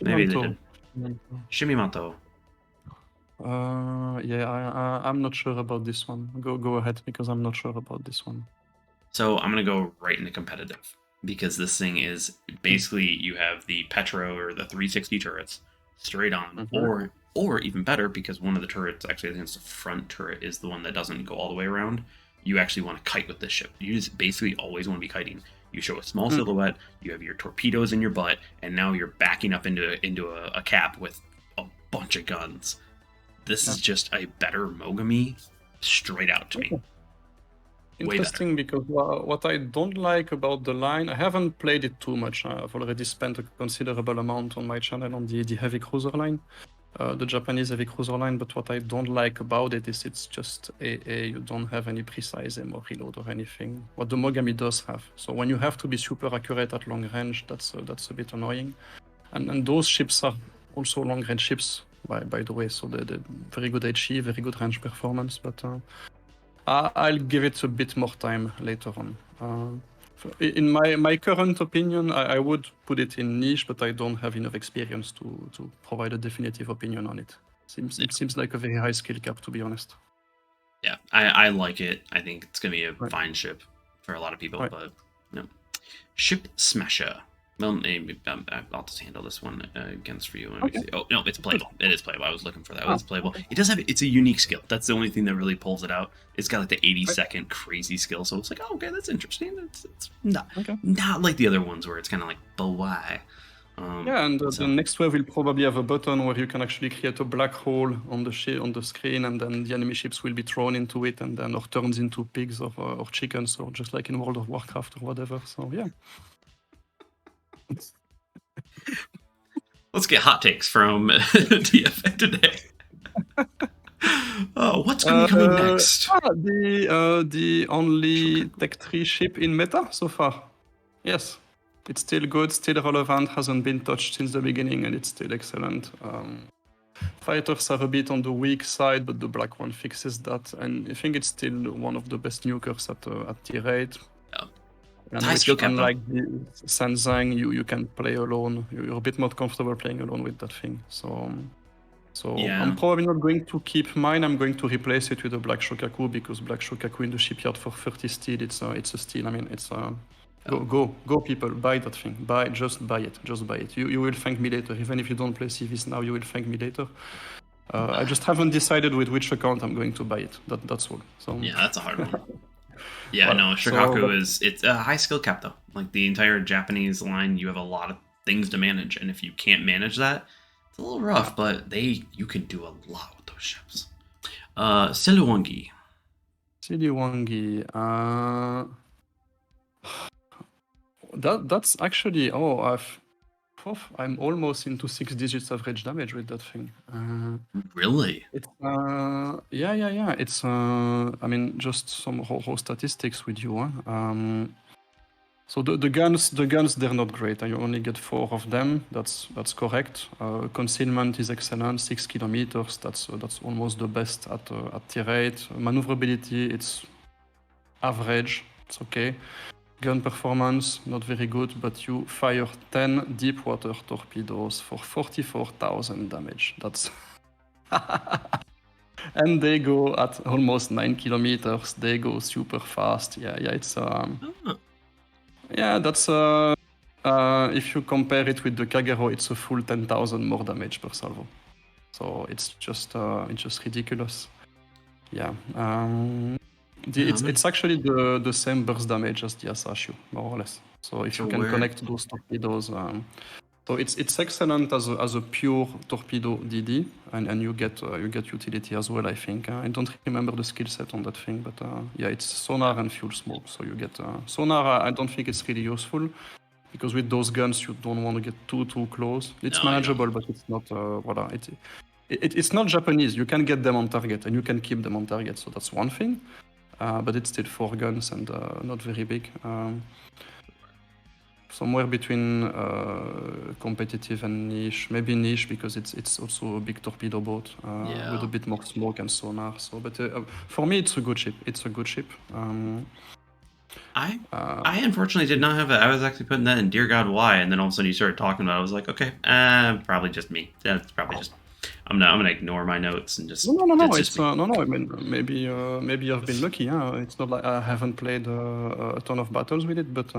maybe they did. Shimimato. I'm not sure about this one. Go ahead, because I'm not sure about this one. So I'm gonna go right into competitive, because this thing is basically you have the Petro or the 360 turrets straight on, or even better, because one of the turrets actually against the front turret is the one that doesn't go all the way around. You actually want to kite with this ship. You just basically always want to be kiting. You show a small silhouette, you have your torpedoes in your butt, and now you're backing up into a cap with a bunch of guns. This is just a better Mogami straight out to me. Interesting, because what I don't like about the line, I haven't played it too much. I've already spent a considerable amount on my channel on the heavy cruiser line, the Japanese heavy cruiser line, but what I don't like about it is it's just you don't have any precise aim or reload or anything, what the Mogami does have. So when you have to be super accurate at long range, that's a bit annoying. And those ships are also long range ships, by the way, so they're very good HE, very good range performance, but I'll give it a bit more time later on. In my current opinion, I would put it in niche, but I don't have enough experience to provide a definitive opinion on it. It seems like a very high skill cap, to be honest. Yeah, I like it. I think it's going to be a fine ship for a lot of people, but no. Ship Smasher. Well, maybe I'll just handle this one against for you. Oh, no, it's playable. It is playable. I was looking for that. It's playable. It does have, it's a unique skill. That's the only thing that really pulls it out. It's got like the 80-second crazy skill. So it's like, oh, okay, that's interesting. It's not like the other ones where it's kind of like, but why? And the next wave will probably have a button where you can actually create a black hole on the screen, and then the enemy ships will be thrown into it, and then or turns into pigs or chickens, or just like in World of Warcraft or whatever. So yeah. Let's get hot takes from DFA today. What's going to be coming next? The only Tech 3 ship in meta so far. Yes. It's still good, still relevant, hasn't been touched since the beginning, and it's still excellent. Fighters are a bit on the weak side, but the black one fixes that, and I think it's still one of the best nukers at tier 8. Yeah. And which, unlike the Sanzang, you can play alone. You're a bit more comfortable playing alone with that thing. So I'm probably not going to keep mine. I'm going to replace it with a Black Shokaku, because Black Shokaku in the shipyard for 30 steel, it's a steal. I mean, Go, people, buy that thing. Just buy it. You will thank me later. Even if you don't play CVs now, you will thank me later. I just haven't decided with which account I'm going to buy it. That's all. So Yeah, that's a hard one. Yeah, Well, no, Shikaku it's a high skill cap though. Like the entire Japanese line, you have a lot of things to manage, and if you can't manage that, it's a little rough. But you can do a lot with those ships. Siluwangi. Siliwangi. That's actually I'm almost into 6 digits average damage with that thing. Really? It's yeah. It's I mean, just some raw statistics with you. So the guns they're not great. You only get 4 of them. That's correct. Concealment is excellent, 6 kilometers. That's almost the best at tier 8. Maneuverability it's average. It's okay. Gun performance not very good, but you fire 10 deep water torpedoes for 44,000 damage. That's and they go at almost 9 kilometers. They go super fast. Yeah. It's yeah. That's if you compare it with the Kagero, it's a full 10,000 more damage per salvo. So it's just ridiculous. Yeah. It's actually the same burst damage as the Asashu, more or less. So if you can connect those torpedoes, so it's excellent as a pure torpedo DD, and you get utility as well. I think I don't remember the skill set on that thing, but yeah, it's sonar and fuel smoke. So you get sonar. I don't think it's really useful because with those guns you don't want to get too close. It's manageable, but it's not. It's not Japanese. You can get them on target and you can keep them on target. So that's one thing. But it's still 4 guns and not very big. Somewhere between competitive and niche, maybe niche because it's also a big torpedo boat with a bit more smoke and sonar. So, but for me, it's a good ship. I unfortunately did not have it. I was actually putting that in Dear God Why, and then all of a sudden you started talking about it. I was like, okay, probably just me. That's probably just. I'm gonna ignore my notes and just. No. It's no. I mean, maybe I've been lucky. It's not like I haven't played a ton of battles with it, but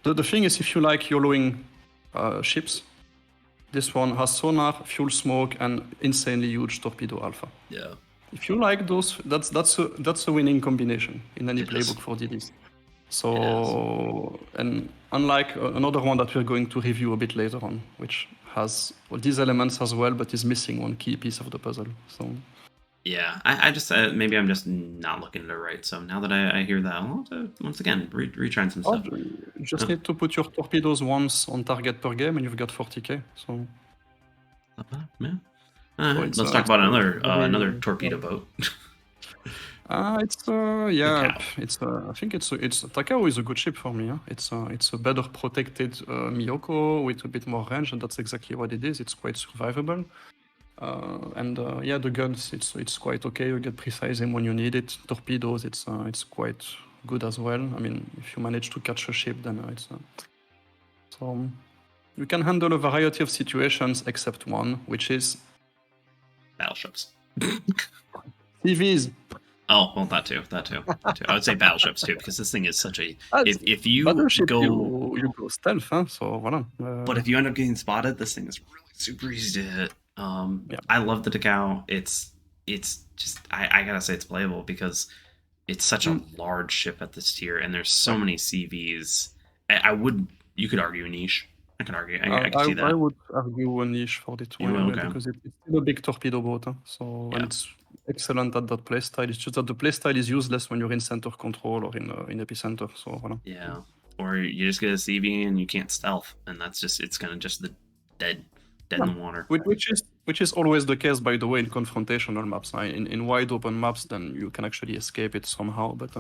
the thing is, if you like YOLOing ships, this one has sonar, fuel smoke, and insanely huge torpedo alpha. Yeah. If you like those, that's a winning combination in any playbook for DDs. So, and unlike another one that we're going to review a bit later on, which has these elements as well, but is missing one key piece of the puzzle. So, yeah, I just maybe I'm just not looking at it right. So now that I hear that, I'll have to, once again retrying some stuff. You just need to put your torpedoes once on target per game, and you've got 40k. So, not bad, man. Let's talk about another torpedo boat. It's yeah, I think it's Takao is a good ship for me. Huh? It's a better protected Miyoko with a bit more range, and that's exactly what it is. It's quite survivable, and yeah, the guns it's quite okay. You get precise aim when you need it. Torpedoes, it's quite good as well. I mean, if you manage to catch a ship, then it's so you can handle a variety of situations except one, which is battleships. CVs. Oh, well, that too. I would say battleships too, because this thing is such a. If you go, you go stealth, huh? So voilà. But if you end up getting spotted, this thing is really super easy to hit. Yeah. I love the Takao. It's just I gotta say it's playable because it's such a large ship at this tier, and there's so many CVs. You could argue a niche. I can argue. I can see that. I would argue a niche for this one because it's still a big torpedo boat. Huh? So and it's excellent at that playstyle. It's just that the playstyle is useless when you're in center control or in epicenter. So voilà. Yeah, or you just get a CV and you can't stealth, and it's kind of just the dead in the water. Which is always the case, by the way, in confrontational maps. In wide open maps, then you can actually escape it somehow, but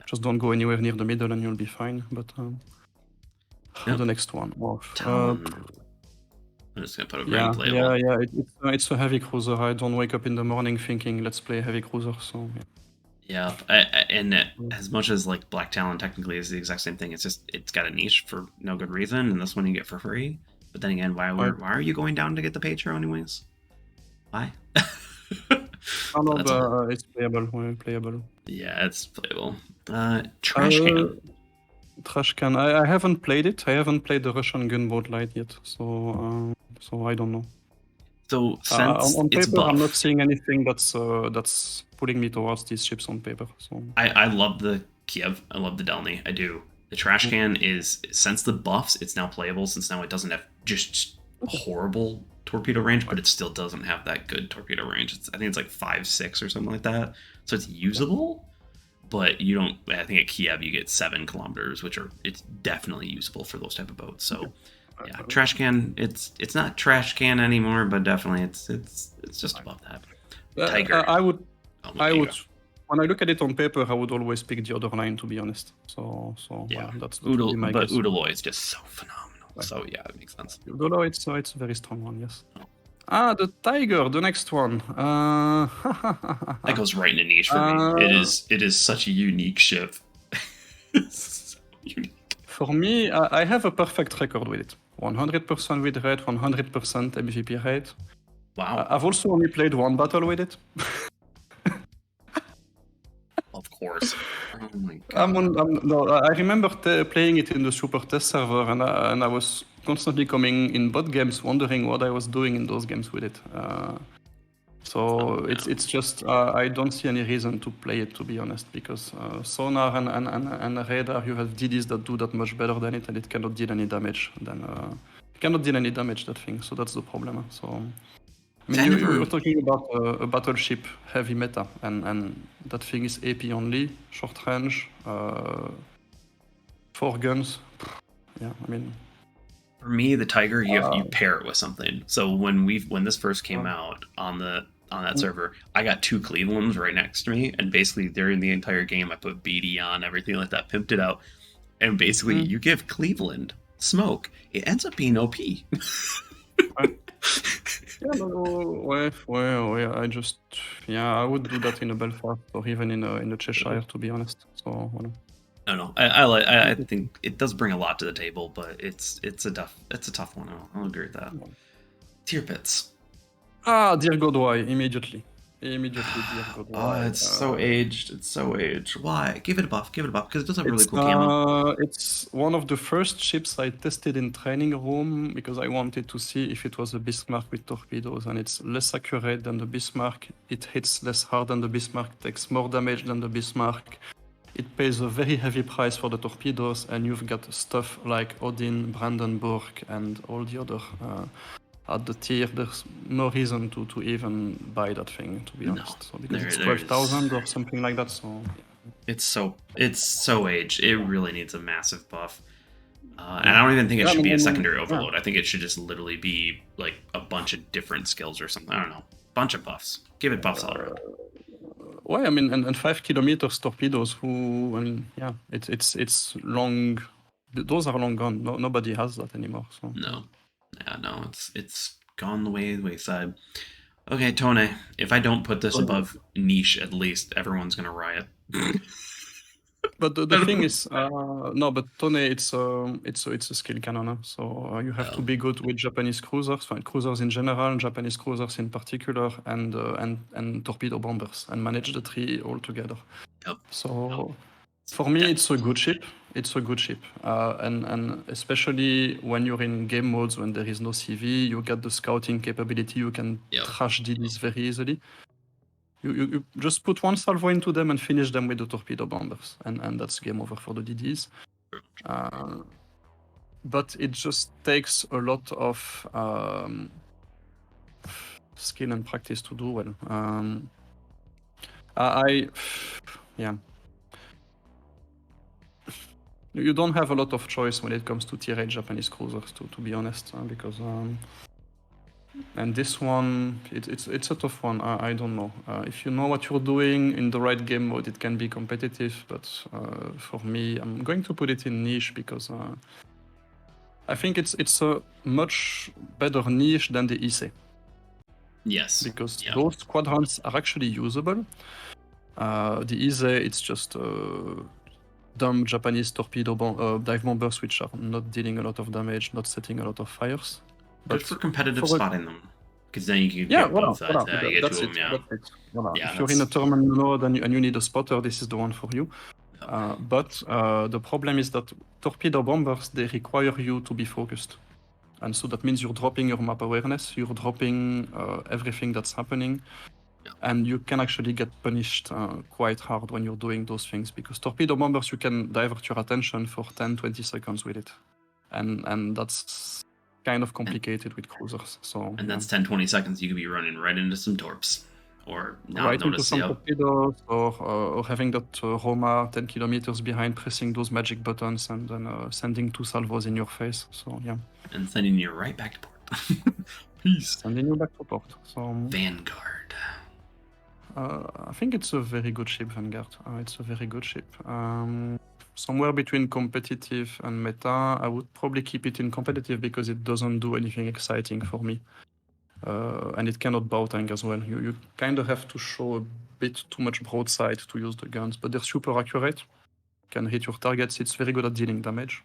just don't go anywhere near the middle and you'll be fine. But the next one. I'm just gonna put a very playable. Yeah. It's a heavy cruiser. I don't wake up in the morning thinking let's play heavy cruiser. So yeah, and as much as like Black Talon technically is the exact same thing, it's got a niche for no good reason, and this one you get for free. But then again, why are you going down to get the Patro anyways? Why? It's playable. Yeah, it's playable. Trash can. Trash can. I haven't played it. I haven't played the Russian gunboat light yet, so I don't know. So since on it's paper, I'm not buff, seeing anything that's pulling me towards these ships on paper. So I love the Kiev. I love the Delny. I do. The trash can is, since the buffs, it's now playable, since now it doesn't have just horrible torpedo range, but it still doesn't have that good torpedo range. I think it's like 5-6 or something like that. So it's usable, but you don't. I think at Kiev you get 7 kilometers, it's definitely usable for those type of boats. So yeah, trash can. It's not trash can anymore, but definitely it's just above that. Tiger. I would. There you go. When I look at it on paper, I would always pick the other line, to be honest. So Yeah, that's Udal, my but guess. Udaloy is just so phenomenal. Right. So yeah, it makes sense. Udaloy, it's a very strong one, yes. The Tiger, the next one. That goes right into niche for me. It is such a unique ship. So unique. For me, I have a perfect record with it. 100% win rate, 100% MVP rate. Wow. I've also only played one battle with it. Of course. Oh my god. I remember playing it in the super test server, and I was constantly coming in bot games, wondering what I was doing in those games with it. It's just I don't see any reason to play it, to be honest, because sonar and radar, you have DDs that do that much better than it, and it cannot deal any damage. That thing. So that's the problem. So. I mean, you're talking about a battleship heavy meta, and that thing is AP only, short range, 4 guns. Yeah, I mean. For me, the Tiger, you pair it with something. So when this first came out on that server, I got 2 Clevelands right next to me, and basically during the entire game, I put BD on, everything like that, pimped it out, and basically you give Cleveland smoke, it ends up being OP. I would do that in a Belfast or even in a Cheshire, to be honest. So. No, I think it does bring a lot to the table, but it's a tough one. I'll agree with that. Tier pits. Dear God, why? Immediately, dear God, why? Oh, it's so aged. It's so aged. Why? Give it a buff, because it does have really cool camo. It's one of the first ships I tested in training room because I wanted to see if it was a Bismarck with torpedoes, and it's less accurate than the Bismarck. It hits less hard than the Bismarck, takes more damage than the Bismarck. It pays a very heavy price for the torpedoes, and you've got stuff like Odin, Brandenburg, and all the other at the tier. There's no reason to even buy that thing, to be honest. So because it's 12,000 or something like that. So it's so aged. It really needs a massive buff. And I don't even think it should be a secondary overload. I think it should just literally be like a bunch of different skills or something. I don't know. Bunch of buffs. Give it buffs all around. Well, I mean, and 5 kilometers torpedoes. It's long. Those are long gone. Nobody has that anymore. So no, it's gone the wayside. Okay, Tone. If I don't put this above niche, at least everyone's gonna riot. But the thing is, but Tone, it's a skill cannon. So you have to be good with Japanese cruisers, cruisers in general, Japanese cruisers in particular, and torpedo bombers, and manage the 3 all together. Yep. So for me, it's a good ship. And especially when you're in game modes when there is no CV, you get the scouting capability. You can trash DDs very easily. You just put 1 salvo into them and finish them with the torpedo bombers, and that's game over for the DDs. But it just takes a lot of skill and practice to do well. You don't have a lot of choice when it comes to tier 8 Japanese cruisers, to be honest, because. And this one, it's a tough one. I don't know. If you know what you're doing in the right game mode, it can be competitive. But for me, I'm going to put it in niche because I think it's a much better niche than the Ise. Yes. Because those squadrons are actually usable. The Ise, it's just dumb Japanese torpedo dive bombers, which are not dealing a lot of damage, not setting a lot of fires. But for competitive spotting them, because then you can get both sides. You get 2 of them, If you're in a tournament mode and you need a spotter, this is the one for you. But the problem is that torpedo bombers, they require you to be focused. And so that means you're dropping your map awareness, you're dropping everything that's happening, and you can actually get punished quite hard when you're doing those things, because torpedo bombers, you can divert your attention for 10-20 seconds with it. And that's kind of complicated with cruisers. So And that's 10-20 seconds you could be running right into some torps. Or not right into notice, some torpedoes, or having that Roma 10 kilometers behind, pressing those magic buttons, and then sending 2 salvos in your face. So yeah. And sending you right back to port. Peace. Sending you back to port. So Vanguard. I think it's a very good ship, Vanguard. It's a very good ship. Somewhere between competitive and meta, I would probably keep it in competitive because it doesn't do anything exciting for me. And it cannot bow tank as well. You kind of have to show a bit too much broadside to use the guns, but they're super accurate. Can hit your targets. It's very good at dealing damage.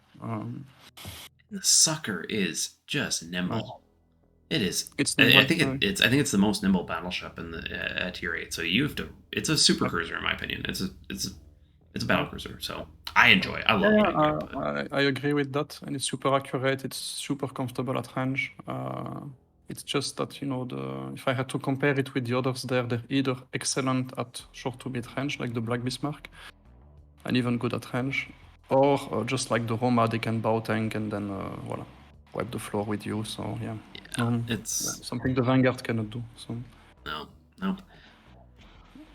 The sucker is just nimble. It is. It's I think it's the most nimble battleship in the at tier 8. So you have to. It's a super cruiser in my opinion. It's a battle cruiser. So I enjoy it. I love it. I agree with that, and it's super accurate. It's super comfortable at range. It's just that, if I had to compare it with the others there, they're either excellent at short to mid range, like the Black Bismarck, and even good at range, or just like the Roma, they can bow tank and then voila, wipe the floor with you. So yeah, it's something the Vanguard cannot do. So no.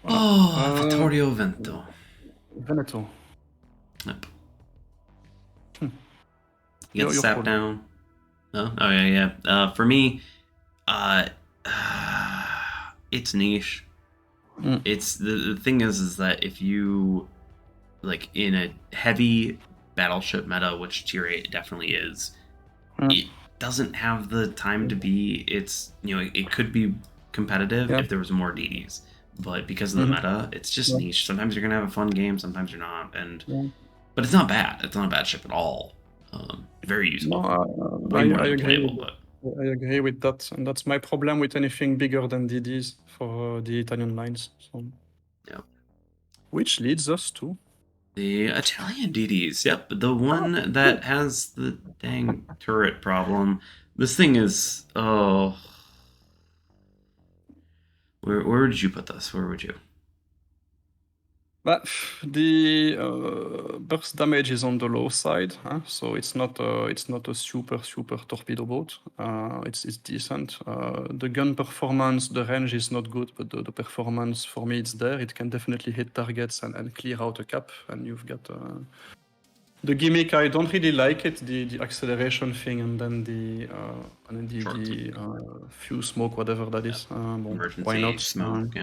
Oh, Vittorio Veneto. Yep. You get sat down. No? Oh yeah. For me, it's niche. It's the thing is that if you like in a heavy battleship meta, which tier 8 definitely is, it doesn't have the time to be. It's it could be competitive if there was more DDs, but because of the meta, it's just niche. Sometimes you're gonna have a fun game, sometimes you're not, but it's not bad. It's not a bad ship at all. Very useful. I agree with that, and that's my problem with anything bigger than DDs for the Italian lines. So, which leads us to the Italian DDs. Yep, the one that has the dang turret problem. This thing is where would you put this? Where would you? But the burst damage is on the low side, so it's not a super torpedo boat. It's decent. The gun performance, the range is not good, but the performance for me it's there. It can definitely hit targets and clear out a cap. And you've got the gimmick. I don't really like it. The acceleration thing, and then the fuse smoke, whatever that is. Why not? Smoke,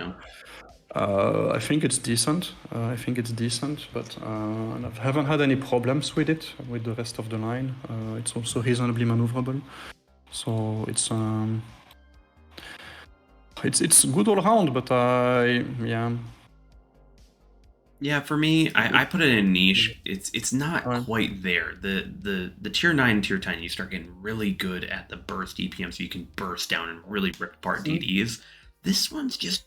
I think it's decent. But I haven't had any problems with it with the rest of the line. It's also reasonably maneuverable, so it's good all around. But Yeah, for me, I put it in niche. It's not quite there. The tier 9 and tier 10, you start getting really good at the burst EPM, so you can burst down and really rip apart DDs. This one's just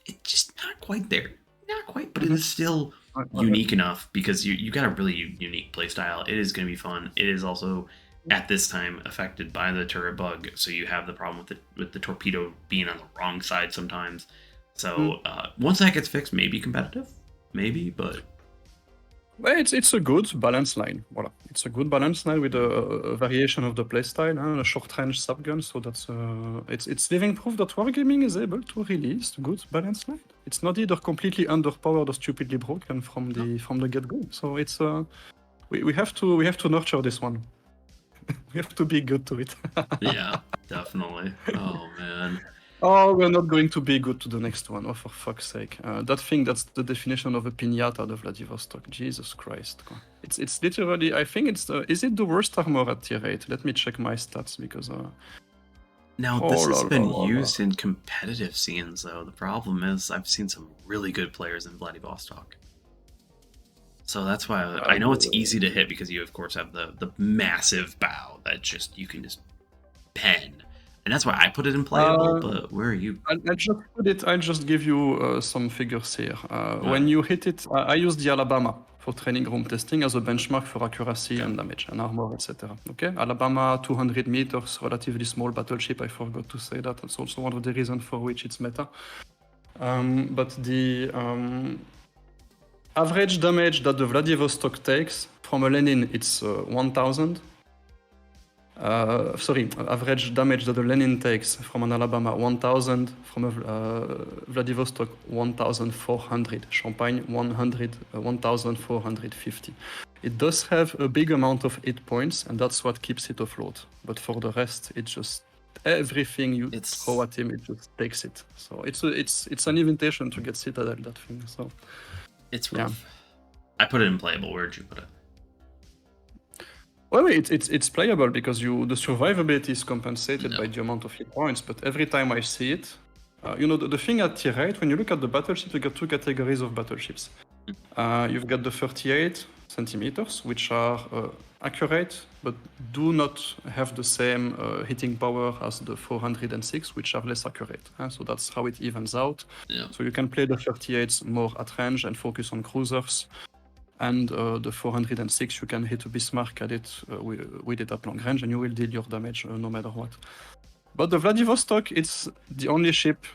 not quite there. Not quite, but it is still unique enough because you got a really unique playstyle. It is going to be fun. It is also at this time affected by the turret bug, so you have the problem with the torpedo being on the wrong side sometimes. So once that gets fixed, maybe competitive, but. Well, it's a good balance line. Voilà. It's a good balance line with a variation of the playstyle, a short-range subgun. So that's it's living proof that Wargaming is able to release a good balance line. It's not either completely underpowered or stupidly broken from the get-go. So it's we have to nurture this one. We have to be good to it. Yeah, definitely. Oh man. Oh, we're not going to be good to the next one. Oh, for fuck's sake. That thing, that's the definition of a piñata, the Vladivostok. Jesus Christ. It's literally, I think it's, is it the worst armor at tier 8? Let me check my stats, because... Now, this has been used in competitive scenes, though. The problem is, I've seen some really good players in Vladivostok. So that's why I know it's easy to hit, because you, of course, have the massive bow that you can just pen. And that's why I put it in playable, but where are you? I'll just give you some figures here. When you hit it, I use the Alabama for training room testing as a benchmark for accuracy and damage and armor, etc. Okay, Alabama, 200 meters, relatively small battleship. I forgot to say that. That's also one of the reasons for which it's meta. But the average damage that the Vladivostok takes from a Lenin, it's 1,000. Average damage that the Lenin takes from an Alabama, 1,000. From a Vladivostok, 1,400. Champagne, 1,450. It does have a big amount of hit points, and that's what keeps it afloat. But for the rest, it's just everything you throw at him, it just takes it. So it's an invitation to get Citadel, that thing. So it's rough. I put it in playable. Where'd you put it? Well, it's playable because the survivability is compensated by the amount of hit points. But every time I see it, the thing at tier 8, when you look at the battleship, you got two categories of battleships. You've got the 38 centimeters, which are accurate, but do not have the same hitting power as the 406, which are less accurate. So that's how it evens out. Yeah. So you can play the 38s more at range and focus on cruisers. And the 406, you can hit a Bismarck at it with it at long range, and you will deal your damage no matter what. But the Vladivostok, it's the only ship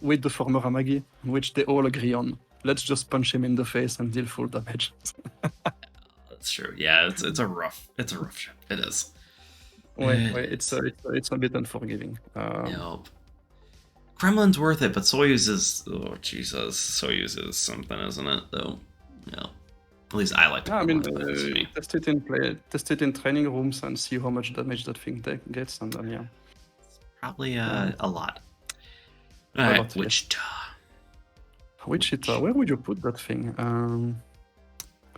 with the former Amagi, which they all agree on. Let's just punch him in the face and deal full damage. That's true. Yeah, it's a rough ship. It is. It's a bit unforgiving. Yep. Kremlin's worth it, but Soyuz is Soyuz is something, isn't it? Though. Yeah. At least I like to. Test it in training rooms and see how much damage that thing gets, and then it's probably a lot. All right, Wichita. Wichita, where would you put that thing?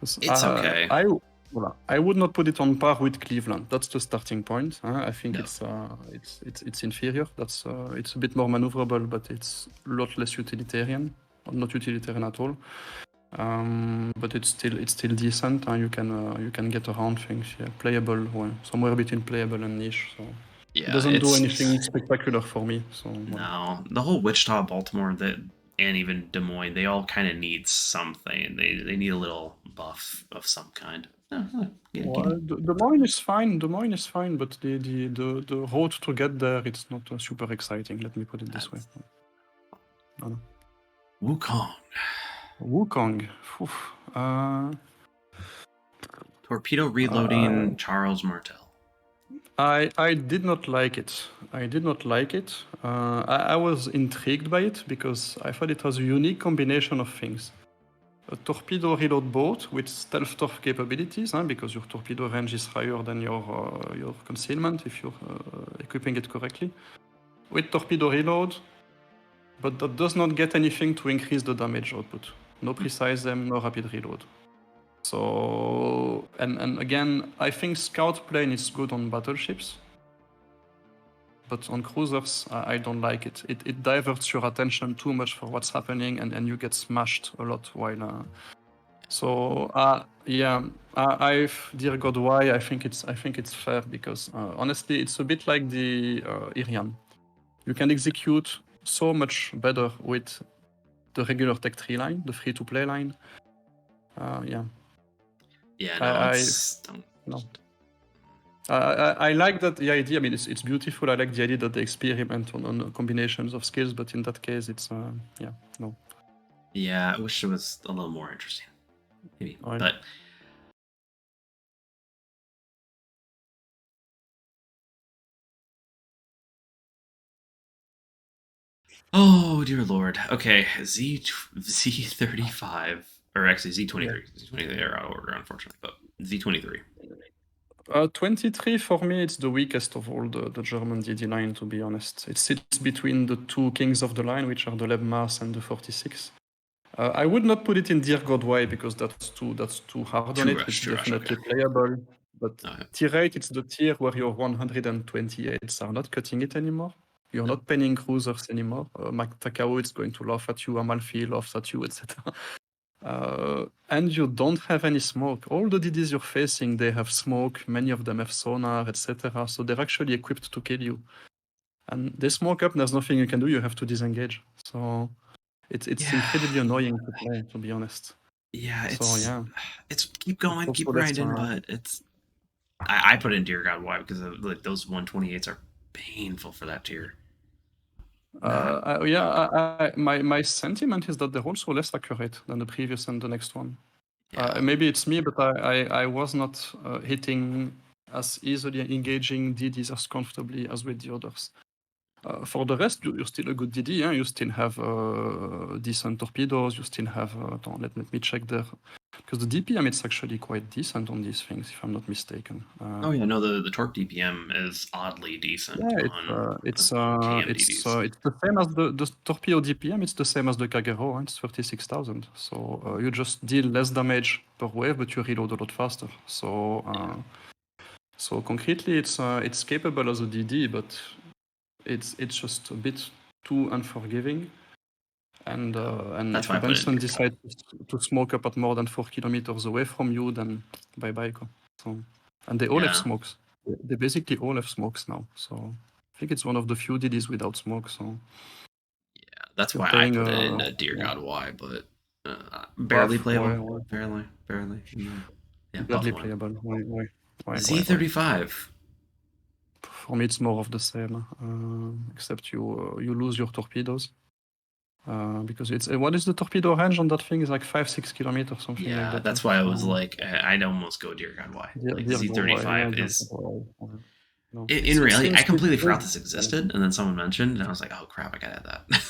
It's okay. I would not put it on par with Cleveland. That's the starting point. I think it's inferior. It's a bit more maneuverable, but it's a lot less utilitarian, or not utilitarian at all. But it's still decent. You can get around things. Yeah, playable. Somewhere between playable and niche. So it doesn't do anything spectacular for me. So no, the whole Wichita, Baltimore, and even Des Moines, they all kind of need something. They need a little buff of some kind. Des Moines is fine. Des Moines is fine, but the road to get there, it's not super exciting. Let me put it this way. Wukong. Torpedo reloading Charles Martel. I did not like it. I was intrigued by it because I thought it was a unique combination of things. A torpedo reload boat with stealth torp capabilities, because your torpedo range is higher than your concealment if you're equipping it correctly. With torpedo reload, but that does not get anything to increase the damage output. No precise aim, no rapid reload. So, and again, I think scout plane is good on battleships, but on cruisers, I don't like it. It diverts your attention too much for what's happening, and you get smashed a lot while. Dear God, why? I think it's fair because honestly, it's a bit like the Irian. You can execute so much better with the regular Tech 3 line, the free-to-play line. I like that the idea. I mean, it's beautiful. I like the idea that they experiment on combinations of skills, but in that case, it's no. Yeah, I wish it was a little more interesting. Maybe, but. Oh dear lord. Okay, Z35, or actually Z23. Z23 are out of order, unfortunately, but Z23. 23 for me, it's the weakest of all the German DD line, to be honest. It sits between the two kings of the line, which are the Lebmas and the 46. I would not put it in Dear God Why because that's too hard on it. It's definitely playable. But tier 8, it's the tier where your 128s are not cutting it anymore. You're not penning cruisers anymore. Mike Takao is going to laugh at you, Amalfi laughs at you, etc. And you don't have any smoke. All the DDs you're facing, they have smoke. Many of them have sonar, etc. So they're actually equipped to kill you. And they smoke up, and there's nothing you can do. You have to disengage. So it's incredibly annoying to play, to be honest. Yeah, So it's yeah, it's keep it's going, keep also less. grinding, but I put in Dear God Why because like those 128s are painful for that tier. Not Yeah, my sentiment is that they're also less accurate than the previous and the next one. yeah. Maybe it's me, but I was not hitting as easily and engaging DDs as comfortably as with the others. For the rest, you're still a good DD. Yeah? You still have decent torpedoes. You still have. Let me check there, because the DPM it's actually quite decent on these things, if I'm not mistaken. Oh yeah, no, the torque DPM is oddly decent Yeah, on it's KMDDs. it's the same as the torpedo DPM. It's the same as the Kagero. It's 36,000. So you just deal less damage per wave, but you reload a lot faster. So concretely, it's capable as a DD, but it's just a bit too unforgiving. And That's if why a I put it in Benson Dear God. decides to smoke up at more than 4 kilometers away from you, then bye bye. So, and they all have Yeah, smokes. They basically all have smokes now. So I think it's one of the few DDs without smoke. So yeah, that's you're why I playing put it in Dear yeah, God Why, but barely buff, playable, barely. Yeah, buff barely one. playable. Why? Z35. For me, it's more of the same, except you lose your torpedoes. Because it's what is the torpedo range on that thing? Is like 5-6 kilometers, something like Yeah, that. that's why I was like, I'd almost go Dear God Why. Like Dear God, yeah, Z35 dear is God, no, in it reality. I seems completely forgot this existed, and then someone mentioned, and I was like, oh crap, I gotta add that.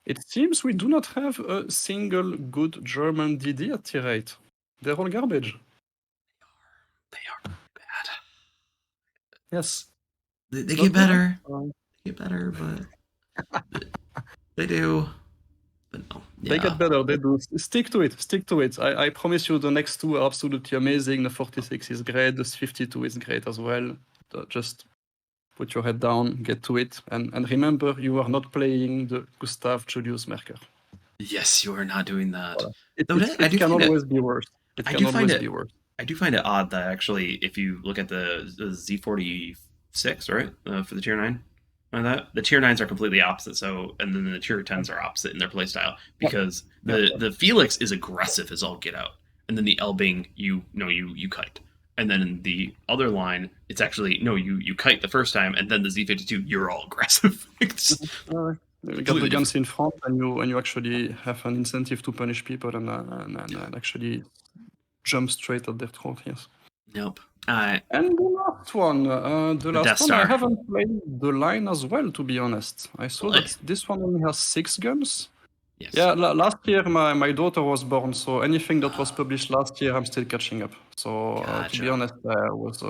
it seems we do not have a single good German DD at tier 8. They're all garbage. They are bad. Yes, They it's get not good. better. They get better, but they do. But no, They yeah, get better. They do. Stick to it. Stick to it. I promise you, the next two are absolutely amazing. The 46 is great. The 52 is great as well. Just put your head down, get to it, and remember, you are not playing the Gustav Julius Merker. yes, you are not doing that. Voilà. Though I It do can find it. always be worse. It I can do find always be it. worse. I do find it odd that actually, if you look at the Z46, right, for the tier 9, that the tier 9s are completely opposite. So, and then the tier 10s are opposite in their playstyle Yep. because Yep. the Felix is aggressive as all get out, and then the Elbing you kite, and then in the other line it's actually no you kite the first time, and then the Z52 you're all aggressive. It's You got the completely guns different. in front, and you actually have an incentive to punish people and actually jump straight at their throat. Yes. Nope. And the The Death last one, I Star. haven't played the line as well, to be honest. I saw Slai. that this one only has 6 guns. Yes. Yeah, last year my daughter was born, so anything that was published last year, I'm still catching up. So to be Gotcha. honest, I was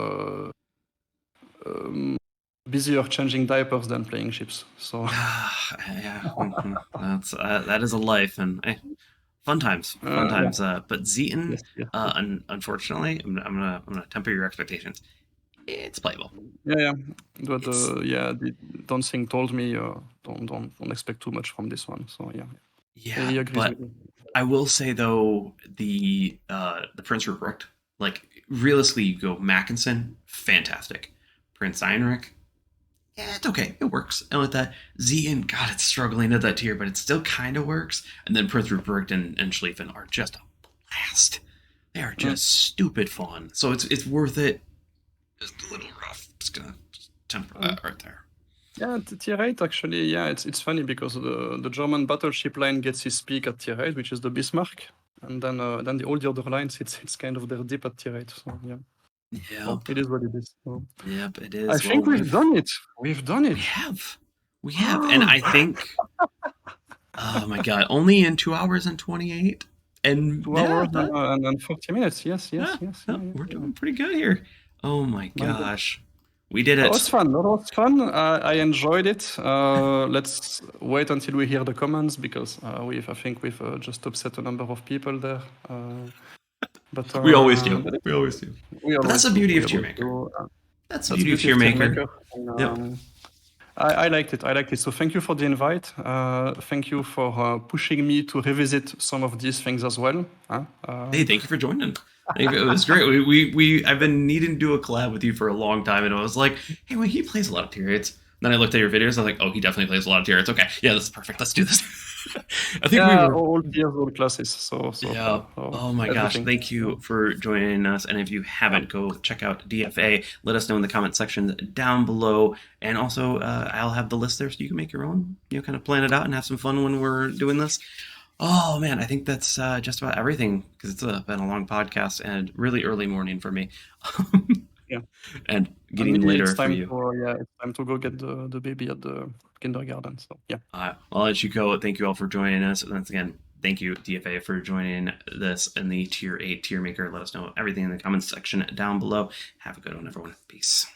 busier changing diapers than playing ships. So Yeah, that is a life, and fun times, yeah. But Zeton, Yes, yes. unfortunately, I'm gonna temper your expectations. It's playable. Yeah. But It's the Dancing told me don't expect too much from this one. So yeah, yeah, he agrees but with me. I will say though the Prince Ruprecht, like realistically, you go Mackinson, fantastic. Prince Heinrich, yeah, it's okay. It works. And with that, Zeton, God, it's struggling at that tier, but it still kind of works. And then Prince Rupert and Schlieffen are just a blast. They are just stupid fun. So it's worth it. Just a little rough. Just gonna temper that right there. Yeah, tier 8 actually, yeah, it's funny because the German battleship line gets its peak at tier 8, which is the Bismarck, and then all the other lines, it's kind of their dip at tier 8. So yeah, well, Yep. it is what it is. So, Yep, it I is. think Well, we've done it. We've done it. we have. And I think, oh my God, only in 2 hours and 28. And 2 hours and 40 minutes. Yes. we're doing pretty good here. Oh my My God. gosh. We did it. That was fun. I enjoyed it. Let's wait until we hear the comments because I think we've just upset a number of people there. But We always do. But We always do. we But that's always the do. beauty We of Tier always Maker. do. That's the beauty of Tier Maker. And, Yep. I liked it. So thank you for the invite. Thank you for pushing me to revisit some of these things as well. Hey, thank you for joining. It was great. I've been needing to do a collab with you for a long time, and I was like, hey, well, he plays a lot of tier 8s. Then I looked at your videos, I was like, oh, he definitely plays a lot of tier 8s. Okay, yeah, this is perfect. Let's do this. I think we were. all tiers, all classes. So Yeah. Oh my gosh. everything. Thank you for joining us. And if you haven't, go check out DFA. Let us know in the comment section down below. And also, I'll have the list there so you can make your own, kind of plan it out and have some fun when we're doing this. Oh man, I think that's just about everything because it's been a long podcast and really early morning for me. Yeah. And getting later for you. It's time to go get the baby at the kindergarten. So yeah. I'll let you go. Thank you all for joining us. Once again, thank you, DFA, for joining this in the Tier 8 tier maker. Let us know everything in the comments section down below. Have a good one, everyone. Peace.